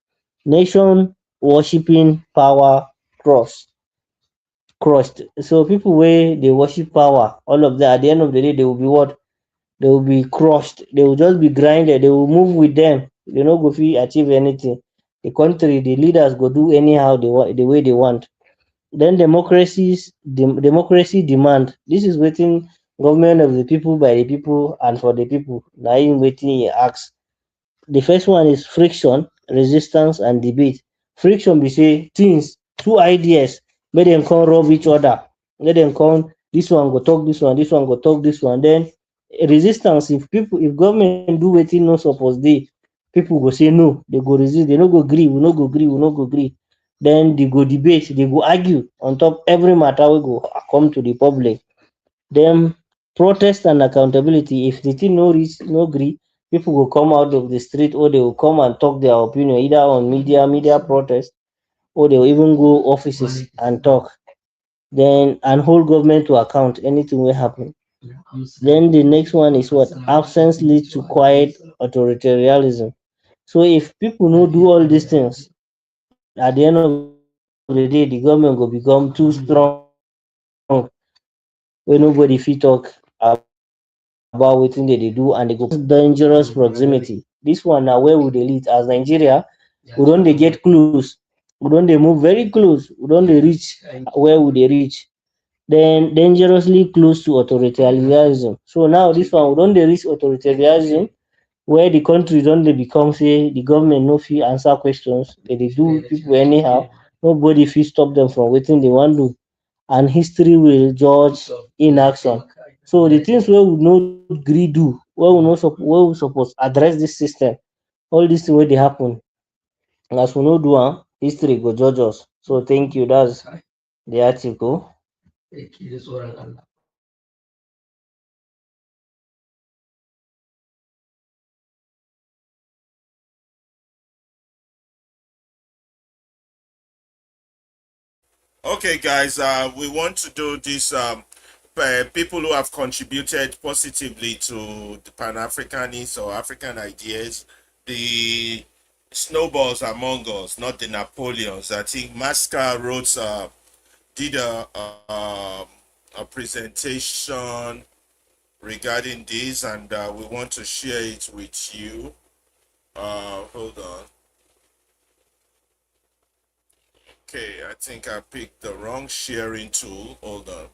Nation worshipping power cross. crushed. So people where they worship power, all of that, at the end of the day, they will be what? They will be crushed. They will just be grinded. They will move with them. They no go fit achieve anything. The country, the leaders go do anyhow they want, the way they want. Then democracy demand. This is waiting government of the people, by the people, and for the people. Now in waiting he asks. The first one is friction, resistance, and debate. Friction be say things, two ideas, make dem come rub each other. Make dem come, this one go talk this one go talk this one. Then resistance, if government do wetin no suppose dey, people go say no, they go resist, they no go gree, we no go gree, we no go gree. Then they go debate, they go argue on top every matter wey go come to the public. Then protest and accountability. If the thing no reach, no gree, people go come out of the street, or they will come and talk their opinion either on media protest, or they will even go offices and talk. Then and hold government to account anything will happen. Then the next one is what? Absence leads to quiet authoritarianism. So if people no do all these things, at the end of the day, the government go become too strong, wey nobody fit talk about wetin they dey do, and they go dangerous proximity. This one na where we dey lead as Nigeria. We don dey get close, we don dey move very close, we don dey reach where we dey reach. Then dangerously close to authoritarianism. So now this one, we don dey reach authoritarianism, where the country don dey become say the government no fit answer questions, they dey do people anyhow, nobody fit stop them from wetin they wan do, and history will judge inaction. So the things wey we no gree do, wey we suppose address this system, all these things wey dey happen, as we no do am, history go judge us. So thank you. That's the article. Okay, guys, we want to do this. People who have contributed positively to the Pan Africanist or African ideas, the snowballs among us, not the Napoleons. I think Masca wrote, did a presentation regarding this, and we want to share it with you. Hold on. Okay, I think I picked the wrong sharing tool. Hold on.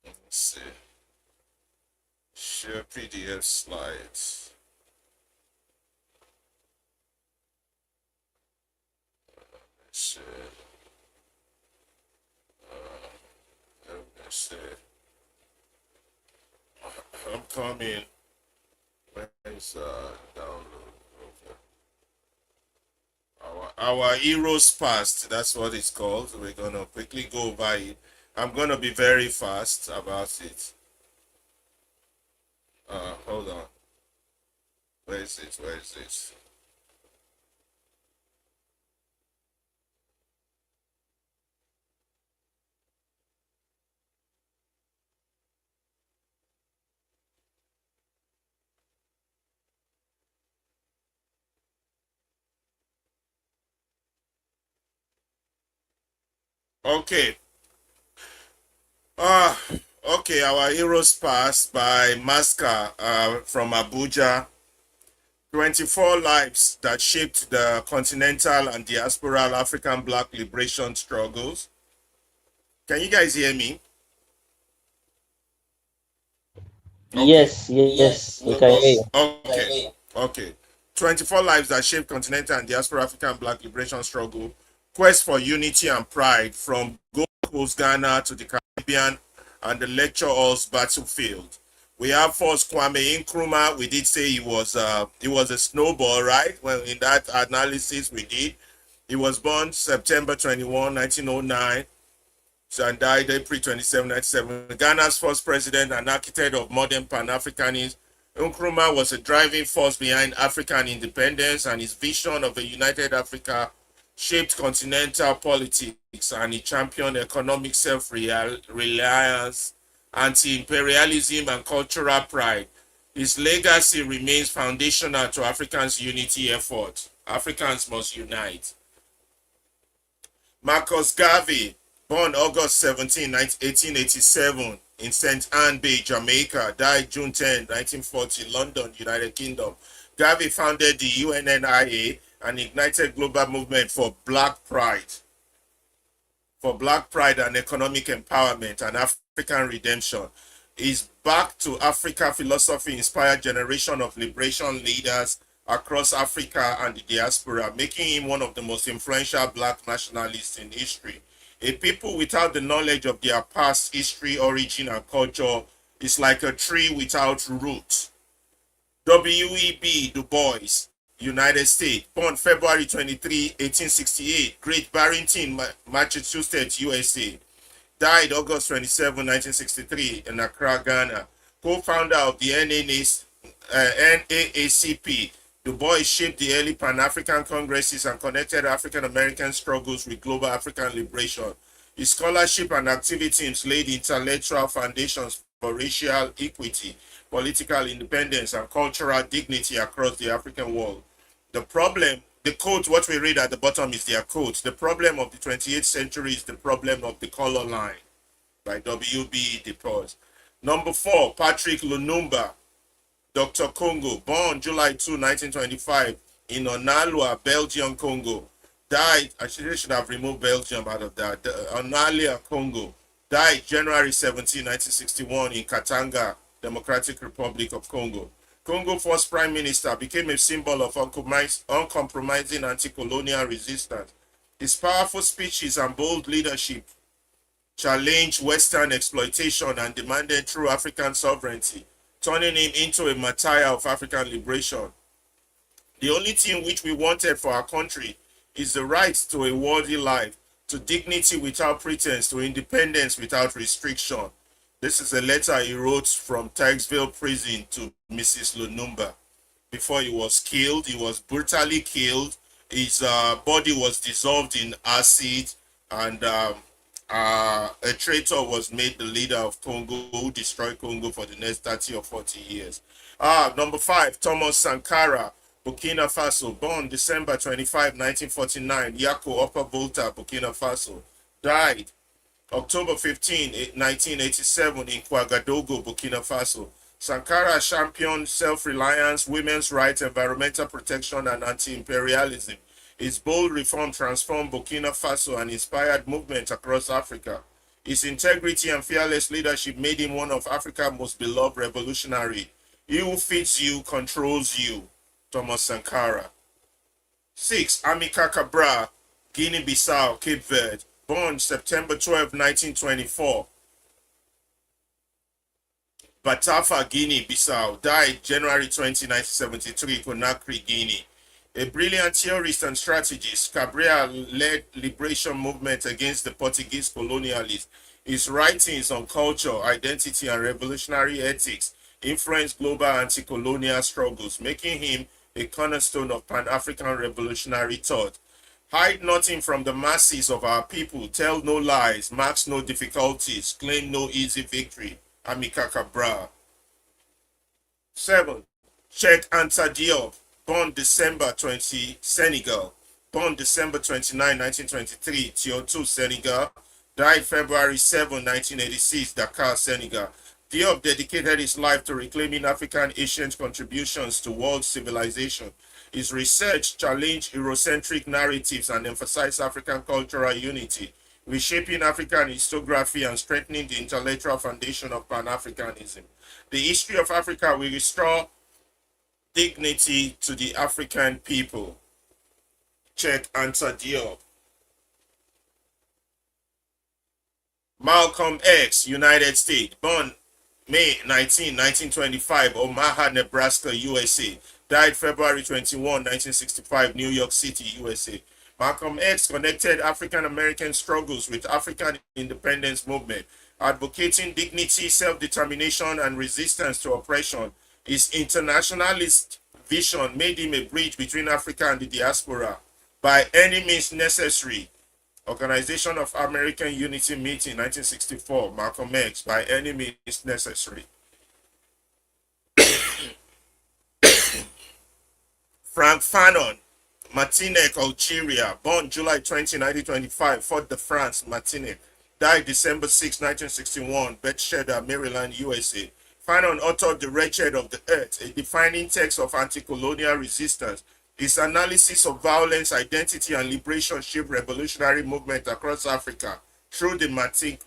Let's see. Share PDF slides. Let's see. Let's see. I'm coming. Where is download? Okay. Our heroes past, that's what it's called. We're gonna quickly go over it. I'm gonna be very fast about it. Hold on. Where is it? Where is it? Okay. Uh okay, our heroes past by Masca from Abuja. 24 lives that shaped the continental and diasporal African Black liberation struggles. Can you guys hear me? Okay. Yes, we can hear you. Okay. 24 lives that shaped continental and diaspora African Black liberation struggle. Quest for unity and pride from Gold Coast, Ghana to the Caribbean and the lecture hall's battlefield. We have first Kwame Nkrumah. We did say he was a snowball, right? Well, in that analysis we did. He was born September 21, 1909. And died April 27, 1997. Ghana's first president and architect of modern Pan-Africanism, Nkrumah was a driving force behind African independence, and his vision of a united Africa shaped continental politics, and he championed economic self-reliance, anti-imperialism, and cultural pride. His legacy remains foundational to Africans' unity effort. Africans must unite. Marcus Garvey, born August 17, 1887 in St. Anne Bay, Jamaica, died June 10, 1940, London, United Kingdom. Garvey founded the UNNIA and ignited global movement for Black Pride and economic empowerment and African redemption. His Back to Africa philosophy inspired generation of liberation leaders across Africa and the diaspora, making him one of the most influential black nationalists in history. A people without the knowledge of their past history, origin, and culture is like a tree without roots. W.E.B. Du Bois, United States, born February 23, 1868, Great Barrington, Massachusetts, USA. Died August 27, 1963 in Accra, Ghana. Co-founder of the NAACP, Du Bois shaped the early Pan-African Congresses and connected African-American struggles with global African liberation. His scholarship and activism laid intellectual foundations for racial equity, political independence, and cultural dignity across the African world. The quote, what we read at the bottom is their quote. The problem of the 28th century is the problem of the color line, by W.B. Du Bois. Number 4, Patrick Lumumba, Dr. Congo, born July 2, 1925 in Onalwa, Belgium, Congo. Died, actually they should have removed Belgium out of that. Onalwa, Congo. Died January 17, 1961 in Katanga, Democratic Republic of Congo. Congo first prime minister, became a symbol of uncompromising anti-colonial resistance. His powerful speeches and bold leadership challenged Western exploitation and demanded true African sovereignty, turning him into a martyr of African liberation. The only thing which we wanted for our country is the right to a worthy life, to dignity without pretense, to independence without restriction. This is a letter he wrote from Tykesville prison to Mrs. Lumumba. Before he was killed, he was brutally killed. His body was dissolved in acid, and a traitor was made the leader of Congo, who destroyed Congo for the next 30 or 40 years. Number 5, Thomas Sankara, Burkina Faso, born December 25, 1949, Yako, Upper Volta, Burkina Faso. Died October 15, 1987 in Ouagadougou, Burkina Faso. Sankara championed self-reliance, women's rights, environmental protection, and anti-imperialism. His bold reform transformed Burkina Faso and inspired movements across Africa. His integrity and fearless leadership made him one of Africa's most beloved revolutionaries. He who feeds you controls you. Thomas Sankara. 6. Amilcar Cabral, Guinea-Bissau, Cape Verde. Born September 12, 1924. Batafa, Guinea-Bissau. Died January 20, 1973, Conakry, Guinea. A brilliant theorist and strategist, Cabral led liberation movement against the Portuguese colonialists. His writings on culture, identity, and revolutionary ethics influenced global anti-colonial struggles, making him a cornerstone of Pan-African revolutionary thought. Hide nothing from the masses of our people, tell no lies, mask no difficulties, claim no easy victory. Amilcar Cabral. 7. Cheikh Anta Diop, born December 20, Senegal. Born December 29, 1923, Tiotou, Senegal. Died February 7, 1986, Dakar, Senegal. Diop dedicated his life to reclaiming African ancient contributions to world civilization. His research challenged Eurocentric narratives and emphasized African cultural unity, reshaping African historiography and strengthening the intellectual foundation of Pan-Africanism. The history of Africa will restore dignity to the African people. Cheikh Anta Diop. Malcolm X, United States, born May 19, 1925, Omaha, Nebraska, USA. Died February 21, 1965, New York City, USA. Malcolm X connected African American struggles with African independence movement, advocating dignity, self-determination, and resistance to oppression. His internationalist vision made him a bridge between Africa and the diaspora. By any means necessary, Organization of American Unity Meeting, 1964, Malcolm X, by any means necessary. Frank Fanon, Martinique, Algeria, born July 20, 1925, Fort de France, Martinique, died December 6, 1961, Bethesda, Maryland, USA. Fanon authored The Wretched of the Earth, a defining text of anti-colonial resistance. His analysis of violence, identity, and liberation shaped revolutionary movement across Africa through the Martinique.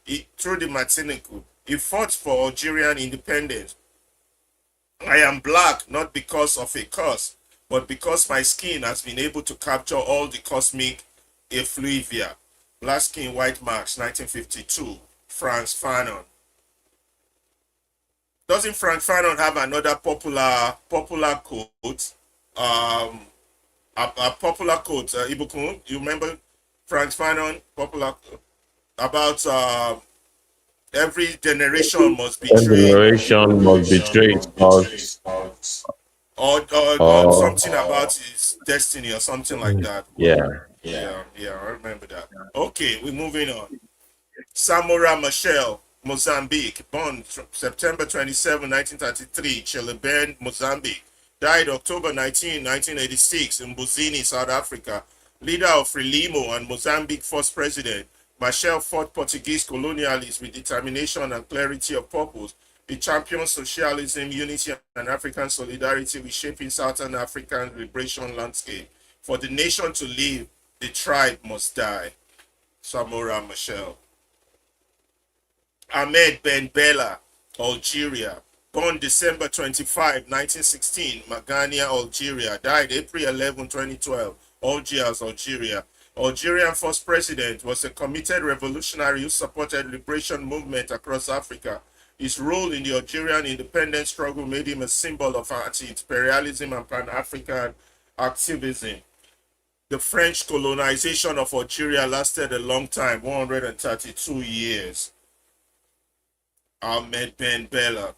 He fought for Algerian independence. I am black not because of a curse, but because my skin has been able to capture all the cosmic effluvia. Black Skin, White Marks, 1952. Frantz Fanon. Doesn't Frantz Fanon have another popular quote? A popular quote, Ibukun, you remember Frantz Fanon, popular about every generation must One betray, generation must betray its cause. or something about his destiny or something like that. Yeah. Yeah, I remember that. Okay, we're moving on. Samora Machel, Mozambique, born September 27, 1933, Chilebert, Mozambique. Died October 19, 1986 in Buzini, South Africa. Leader of Frelimo and Mozambique first president. Machel fought Portuguese colonialists with determination and clarity of purpose. He championed socialism, unity, and African solidarity, reshaping Southern African liberation landscape. For the nation to live, the tribe must die. Samora Machel. Ahmed Ben Bella, Algeria. Born December 25, 1916, Magania, Algeria. Died April 11, 2012, Algiers, Algeria. Algerian first president, was a committed revolutionary who supported liberation movement across Africa. His role in the Algerian independence struggle made him a symbol of anti-imperialism and Pan-African activism. The French colonization of Algeria lasted a long time, 132 years. Ahmed Ben Bella.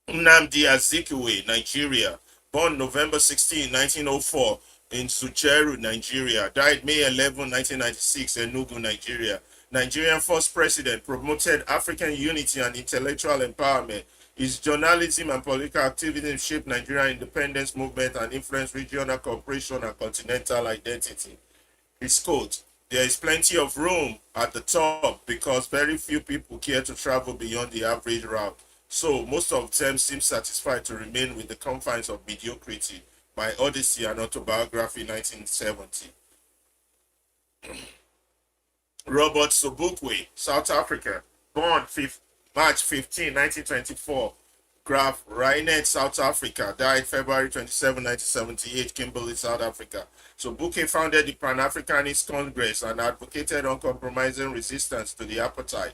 Nnamdi Azikiwe, Nigeria. Born November 16, 1904 in Sujeru, Nigeria. Died May 11, 1996 in Enugu, Nigeria. Nigerian first president, promoted African unity and intellectual empowerment. His journalism and political activism shaped Nigerian independence movement and influenced regional cooperation and continental identity. His quote, "There is plenty of room at the top because very few people care to travel beyond the average route. So most of them seem satisfied to remain with the confines of mediocrity." My Odyssey and Autobiography, 1970. Robert Sobukwe, South Africa. Born March 15, 1924. Graf Reinet, South Africa. Died February 27, 1978, Kimberley, South Africa. Sobukwe founded the Pan-Africanist Congress and advocated uncompromising resistance to the apartheid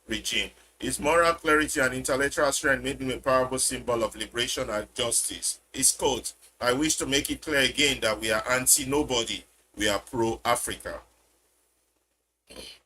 regime. His moral clarity and intellectual strength made him a powerful symbol of liberation and justice. His quote, "I wish to make it clear again that we are anti-nobody, we are pro-Africa."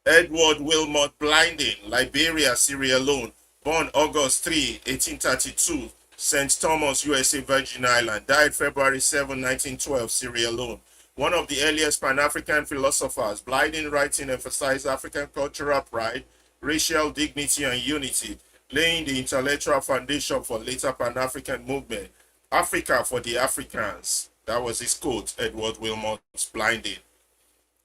Edward Wilmot Blinding, Liberia, Sierra Leone. Born August 3, 1832, St. Thomas, USA, Virgin Island. Died February 7, 1912, Sierra Leone. One of the earliest Pan-African philosophers, Blinding writing emphasized African cultural pride, racial dignity, and unity, laying the intellectual foundation for later Pan-African movement. Africa for the Africans. That was his quote, Edward Wilmot Blinding.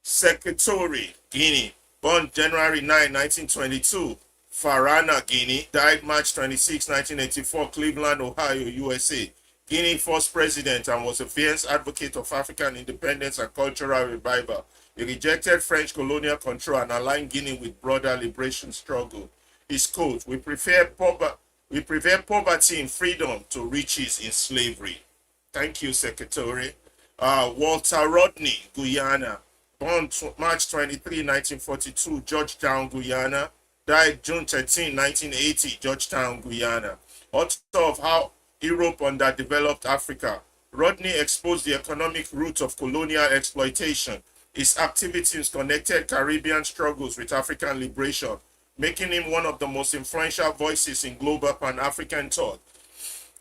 Secretary, Guinea. Born January 9, 1922, Farana, Guinea. Died March 26, 1984, Cleveland, Ohio, USA. Guinea first president and was a fierce advocate of African independence and cultural revival. He rejected French colonial control and aligned Guinea with broader liberation struggle. His quote, we prefer poverty in freedom to riches in slavery." Thank you, Secretary. Walter Rodney, Guyana. Born March 23, 1942, Georgetown, Guyana. Died June 13, 1980, Georgetown, Guyana. Author of How Europe Underdeveloped Africa. Rodney exposed the economic roots of colonial exploitation. His activities connected Caribbean struggles with African liberation, making him one of the most influential voices in global Pan-African thought.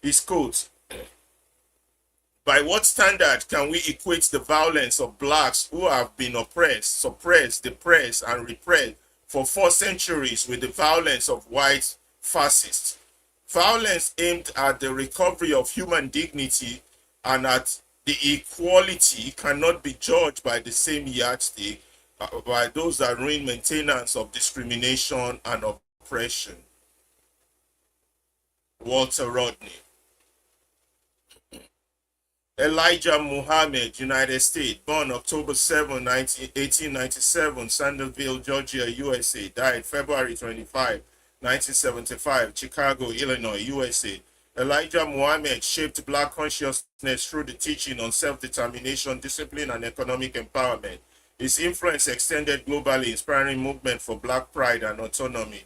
His quote, "By what standard can we equate the violence of blacks who have been oppressed, suppressed, depressed, and repressed for 4 centuries with the violence of white fascists? Violence aimed at the recovery of human dignity and that the equality cannot be judged by the same yardstick by those that ruin maintenance of discrimination and oppression. Walter Rodney. Elijah Muhammad, United States, born October 7, 1897, Sandersville, Georgia, USA, died February 25, 1975, Chicago, Illinois, USA. Elijah Muhammad shaped Black consciousness through the teaching on self-determination, discipline, and economic empowerment. His influence extended globally, inspiring movement for Black pride and autonomy.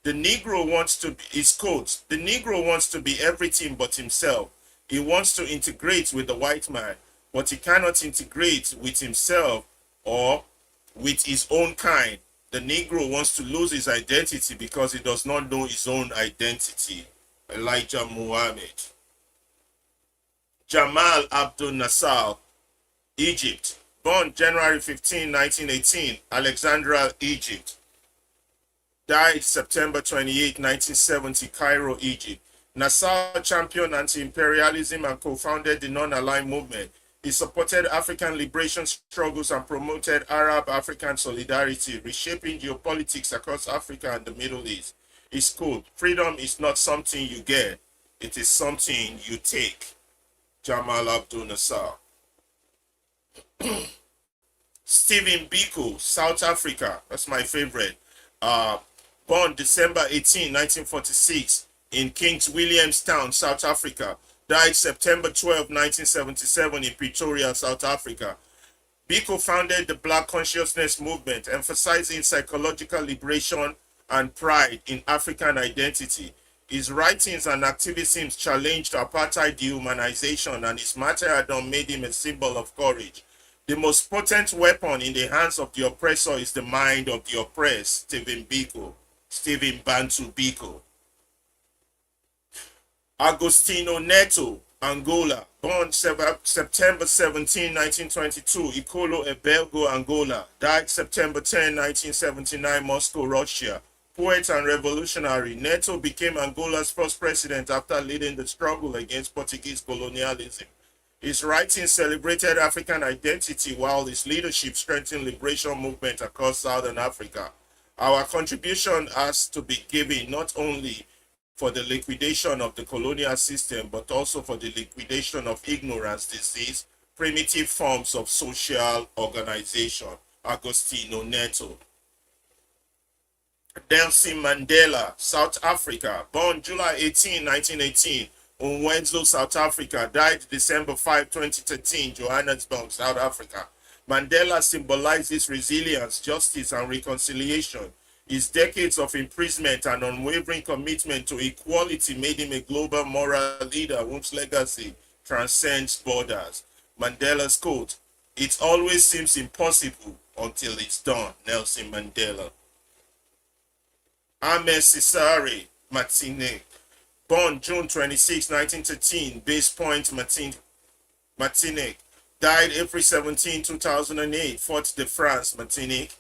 The Negro wants to be, his quote, the Negro wants to be everything but himself. He wants to integrate with the white man, but he cannot integrate with himself or with his own kind. The Negro wants to lose his identity because he does not know his own identity. Elijah Muhammad. Jamal Abdel Nasser, Egypt. Born January 15, 1918, Alexandria, Egypt. Died September 28, 1970, Cairo, Egypt. Nasser championed anti-imperialism and co-founded the non-aligned movement. He supported African liberation struggles and promoted Arab-African solidarity, reshaping geopolitics across Africa and the Middle East. His quote, freedom is not something you get, it is something you take. Jamal Abdel Nasser. Stephen Biko, South Africa, that's my favorite. Born December 18, 1946, in Kings Williamstown, South Africa. Died September 12, 1977 in Pretoria, South Africa. Biko founded the Black Consciousness Movement, emphasizing psychological liberation and pride in African identity. His writings and activism challenged apartheid dehumanization, and his martyrdom made him a symbol of courage. The most potent weapon in the hands of the oppressor is the mind of the oppressed. Stephen Biko. Stephen Bantu Biko. Agostinho Neto, Angola, born September 17, 1922, Icolo Ebelgo, Angola, died September 10, 1979, Moscow, Russia. Poet and revolutionary, Neto became Angola's first president after leading the struggle against Portuguese colonialism. His writings celebrated African identity while his leadership strengthened liberation movement across Southern Africa. Our contribution has to be given not only for the liquidation of the colonial system, but also for the liquidation of ignorance, disease, primitive forms of social organization. Agostinho Neto. Nelson Mandela, South Africa, born July 18, 1918, Umwenzo, South Africa, died December 5, 2013, Johannesburg, South Africa. Mandela symbolizes resilience, justice, and reconciliation. His decades of imprisonment and unwavering commitment to equality made him a global moral leader whose legacy transcends borders. Mandela's quote, "It always seems impossible until it's done." Nelson Mandela. Ahmed Cesare Martinique, born June 26, 1913, Base Point, Martinique, died April 17, 2008, Fort-de-France, Martinique.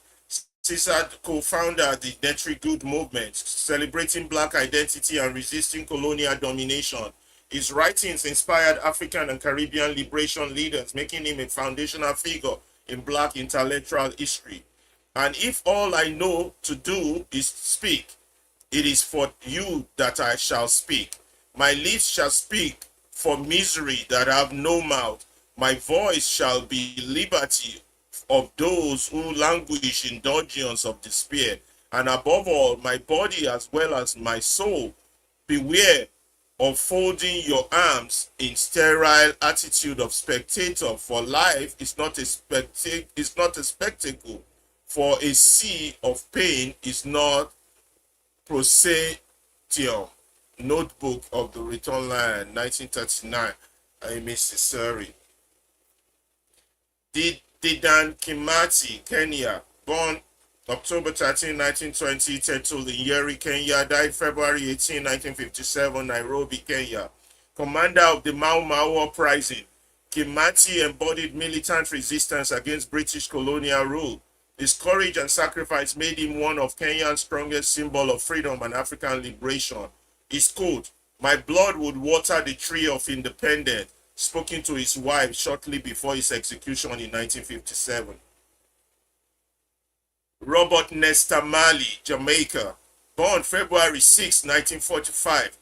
Cesar co-founded the Netri Good movement, celebrating Black identity and resisting colonial domination. His writings inspired African and Caribbean liberation leaders, making him a foundational figure in Black intellectual history. And if all I know to do is speak, it is for you that I shall speak. My lips shall speak for misery that have no mouth. My voice shall be liberty of those who languish in dungeons of despair. And above all, my body as well as my soul, beware of folding your arms in sterile attitude of spectator, for life is not a spectacle, for a sea of pain is not proscenium. Notebook of the Return Line, 1939. Aimé Cesare. Dedan Kimathi, Kenya, born October 13, 1920, Tetu Nyeri, Kenya, died February 18, 1957, Nairobi, Kenya. Commander of the Mau Mau uprising, Kimathi embodied militant resistance against British colonial rule. His courage and sacrifice made him one of Kenya's strongest symbols of freedom and African liberation. His quote, "My blood would water the tree of independence. spoken to his wife shortly before his execution in 1957. Robert Nesta Marley, Jamaica, born February 6, 1945,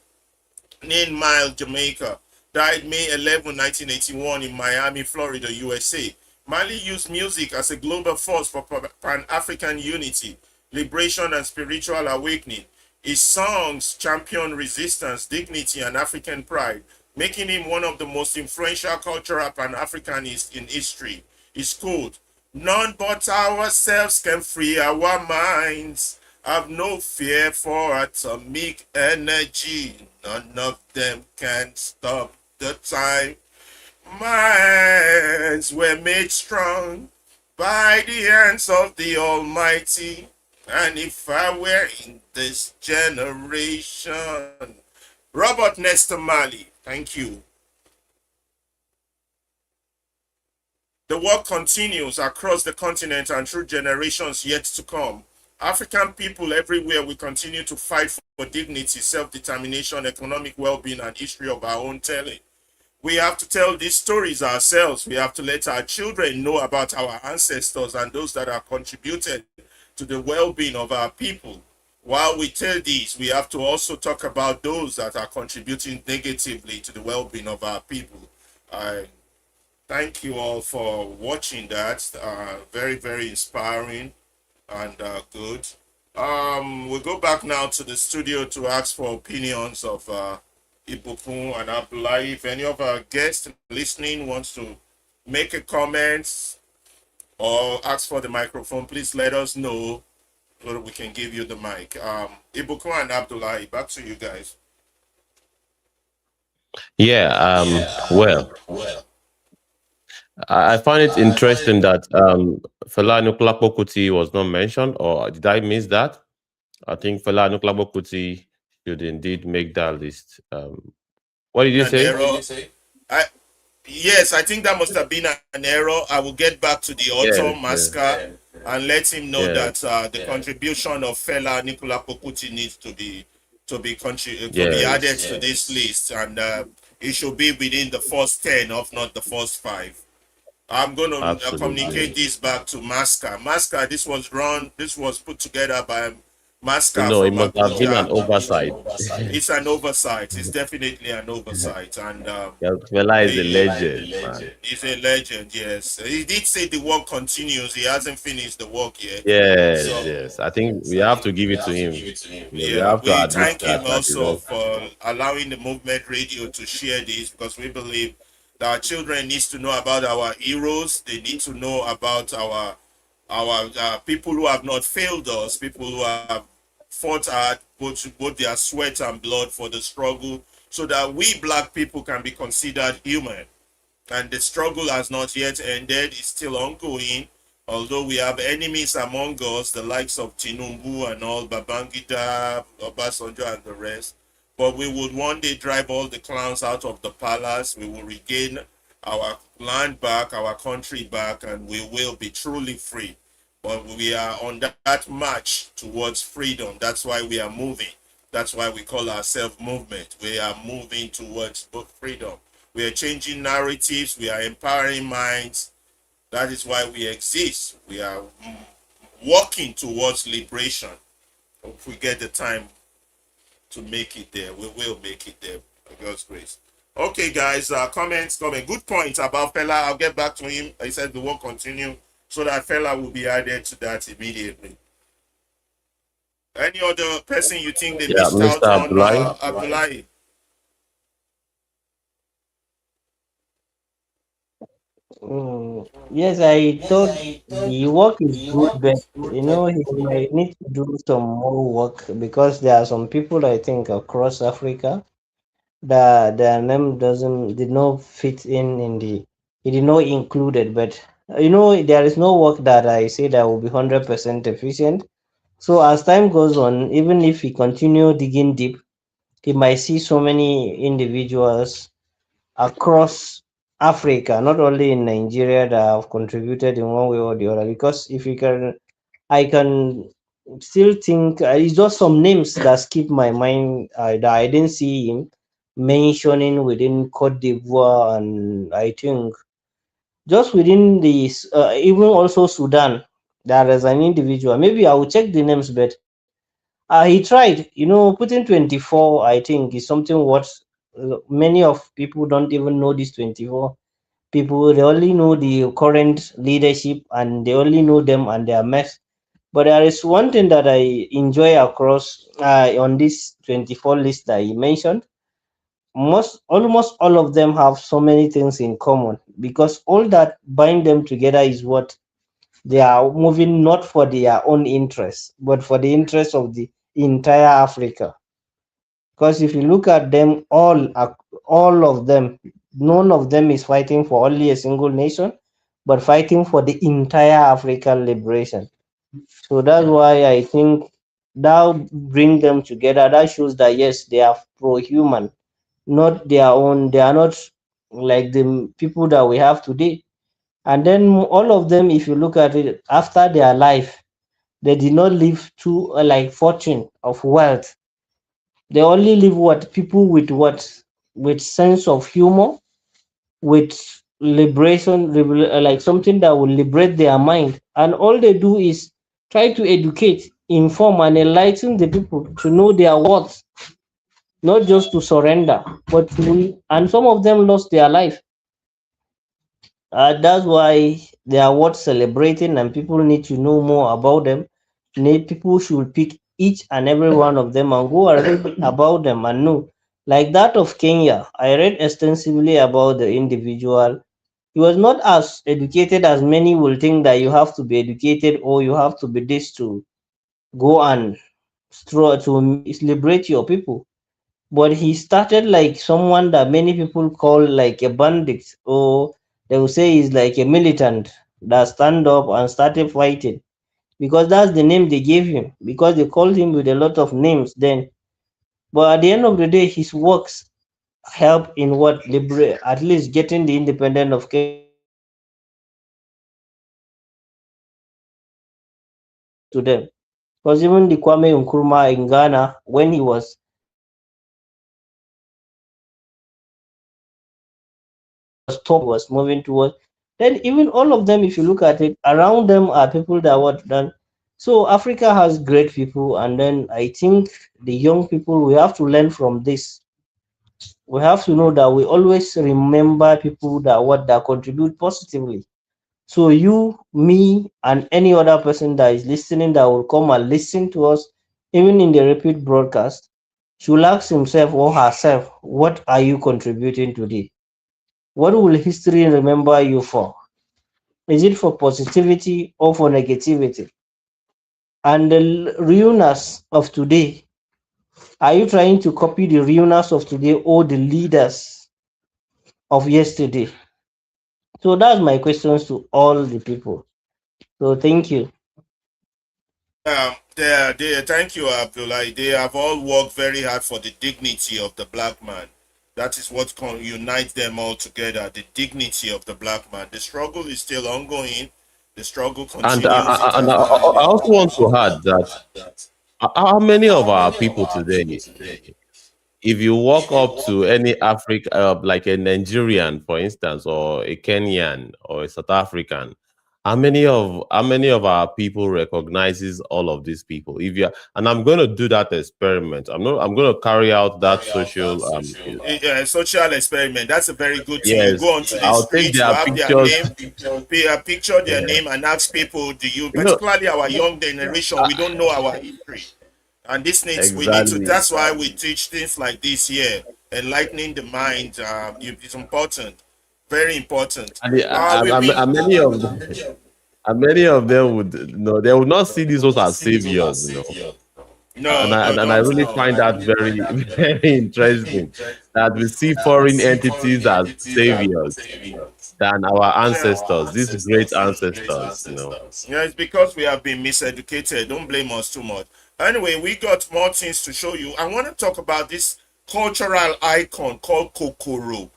Nain Mile, Jamaica, died May 11, 1981 in Miami, Florida, USA. Marley used music as a global force for Pan-African unity, liberation, and spiritual awakening. His songs champion resistance, dignity, and African pride, making him one of the most influential cultural Pan-Africanists in history. His quote, "None but ourselves can free our minds. Have no fear for atomic energy. None of them can stop the time. Minds were made strong by the hands of the Almighty. And if I were in this generation." Robert Nesta Marley, thank you. The work continues across the continent and through generations yet to come. African people everywhere will continue to fight for dignity, self-determination, economic well-being, and history of our own telling. We have to tell these stories ourselves. We have to let our children know about our ancestors and those that have contributed to the well-being of our people. While we tell these, we have to also talk about those that are contributing negatively to the well-being of our people. I thank you all for watching that. Very, very inspiring and good. We'll go back now to the studio to ask for opinions of Ibukun and Abdullahi. If any of our guests listening wants to make a comment or ask for the microphone, please let us know so that we can give you the mic. Ibukun and Abdullahi, back to you guys. Yeah, well, I find it interesting that Fela Anikulapo Kuti was not mentioned, or did I miss that? I think Fela Anikulapo Kuti should indeed make that list. What did you An say? error. Yes, I think that must have been an error. I will get back to the author, Yes, Masca, and let him know yes, that the contribution of Fela Anikulapo Kuti needs to be yes, added to this list, and it should be within the first 10, if not the first 5. I'm going to absolutely. communicate this back to Masca. Masca, this was put together by Masca No, it from must have been an Abuja. oversight. It's an oversight. It's definitely an oversight, and Yeah, Fela is a he- legend, man. he's a legend. Yes, he did say the work continues. He hasn't finished the work yet. Yes, So yes. I think we have to give it to him. We yeah, have to we admit thank him that is also all. for allowing the movement radio to share this, because we believe that our children needs to know about our heroes. They need to know about our people who have not failed us, people who have fought hard, both their sweat and blood for the struggle, so that we black people can be considered human. And the struggle has not yet ended; it's still ongoing. Although we have enemies among us, the likes of Tinubu and all, Babangida, Obasanjo, and the rest. But we would one day drive all the clowns out of the palace. We will regain our land back, our country back, and we will be truly free. But we are on that march towards freedom. That's why we are moving. That's why we call ourselves movement. We are moving towards both freedom. We are changing narratives. We are empowering minds. That is why we exist. We are walking towards liberation. If we get the time to make it there, we will make it there, by God's grace. Okay, guys, comments coming. Good point about Fela. I'll get back to him. I said the work continue, so that Fela will be added to that immediately. Any other person you think they Yeah, missed out Mr. on, Abdullahi. Abdullahi? Yes, I thought the work is good, but he might need to do some more work because there are some people I think across Africa that their name did not fit in the it did not included. But there is no work that I say that will be 100% efficient. So as time goes on, even if he continue digging deep, he might see so many individuals across Africa, not only in Nigeria, that have contributed in one way or the other. Because if you can, I can still think it's just some names that skip my mind that I didn't see him. mentioning within Cote d'Ivoire, and I think just within this, even also Sudan, there is an individual. Maybe I will check the names, but he tried. Putting 24, I think, is something what many of people don't even know. This 24 people, they only know the current leadership, and they only know them and their mess. But there is one thing that I enjoy across on this 24 list that you mentioned. Almost all of them have so many things in common, because all that bind them together is what they are moving not for their own interests, but for the interest of the entire Africa. Because if you look at them all of them, none of them is fighting for only a single nation, but fighting for the entire African liberation. So that's why I think that bring them together. That shows that yes, they are pro-human, not their own. They are not like the people that we have today. And then all of them, if you look at it, after their life, they did not live to like fortune of wealth. They only live what people with with sense of humor, with like something that will liberate their mind. And all they do is try to educate, inform, and enlighten the people to know their worth, not just to surrender, but to. And some of them lost their life. That's why they are worth celebrating, and people need to know more about them. People should pick each and every one of them and go and read about them and know. Like that of Kenya, I read extensively about the individual. He was not as educated as many will think, that you have to be educated or you have to be this to go and to liberate your people. But he started like someone that many people call like a bandit, or they will say he's like a militant that stand up and started fighting, because that's the name they gave him, because they called him with a lot of names then. But at the end of the day, his works help in what liberate, at least getting the independence of Kenya. To them, because even the Kwame Nkrumah in Ghana, when he was was moving towards, then even all of them, if you look at it, around them are people that were done. So Africa has great people, and then I think the young people, we have to learn from this. We have to know that we always remember people that contribute positively. So you, me, and any other person that is listening, that will come and listen to us, even in the repeat broadcast, should ask himself or herself, what are you contributing today? What will history remember you for? Is it for positivity or for negativity? And the ruiners of today, are you trying to copy the ruiners of today or the leaders of yesterday? So that's my questions to all the people. So thank you. Thank you, Abdullah. They have all worked very hard for the dignity of the black man. That is what unites them all together, the dignity of the black man. The struggle is still ongoing. The struggle continues. And I also want to add that how many of our people today, if you walk up to any Africa, like a Nigerian, for instance, or a Kenyan or a South African, how many of our people recognizes all of these people? If you and I'm going to do that experiment. I'm going to carry out that social Social experiment. That's a very good thing. You yes. go onto the I'll take street, you their have their pictures. name, picture their Yeah. name, and ask people, do you, You know, particularly our young generation, we don't know our history. And this needs, we need to, exactly. that's why we teach things like this here. Enlightening the mind is important, very important. And, We've been, and many of them, and many of them would they would not see these ones as saviors. no, no, And I don't, really no. find that very very interesting that we see foreign entities as saviors than our ancestors, these great ancestors. Yeah, it's because we have been miseducated. Don't blame us too much. Anyway, we got more things to show you. I want to talk about this cultural icon called Kokoro.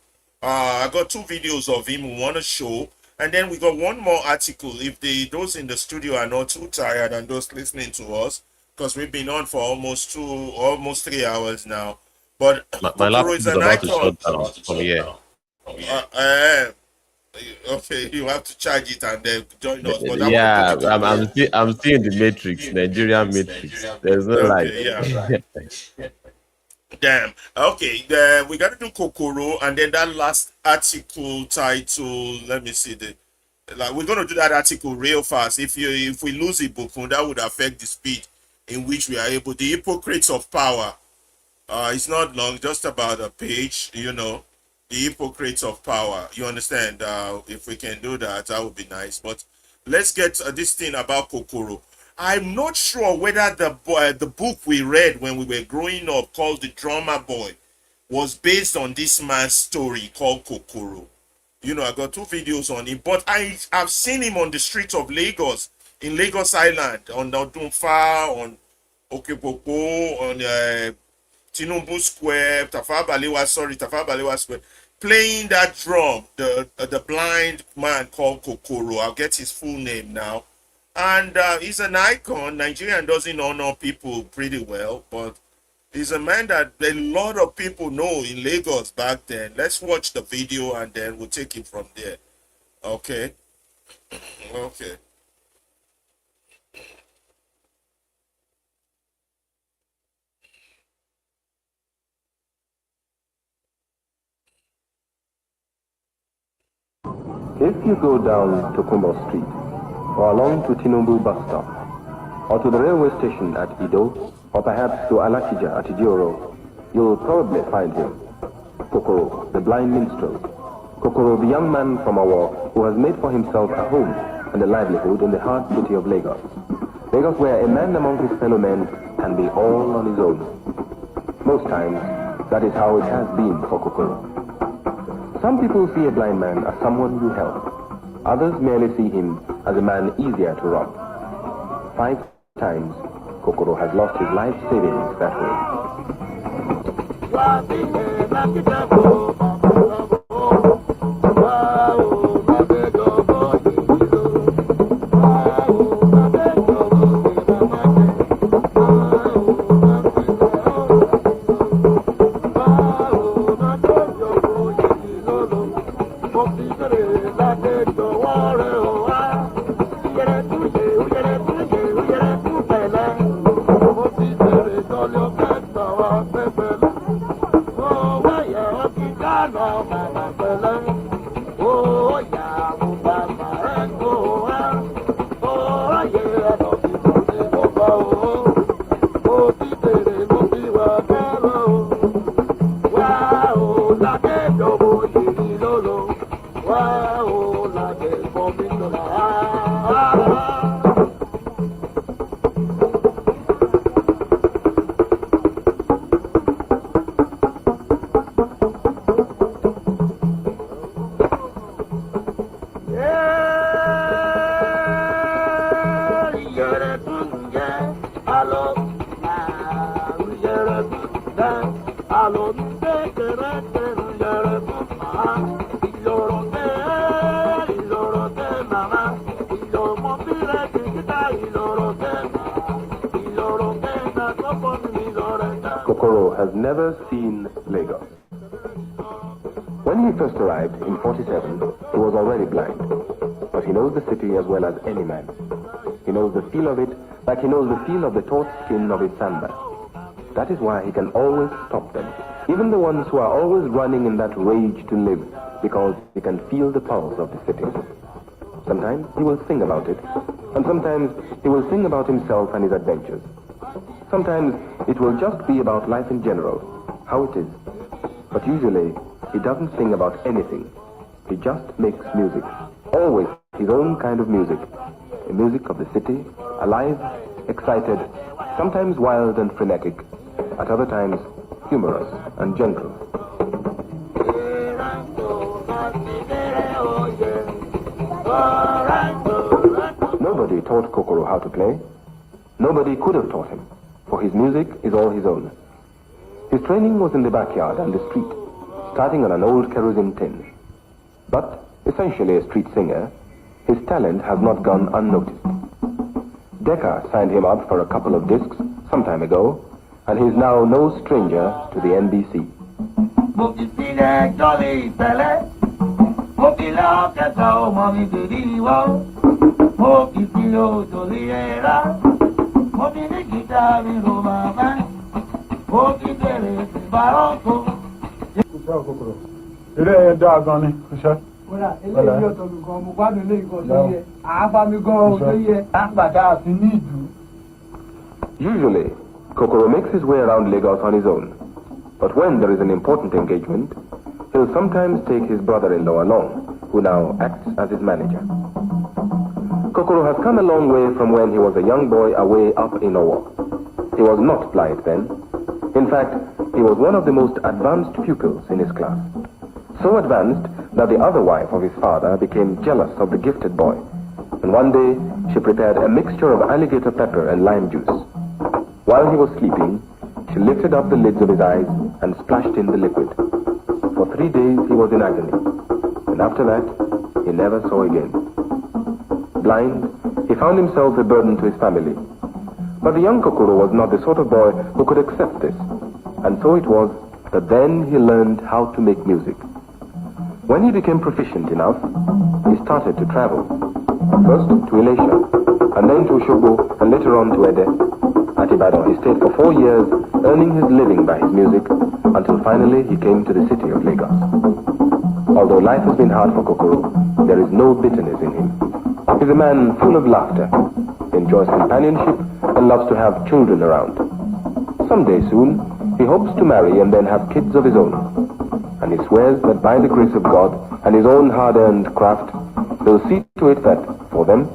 I got two videos of him we want to show. And then we got one more article. If those in the studio are not too tired and those listening to us, because we've been on for almost 3 hours now, But My Kokoro laptop is is an about to icon. shut down from here. Uh, okay, you have to charge it and then join us. But I want to put Yeah, it in there. I'm seeing the Matrix, Nigerian Matrix. There's no light. Okay, yeah. Damn. Okay, then we got to do Kokoro, and then that last article title. Let me see the. Like we're gonna do that article real fast. If we lose the book, that would affect the speed in which we are able. The hypocrites of power. It's not long, just about a page. The hypocrites of power. You understand? If we can do that, that would be nice. But let's get this thing about Kokoro. I'm not sure whether the book we read when we were growing up, called The Drummer Boy, was based on this man's story called Kokoro. I got 2 videos on him, but I've seen him on the streets of Lagos, in Lagos Island, on Odunfa, on Okepopo, on Tinubu Square, Tafawa Balewa Square, playing that drum, the blind man called Kokoro. I'll get his full name now. And he's an icon. Nigerian doesn't honor people pretty well, but he's a man that a lot of people know in Lagos back then. Let's watch the video and then we'll take it from there. Okay. Okay. If you go down to Kumbo Street, or along to Tinubu bus stop, or to the railway station at Ido, or perhaps to Alakija at Idioro, you'll probably find him, Kokoro, the blind minstrel. Kokoro, the young man from Awo, who has made for himself a home and a livelihood in the heart city of Lagos. Lagos, where a man among his fellow men can be all on his own. Most times, that is how it has been for Kokoro. Some people see a blind man as someone you help. Others merely see him as a man easier to rob. 5 times, Kokoro has lost his life savings that Kokoro has never seen Lagos. When he first arrived in 47, he was already blind. But he knows the city as well as any man. He knows the feel of it like he knows the feel of the taut skin of his samba. That is why he can always stop them, even the ones who are always running in that rage to live, because he can feel the pulse of the city. Sometimes he will sing about it, and sometimes he will sing about himself and his adventures. Sometimes it will just be about life in general, how it is. But usually, he doesn't sing about anything. He just makes music, always his own kind of music. The music of the city, alive, excited, sometimes wild and frenetic, at other times humorous and gentle. Nobody taught Kokoro how to play. Nobody could have taught him, for his music is all his own. His training was in the backyard and the street, starting on an old kerosene tin. But, essentially a street singer, his talent has not gone unnoticed. Decca signed him up for a couple of discs some time ago, and he is now no stranger to the NBC. Usually, Kokoro makes his way around Lagos on his own. But when there is an important engagement, he'll sometimes take his brother-in-law along, who now acts as his manager. Kokoro has come a long way from when he was a young boy away up in Owo. He was not blind then. In fact, he was one of the most advanced pupils in his class. So advanced that the other wife of his father became jealous of the gifted boy. And one day, she prepared a mixture of alligator pepper and lime juice. While he was sleeping, she lifted up the lids of his eyes and splashed in the liquid. For 3 days he was in agony, and after that he never saw again. Blind, he found himself a burden to his family. But the young Kokoro was not the sort of boy who could accept this, and so it was that then he learned how to make music. When he became proficient enough, he started to travel. First to Elisha, and then to Osogbo, and later on to Ede. At Ibadan, he stayed for 4 years, earning his living by his music, until finally he came to the city of Lagos. Although life has been hard for Kokoro, there is no bitterness in him. He is a man full of laughter, enjoys companionship, and loves to have children around. Someday soon, he hopes to marry and then have kids of his own. And he swears that by the grace of God and his own hard-earned craft, he'll see to it that, for them,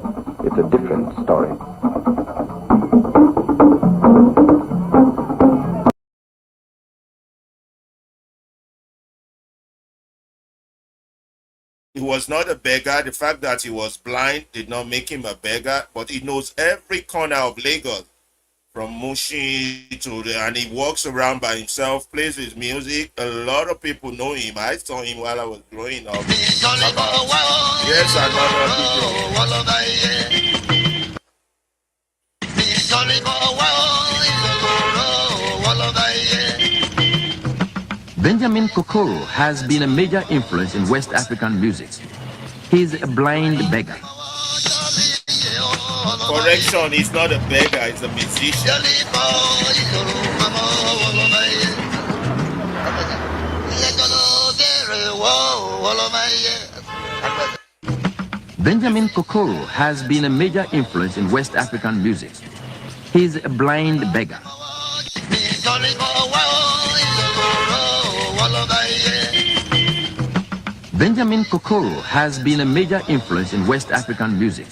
it's a different story. He was not a beggar. The fact that he was blind did not make him a beggar, but he knows every corner of Lagos, from Mushi to and he walks around by himself, plays his music. A lot of people know him. I saw him while I was growing up. Yes, another Benjamin Kokoro has been a major influence in West African music. He is a blind beggar. Correction, he's not a beggar, he's a musician. Benjamin Kokoro has been a major influence in West African music. He is a blind beggar. Benjamin Kokoro has been a major influence in West African music.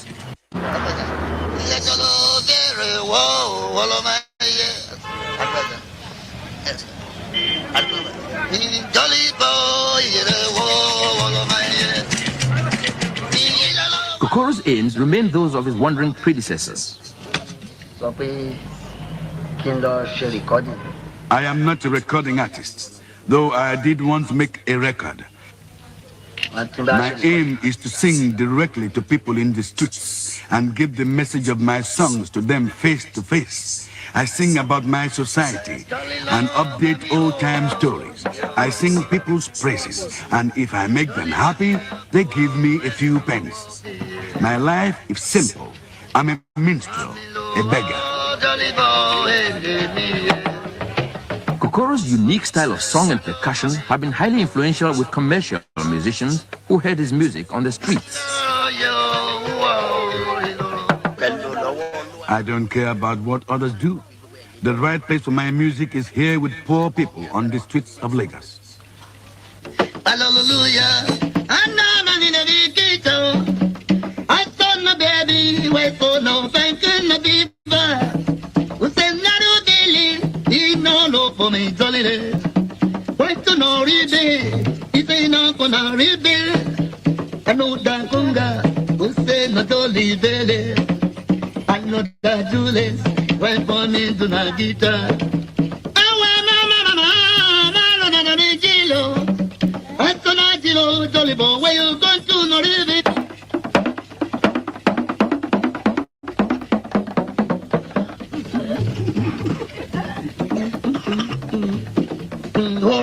Kokoro's aims remain those of his wandering predecessors. I am not a recording artist, though I did once make a record. My aim is to sing directly to people in the streets and give the message of my songs to them face to face. I sing about my society and update old-time stories. I sing people's praises, and if I make them happy, they give me a few pennies. My life is simple. I'm a minstrel, a beggar. Kokoro's unique style of song and percussion have been highly influential with commercial musicians who heard his music on the streets. I don't care about what others do. The right place for my music is here with poor people on the streets of Lagos. Hallelujah. I saw my baby, wait for no thank you, diva. Who said, Naru Dili, he no look for me, jolly. Wait to no ribe, he say no for no ribe. I know that Kunga, who say no jolly belly. I know that Julius, wait for me to na guitar. I saw na Jilo, jolly boy, where you going to no ribe?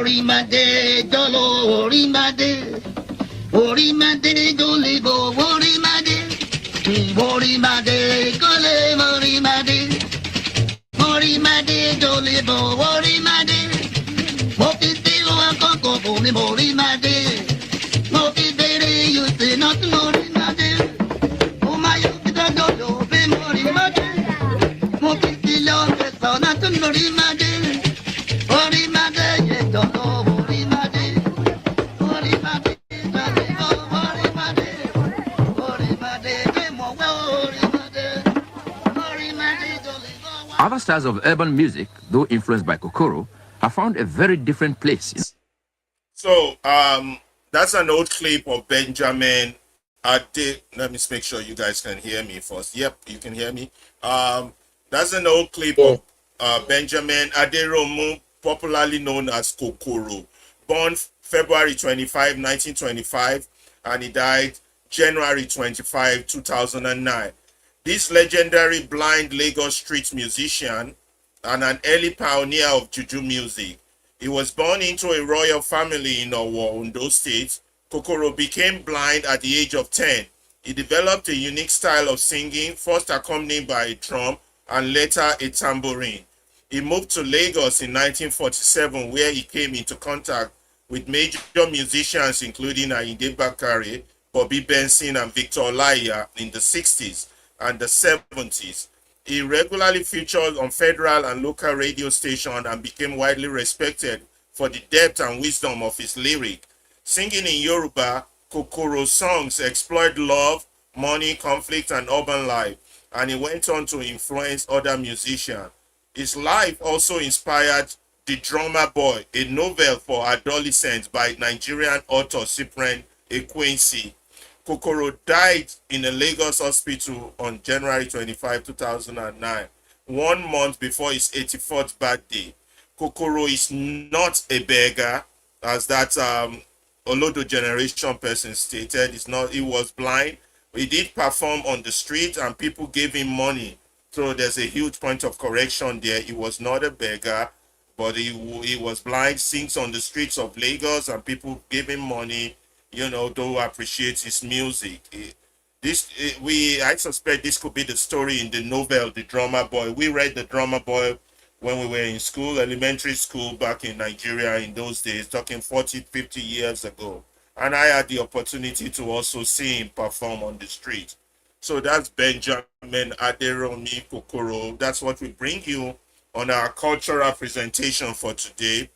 Orimade, dolo, orimade. Orimade, dolibo, orimade. Orimade, kole, orimade. Orimade, dolibo, orimade. Mokite, lo, akoko, boni, orimade. Mokite, you say nothing, orimade. Oh, my, you did dolo, be orimade. Mokite, lo, so nothing, orimade. Orimade, ye dolo, orimade. Orimade, dolibo, orimade. Orimade, be mo, orimade. Orimade, dolibo, Other styles of urban music, though influenced by Kokoro, have found a very different place. So that's an old clip of Benjamin Ade. Let me just make sure you guys can hear me first. Yep, you can hear me. That's an old clip Yes. of Benjamin Aderomu, popularly known as Kokoro, born February 25, 1925, and he died January 25, 2009. This legendary blind Lagos street musician and an early pioneer of juju music. He was born into a royal family in Owo, Ondo State. Kokoro became blind at the age of 10. He developed a unique style of singing, first accompanied by a drum and later a tambourine. He moved to Lagos in 1947, where he came into contact with major musicians including Ayinde Bakare, Bobby Benson, and Victor Olaiya in the 60s and the 70s. He regularly featured on federal and local radio stations and became widely respected for the depth and wisdom of his lyric. Singing in Yoruba, Kokoro's songs explored love, money, conflict, and urban life, and he went on to influence other musicians. His life also inspired The Drummer Boy, a novel for adolescents by Nigerian author Cyprian Ekwensi. Kokoro died in a Lagos hospital on January 25, 2009, 1 month before his 84th birthday. Kokoro is not a beggar, as that Olodo generation person stated. It's not. He was blind. He did perform on the street, and people gave him money. So there's a huge point of correction there. He was not a beggar, but he was blind. Sings on the streets of Lagos, and people gave him money, to appreciate his music. I suspect this could be the story in the novel The Drummer Boy. We read The Drummer Boy when we were in school, elementary school back in Nigeria in those days, talking 40, 50 years ago. And I had the opportunity to also see him perform on the street. So that's Benjamin Aderomi Kokoro. That's what we bring you on our cultural presentation for today.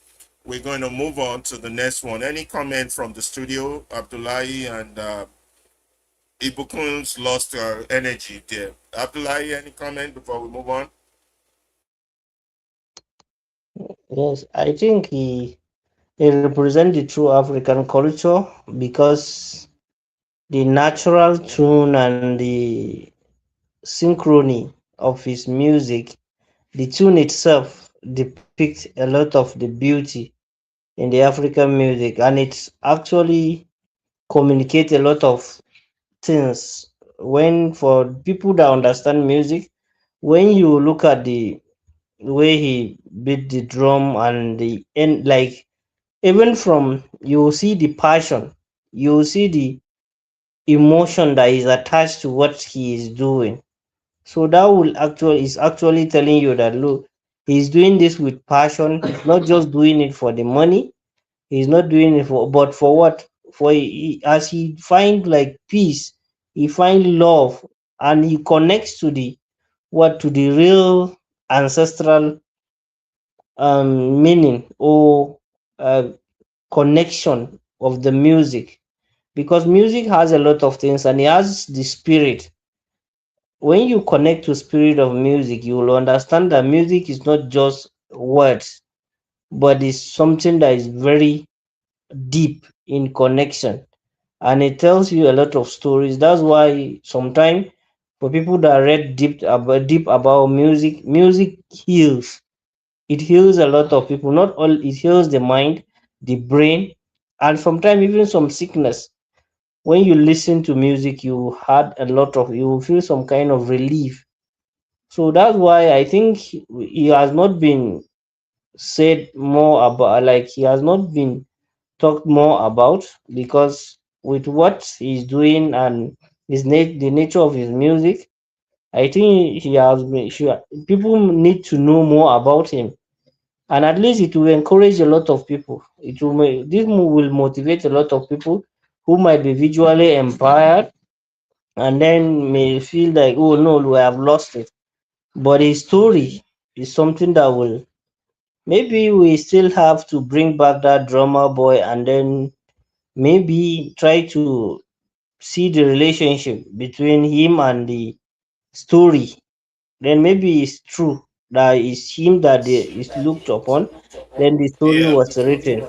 We're going to move on to the next one. Any comment from the studio? Abdullahi and Ibukun's lost energy there. Abdullahi, any comment before we move on? Yes, I think he represents the true African culture because the natural tune and the synchrony of his music, the tune itself depicts a lot of the beauty in the African music, and it's actually communicate a lot of things. When for people that understand music, when you look at the way he beat the drum and the end, like even from you see the passion, you see the emotion that is attached to what he is doing. So that will actually is actually telling you that look, he's doing this with passion. He's not just doing it for the money. He's not doing it for, but for what? For as he find like peace, he find love, and he connects to the what to the real ancestral meaning or uh, connection of the music, because music has a lot of things and it has the spirit. When you connect to spirit of music, you will understand that music is not just words, but it's something that is very deep in connection, and it tells you a lot of stories. That's why sometimes for people that read deep about music, music heals. It heals a lot of people. Not all, it heals the mind, the brain, and sometimes even some sickness. When you listen to music, you had a lot of, you will feel some kind of relief. So that's why I think he has not been said more about, like he has not been talked more about, because with what he's doing and the nature of his music, I think he has been sure people need to know more about him, and at least it will encourage a lot of people. This will motivate a lot of people who might be visually empowered and then may feel like, oh no, we have lost it. But his story is something that will, maybe we still have to bring back that drummer boy, and then maybe try to see the relationship between him and the story. Then maybe it's true that it's him that is looked upon, then the story Yeah. was written.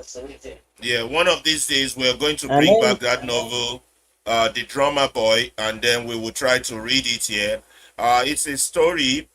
Yeah, one of these days we're going to And bring then back that novel, The Drummer Boy, and then we will try to read it here. It's a story.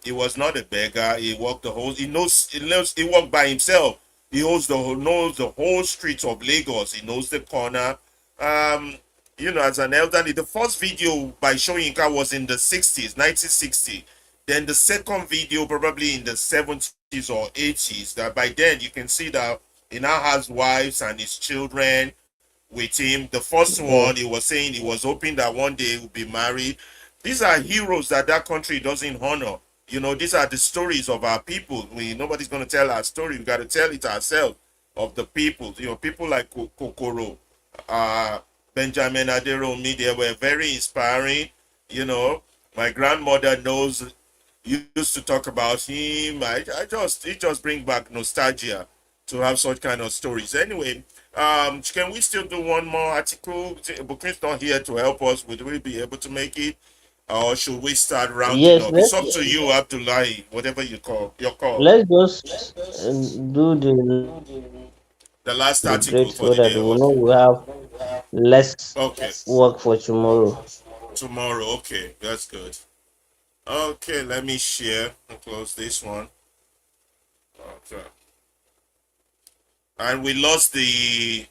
He was not a beggar. He walked the whole. He walked by himself. He knows the whole street of Lagos. He knows the corner. Um, as an elderly, the first video by Soyinka was in the 60s, 1960. Then the second video probably in the 70s or 80s. That by then you can see that he now has wives and his children with him. The first yeah, one, he was saying he was hoping that one day he would be married. These are heroes that that country doesn't honor. These are the stories of our people. Nobody's going to tell our story. We got to tell it ourselves, of the people. People like Kokoro, uh, Benjamin Aderomi, they were very inspiring. My grandmother knows, used to talk about him. It just bring back nostalgia to have such kind of stories. Anyway, can we still do one more article? Bukin's not here to help us. Would we be able to make it? Or should we start rounding yes, up? It's up to you, Abdullahi, whatever your call. let's just do The last the break article for so the that day. we know Okay. we have less Okay. work for tomorrow. Tomorrow. Okay. That's good. Okay. Let me share and close this one. Okay. And we lost the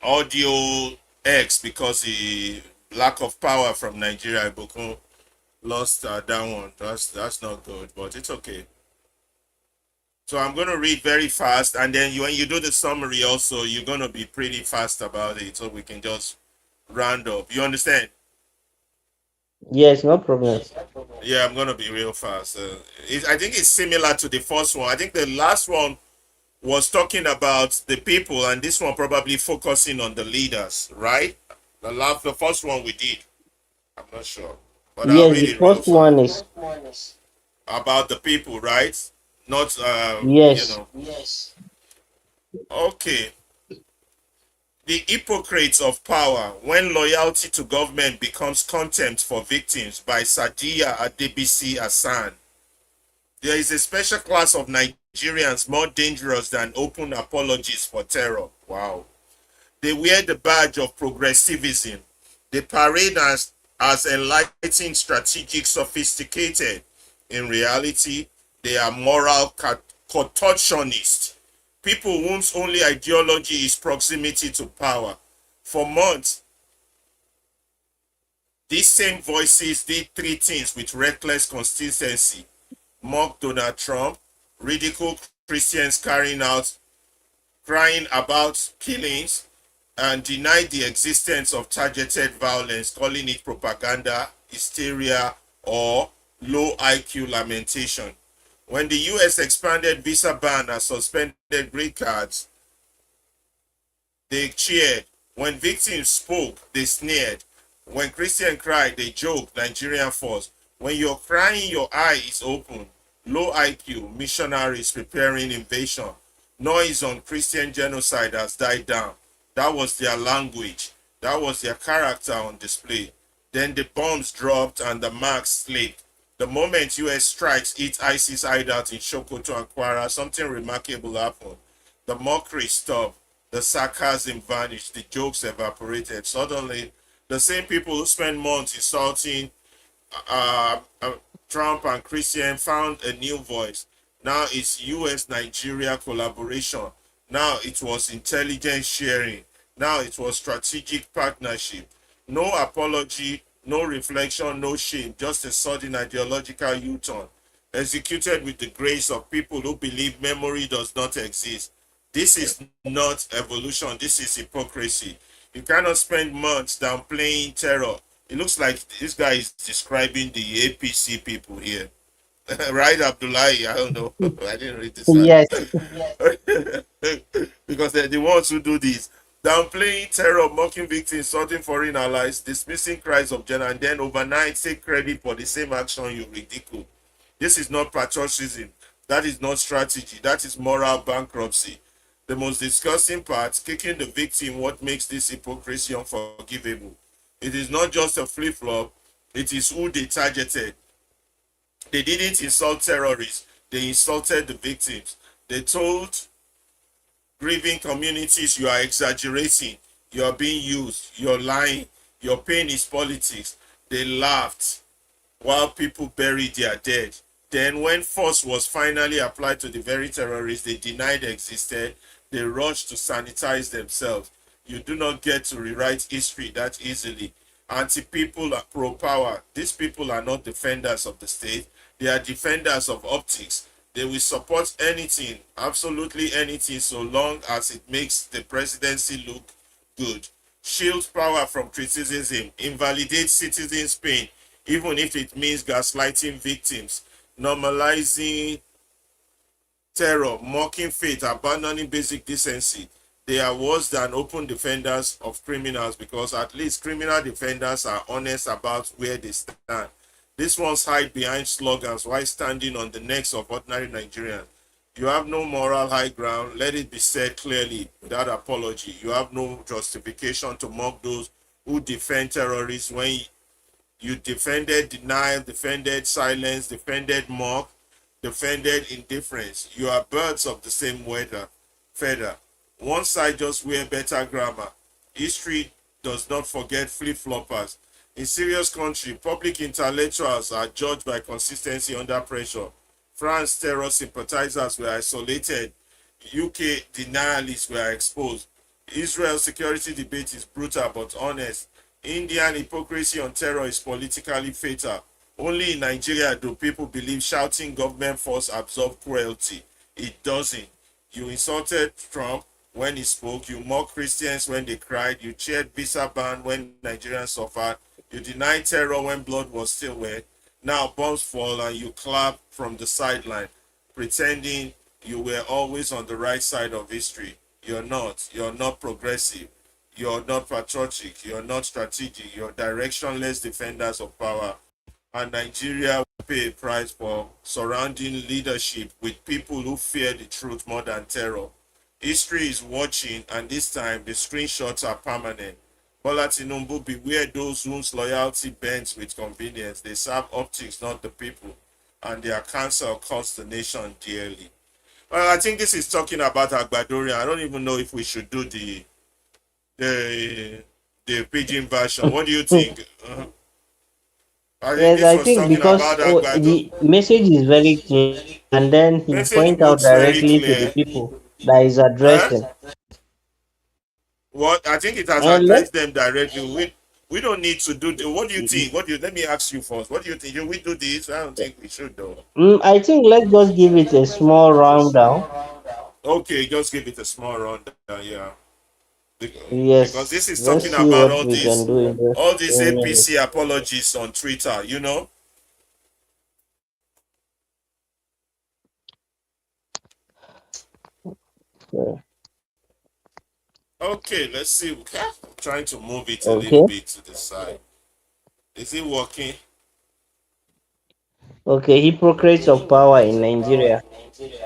audio X because the lack of power from Nigeria. Boko lost that one. That's not good, but it's okay. So I'm going to read very fast, and then when you do the summary also, you're going to be pretty fast about it, so we can just round up. You understand? Yes, no problem. Yeah, I'm going to be real fast. I think it's similar to the first one. I think the last one was talking about the people, and this one probably focusing on the leaders, right? The first one we did. I'm not sure, but I'll Yes, read the it real first one is, fast. About the people, right? Not, yes, Okay. The hypocrites of power when loyalty to government becomes contempt for victims, by Sadia Adebisi Hassan. There is a special class of Nigerians more dangerous than open apologies for terror. Wow. They wear the badge of progressivism. They parade as enlightened, strategic, sophisticated. In reality, they are moral contortionists. People whose only ideology is proximity to power. For months, these same voices did three things with reckless consistency: mock Donald Trump, ridicule Christians crying about killings, and deny the existence of targeted violence, calling it propaganda, hysteria, or low IQ lamentation. When the US expanded visa ban and suspended green cards, they cheered. When victims spoke, they sneered. When Christians cried, they joked, Nigerian force. When you're crying, your eye is open. Low IQ, missionaries preparing invasion. Noise on Christian genocide has died down. That was their language. That was their character on display. Then the bombs dropped and the marks slipped. The moment US strikes hit ISIS hideout in Sokoto and Kwara, something remarkable happened. The mockery stopped. The sarcasm vanished. The jokes evaporated. Suddenly, the same people who spent months insulting uh, uh, Trump and Christian found a new voice. Now it's US Nigeria collaboration. Now it was intelligence sharing. Now it was strategic partnership. No apology, no reflection, no shame, just a sudden ideological U-turn. executed with the grace of people who believe memory does not exist. This is not evolution, this is hypocrisy. You cannot spend months downplaying terror. It looks like this guy is describing the APC people here. Right, Abdullahi? I don't know. I didn't read this. Yes. Because they're the ones who do this. Downplaying terror, mocking victims, insulting foreign allies, dismissing cries of general, and then overnight take credit for the same action you ridicule. This is not patriotism. That is not strategy. That is moral bankruptcy. The most disgusting part, kicking the victim, what makes this hypocrisy unforgivable. It is not just a flip-flop. It is who they targeted. They didn't insult terrorists. They insulted the victims. They told grieving communities, you are exaggerating. You are being used. You're lying. Your pain is politics. They laughed while people buried their dead. Then when force was finally applied to the very terrorists they denied existed, they rushed to sanitize themselves. You do not get to rewrite history that easily. Anti-people are pro-power. These people are not defenders of the state. They are defenders of optics. They will support anything, absolutely anything, so long as it makes the presidency look good. Shield power from criticism, invalidate citizens' pain, even if it means gaslighting victims, normalizing terror, mocking faith, abandoning basic decency. They are worse than open defenders of criminals, because at least criminal defenders are honest about where they stand. These ones hide behind slogans while standing on the necks of ordinary Nigerians. You have no moral high ground. Let it be said clearly without apology. You have no justification to mock those who defend terrorists when you defended denial, defended silence, defended mock, defended indifference. You are birds of the same feather. One side just wear better grammar. History does not forget flip-floppers. In serious country, public intellectuals are judged by consistency under pressure. France terror sympathizers were isolated. UK denialists were exposed. Israel security debate is brutal but honest. Indian hypocrisy on terror is politically fatal. Only in Nigeria do people believe shouting government force absorb cruelty. It doesn't. You insulted Trump when he spoke. You mocked Christians when they cried. You cheered visa ban when Nigerians suffered. You denied terror when blood was still wet. Now bombs fall and you clap from the sideline, pretending you were always on the right side of history. You're not. You're not progressive. You're not patriotic. You're not strategic. You're directionless defenders of power. And Nigeria will pay a price for surrounding leadership with people who fear the truth more than terror. History is watching, and this time the screenshots are permanent. Bola Tinubu, beware those whose loyalty bends with convenience. They serve optics, not the people, and their counsel costs the nation dearly. Well, I think this is talking about Agbadorian. I don't even know if we should do the pidgin version. What do you think? Yes, I think because the message is very clear, and then he point out directly to the people that is addressing. What I think it has addressed them directly. We don't need to do. What do you think? Let me ask you first. What do you think? Should we do this? I don't think we should though. I think let's just give it a small rundown. Okay, just give it a small rundown. Yeah. Yes. Because this is talking about all these APC apologies on Twitter. You know. Yeah. Okay, let's see. I'm trying to move it a little bit to the side. Is it working? Okay, hypocrites of power in Nigeria.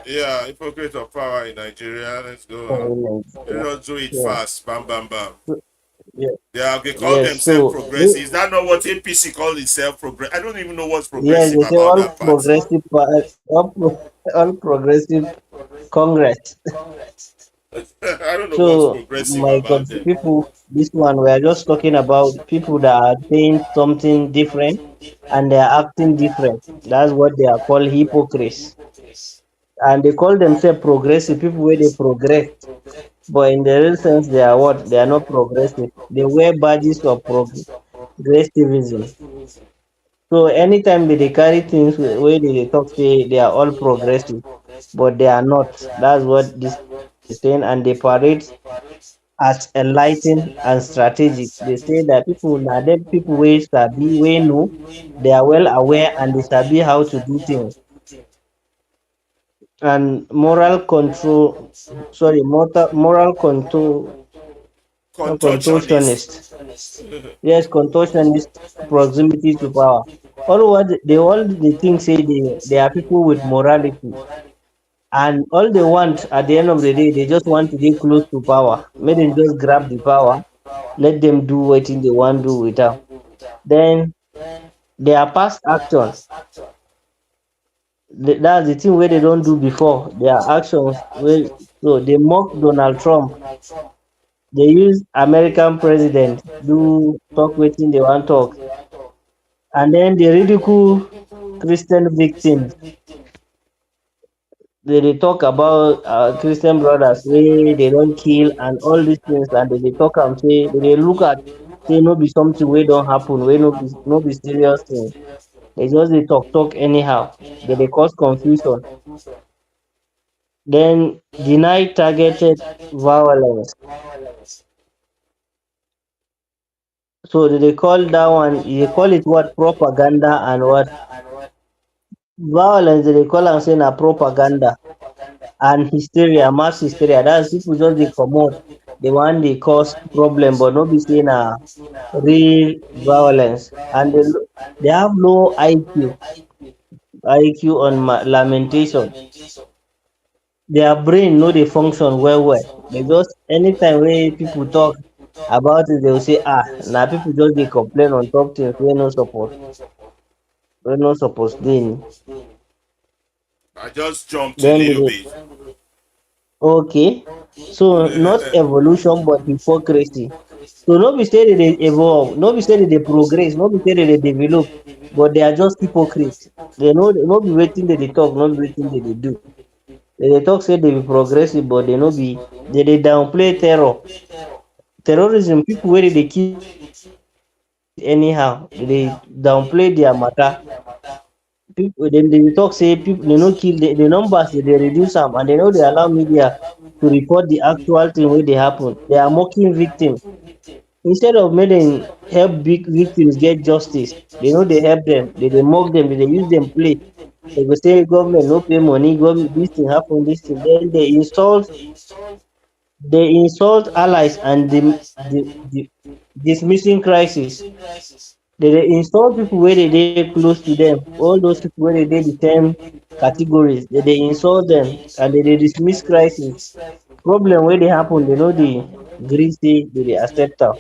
Yeah, hypocrites of power in Nigeria. Let's go. Let's do it fast. Bam, bam, bam. Yeah, they call themselves progressive. Is that not what APC call itself? I don't even know what's progressive about all that progressive all progressive Congress. I don't know what's progressive about them. People, this one we are just talking about people that are saying something different and they are acting different. That's what they are called hypocrites. And they call themselves progressive, people where they progress. But in the real sense, they are what? They are not progressive. They wear badges of progressivism. So anytime they carry things where they talk say they are all progressive, but they are not. That's what this is saying, and they parade as enlightened and strategic. They say that people now them people wey sabi wey know, they are well aware and they sabi how to do things. And moral control, sorry, moral control, not Contortionist. contortionist. Yes, contortionist proximity to power. All they think say they are people with morality, and all they want at the end of the day, they just want to get close to power. Make them just grab the power, let them do what they want to do with am. Then their past action, that's the thing where they don't do before. Their actions, so they mock Donald Trump. They use American president do talk wetin they want talk, and then they ridicule Christian victims. They talk about Christian brothers wey they don't kill and all these things, and they talk am say they look at say no be something wey don happen, wey no be serious thing. They just dey talk anyhow. They cause confusion. Then deny targeted violence. So they call that one, they call it what, propaganda, and what violence they call am say na propaganda and hysteria, mass hysteria. That's people just dey comot, the one dey cause problem, but no be say na real violence. And they have low IQ on lamentation. Their brain no dey function well. They just anytime wey people talk about it, they will say na people just dey complain on top things wey no suppose dey. I just jumped a Then little they bit. okay, so not evolution but hypocrisy. So no be say they dey evolve, no be say they dey progress, no be say they dey develop, but they are just hypocrites. They know no be wetin they dey talk, no be wetin they dey do. They dey talk say they be progressive, but they no be. They dey downplay terrorism. People wey dey kill anyhow, they dey downplay their matter. People dem dey talk say people they no kill the numbers, they dey reduce am, and they no dey allow media to report the actual thing wey dey happen. They are mocking victims instead of make dem help big victims get justice. They no dey help them. They dey mock them. They dey use them play. They go say government no pay money, government this thing happen, this thing. Then they insult allies and the dismissing crisis. They insult people where they dey close to them. All those people where they dey the same categories, they insult them and they dismiss crisis. Problem where they happen, they know the gree say they accept am.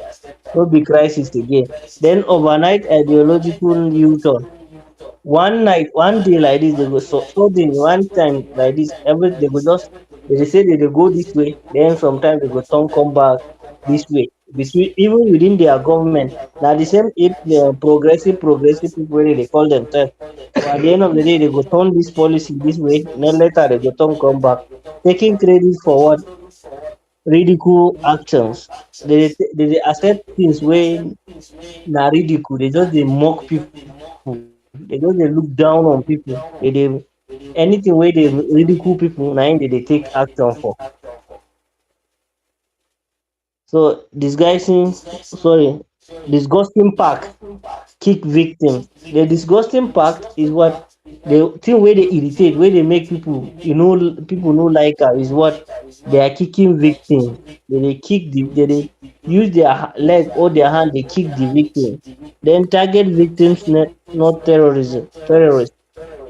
No be crisis again. Then overnight ideological U-turn. One day like this, they go sudden one time like this, they go just they say they go this way, then sometimes they go come back this way. Between even within their government, now the same progressive people wey they call themselves. So at the end of the day, they go turn this policy this way, then later they go come back, taking credit for what ridicule actions. They accept things wey na ridicule. They just dey mock people. They just dey look down on people. Anything wey dey ridicule people, na im they take action for. So disgusting pack kick victim. The disgusting pack is what the thing where they irritate, where they make people, people no like her is what they are kicking victim. They use their leg or their hand, they kick the victim. Then target victims, not terrorists.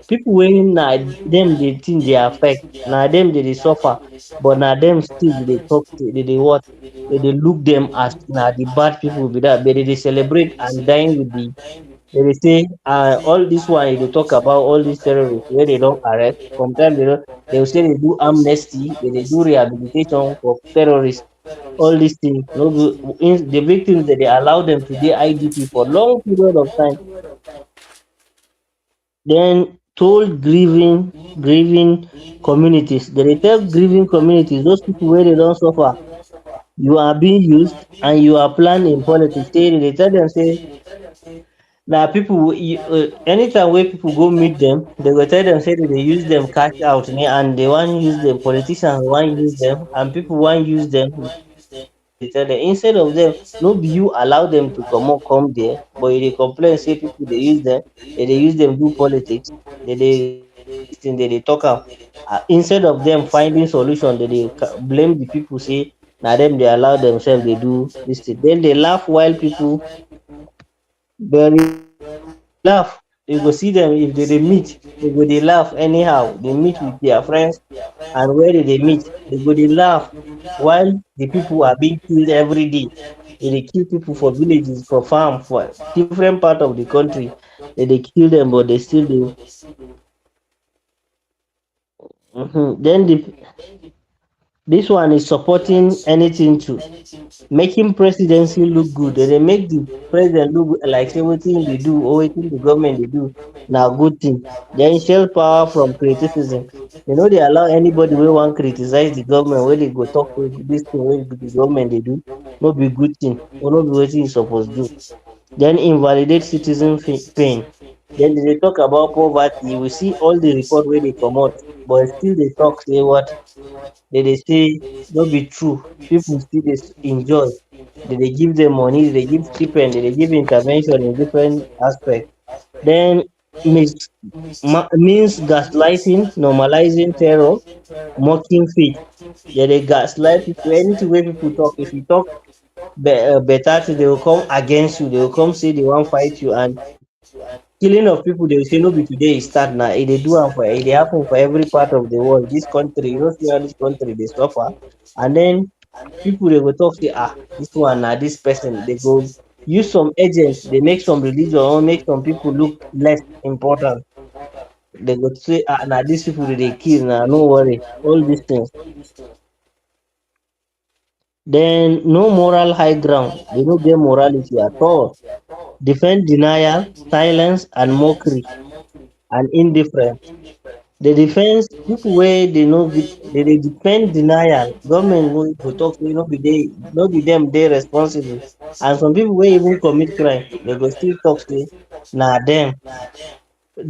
People wey na dem dey think dey affect, na dem dey suffer, but na dem still dey talk, dey what, dey look dem as na the bad people be that, but dey celebrate and dine with the. They say all this one you dey talk about all these terrorists wey they don arrest. Sometimes they will say they do amnesty, they do rehabilitation for terrorists. All these things no good. The victims they allow them to dey IDP for long period of time. Then told grieving communities. They tell grieving communities, those people where they don't suffer, you are being used and you are planning politics. They tell them say Now people, anytime where people go meet them, they go tell them say that they use them cash out, and they want use them. Politicians want use them, and people want use them. They tell them instead of them, no be you allow them to come there, but they complain say people they use them, they use them do politics, they talk am. Instead of them finding solution, they blame the people say na them they allow themselves they do this thing. Then they laugh while people bury laugh. You go see them if they meet, they go they laugh anyhow. They meet with their friends, and where they meet, they go they laugh while the people are being killed every day. They kill people for villages, for farm, for different part of the country. They kill them, but they still do. Then this one is supporting anything to making presidency look good. They make the president look like say wetin they do or wetin the government they do now good thing. Then shell power from criticism. They allow anybody wey want criticize the government wey they go talk to this thing wey the government they do no be good thing or no be wetin you suppose do. Then invalidate citizen pain. Then they talk about poverty. You will see all the report where they come out, but still they talk say what they say no be true. People still dey enjoy. They give them money, they give stipend, they give intervention in different aspects. Then means gaslighting, normalizing terror, mocking faith. They gaslight people. Anything where people talk, if you talk better thing, they will come against you. They will come say they want fight you, and killing of people they will say no be today e start na e dey do am for e dey happen for every part of the world. This country, see how this country dey suffer. And then people they go talk say this one na this person. They go use some agents, they make some religion or make some people look less important. They go say na these people they kill na, no worry, all these things. Then no moral high ground, they no get morality at all. Defend denial, silence, and mockery and indifference. The defense people where they know they defend denial. Government go talk say no be them they responsible. And some people where even commit crime, they go still talk say nah them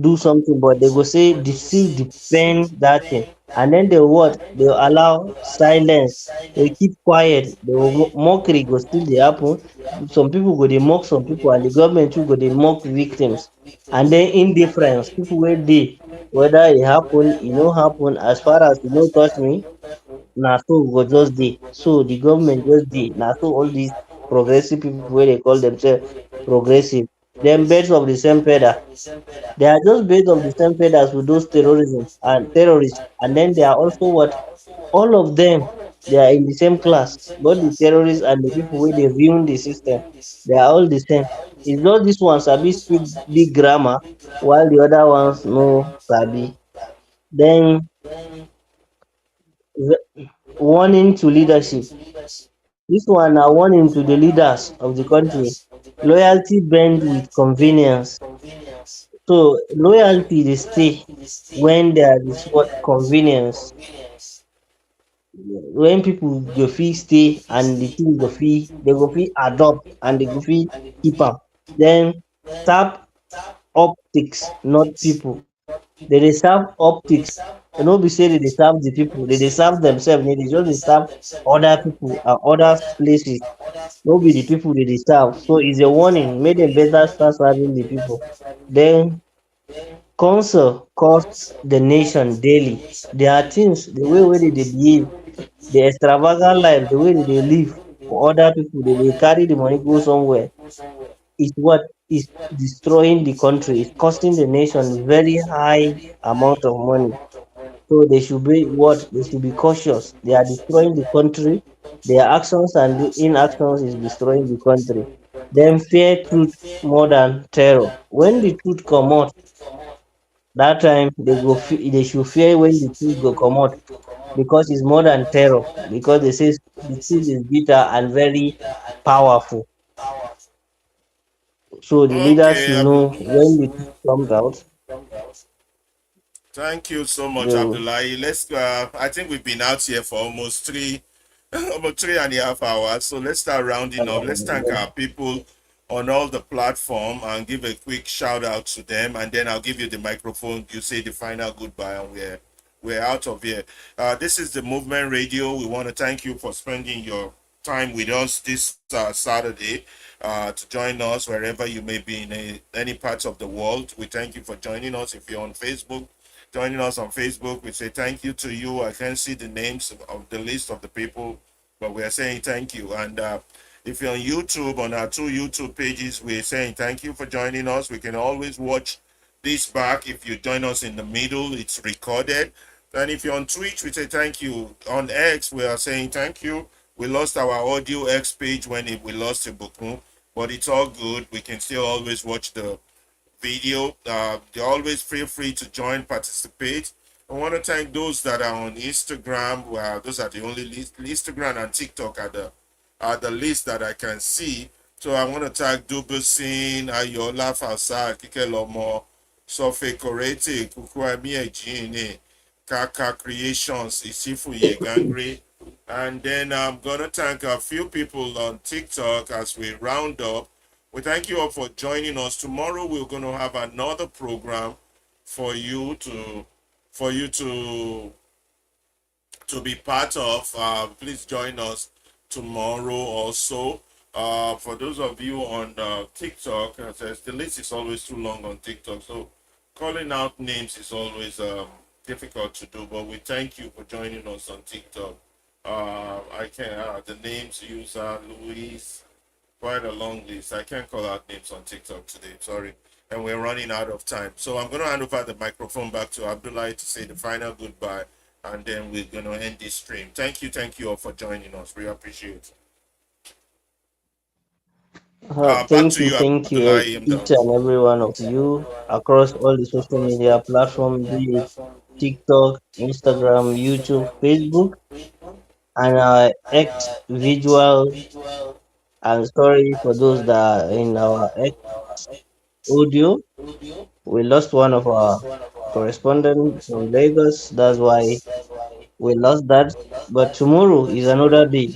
do something, but they go say they still defend that thing. And then they what? They allow silence. They keep quiet. They will mockery go still they happen. Some people go they mock some people, and the government too go they mock victims. And then indifference. People where they whether it happen, it no happen. As far as you no touch me, now so we go just dey. So the government just dey. Now so all these progressive people where they call themselves progressive, them birds of the same feather. They are just based on the same feathers with those terrorism and terrorists. And then they are also what? All of them, they are in the same class. Both the terrorists and the people where they ruin the system, they are all the same. It's not this one sabi speak big grammar while the other ones no sabi. Then warning to leadership. This one are warning to the leaders of the country. Loyalty bend with convenience. So loyalty they stay when there is what convenience. When people go fee stay and the thing go fee, they go fee adopt and they go fee keep up. Then tap optics, not people. They serve optics. They no be say they serve the people. They serve themselves. They just dey serve other people and other places. No be the people they serve. So it's a warning. Make them better start serving the people. Then counsel costs the nation daily. There are things the way they behave, the extravagant life, the way they live for other people, they carry the money go somewhere. Is what is destroying the country. It's costing the nation very high amount of money. So they should be what? They should be cautious. They are destroying the country. Their actions and inactions is destroying the country. Then fear truth more than terror. When the truth come out, that time they should fear when the truth go come out, because it's more than terror. Because they say the truth is bitter and very powerful. So the leaders Okay, should know when the truth comes out. thank you so much, They Abdullahi. Let's. I think we've been out here for almost almost 3.5 hours. So let's start rounding up. Let's thank our people on all the platform and give a quick shout out to them, and then I'll give you the microphone. You say the final goodbye, and we're out of here. This is the Movement Radio. We want to thank you for spending your time with us this Saturday to join us wherever you may be in any parts of the world. We thank you for joining us. If you're on Facebook, joining us on Facebook, we say thank you to you. I can't see the names of the list of the people, but we are saying thank you. And if you're on YouTube, on our 2 YouTube pages, we're saying thank you for joining us. We can always watch this back. If you join us in the middle, it's recorded. And if you're on Twitch, we say thank you. On X, we are saying thank you. We lost our audio X page when we lost Ibukun, but it's all good. We can still always watch the video. You always feel free to join, participate. I want to thank those that are on Instagram. Well, those are the only Instagram and TikTok are the list that I can see. So I want to thank Dubusin, Ayola Fasa, Kike Lomo, Sofe Korete, Kukwami Ejine, Kaka Creations, Isifu Yegangri. And then I'm going to thank a few people on TikTok as we round up. We thank you all for joining us. Tomorrow we're going to have another program for you to be part of. Please join us tomorrow also. For those of you on TikTok, the list is always too long on TikTok, so calling out names is always difficult to do, but we thank you for joining us on TikTok. I can the names user Luis, quite a long list. I can't call out names on TikTok today, sorry, and we're running out of time. So I'm going to hand over the microphone back to Abdullah to say the final goodbye, and then we're going to end this stream. Thank you all for joining us. We appreciate it. Thank you, each and every one of you across all the social media platforms, be it TikTok, Instagram, YouTube, Facebook, and X visual. And sorry for those that are in our X audio. We lost one of our correspondents from Lagos. That's why we lost that. But tomorrow is another day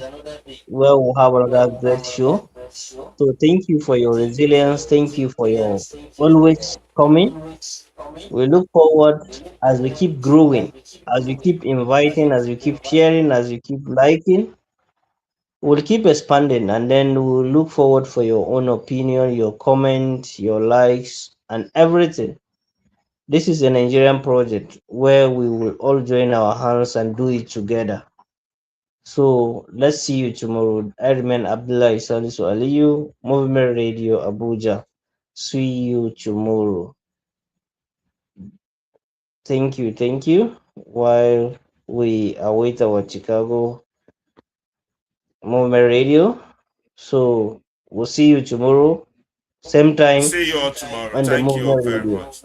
where we'll have another great show. So thank you for your resilience. Thank you for your always coming. We look forward as we keep growing, as we keep inviting, as we keep sharing, as we keep liking. We'll keep expanding, and then we'll look forward for your own opinion, your comments, your likes, and everything. This is a Nigerian project where we will all join our hands and do it together. So let's see you tomorrow. I remain Abdullah Salisu Aliyu, Movement Radio Abuja. See you tomorrow. Thank you. While we await our Chicago Movement Radio. So we'll see you tomorrow, same time. See you all tomorrow. On the Thank you all Movement very Radio. much.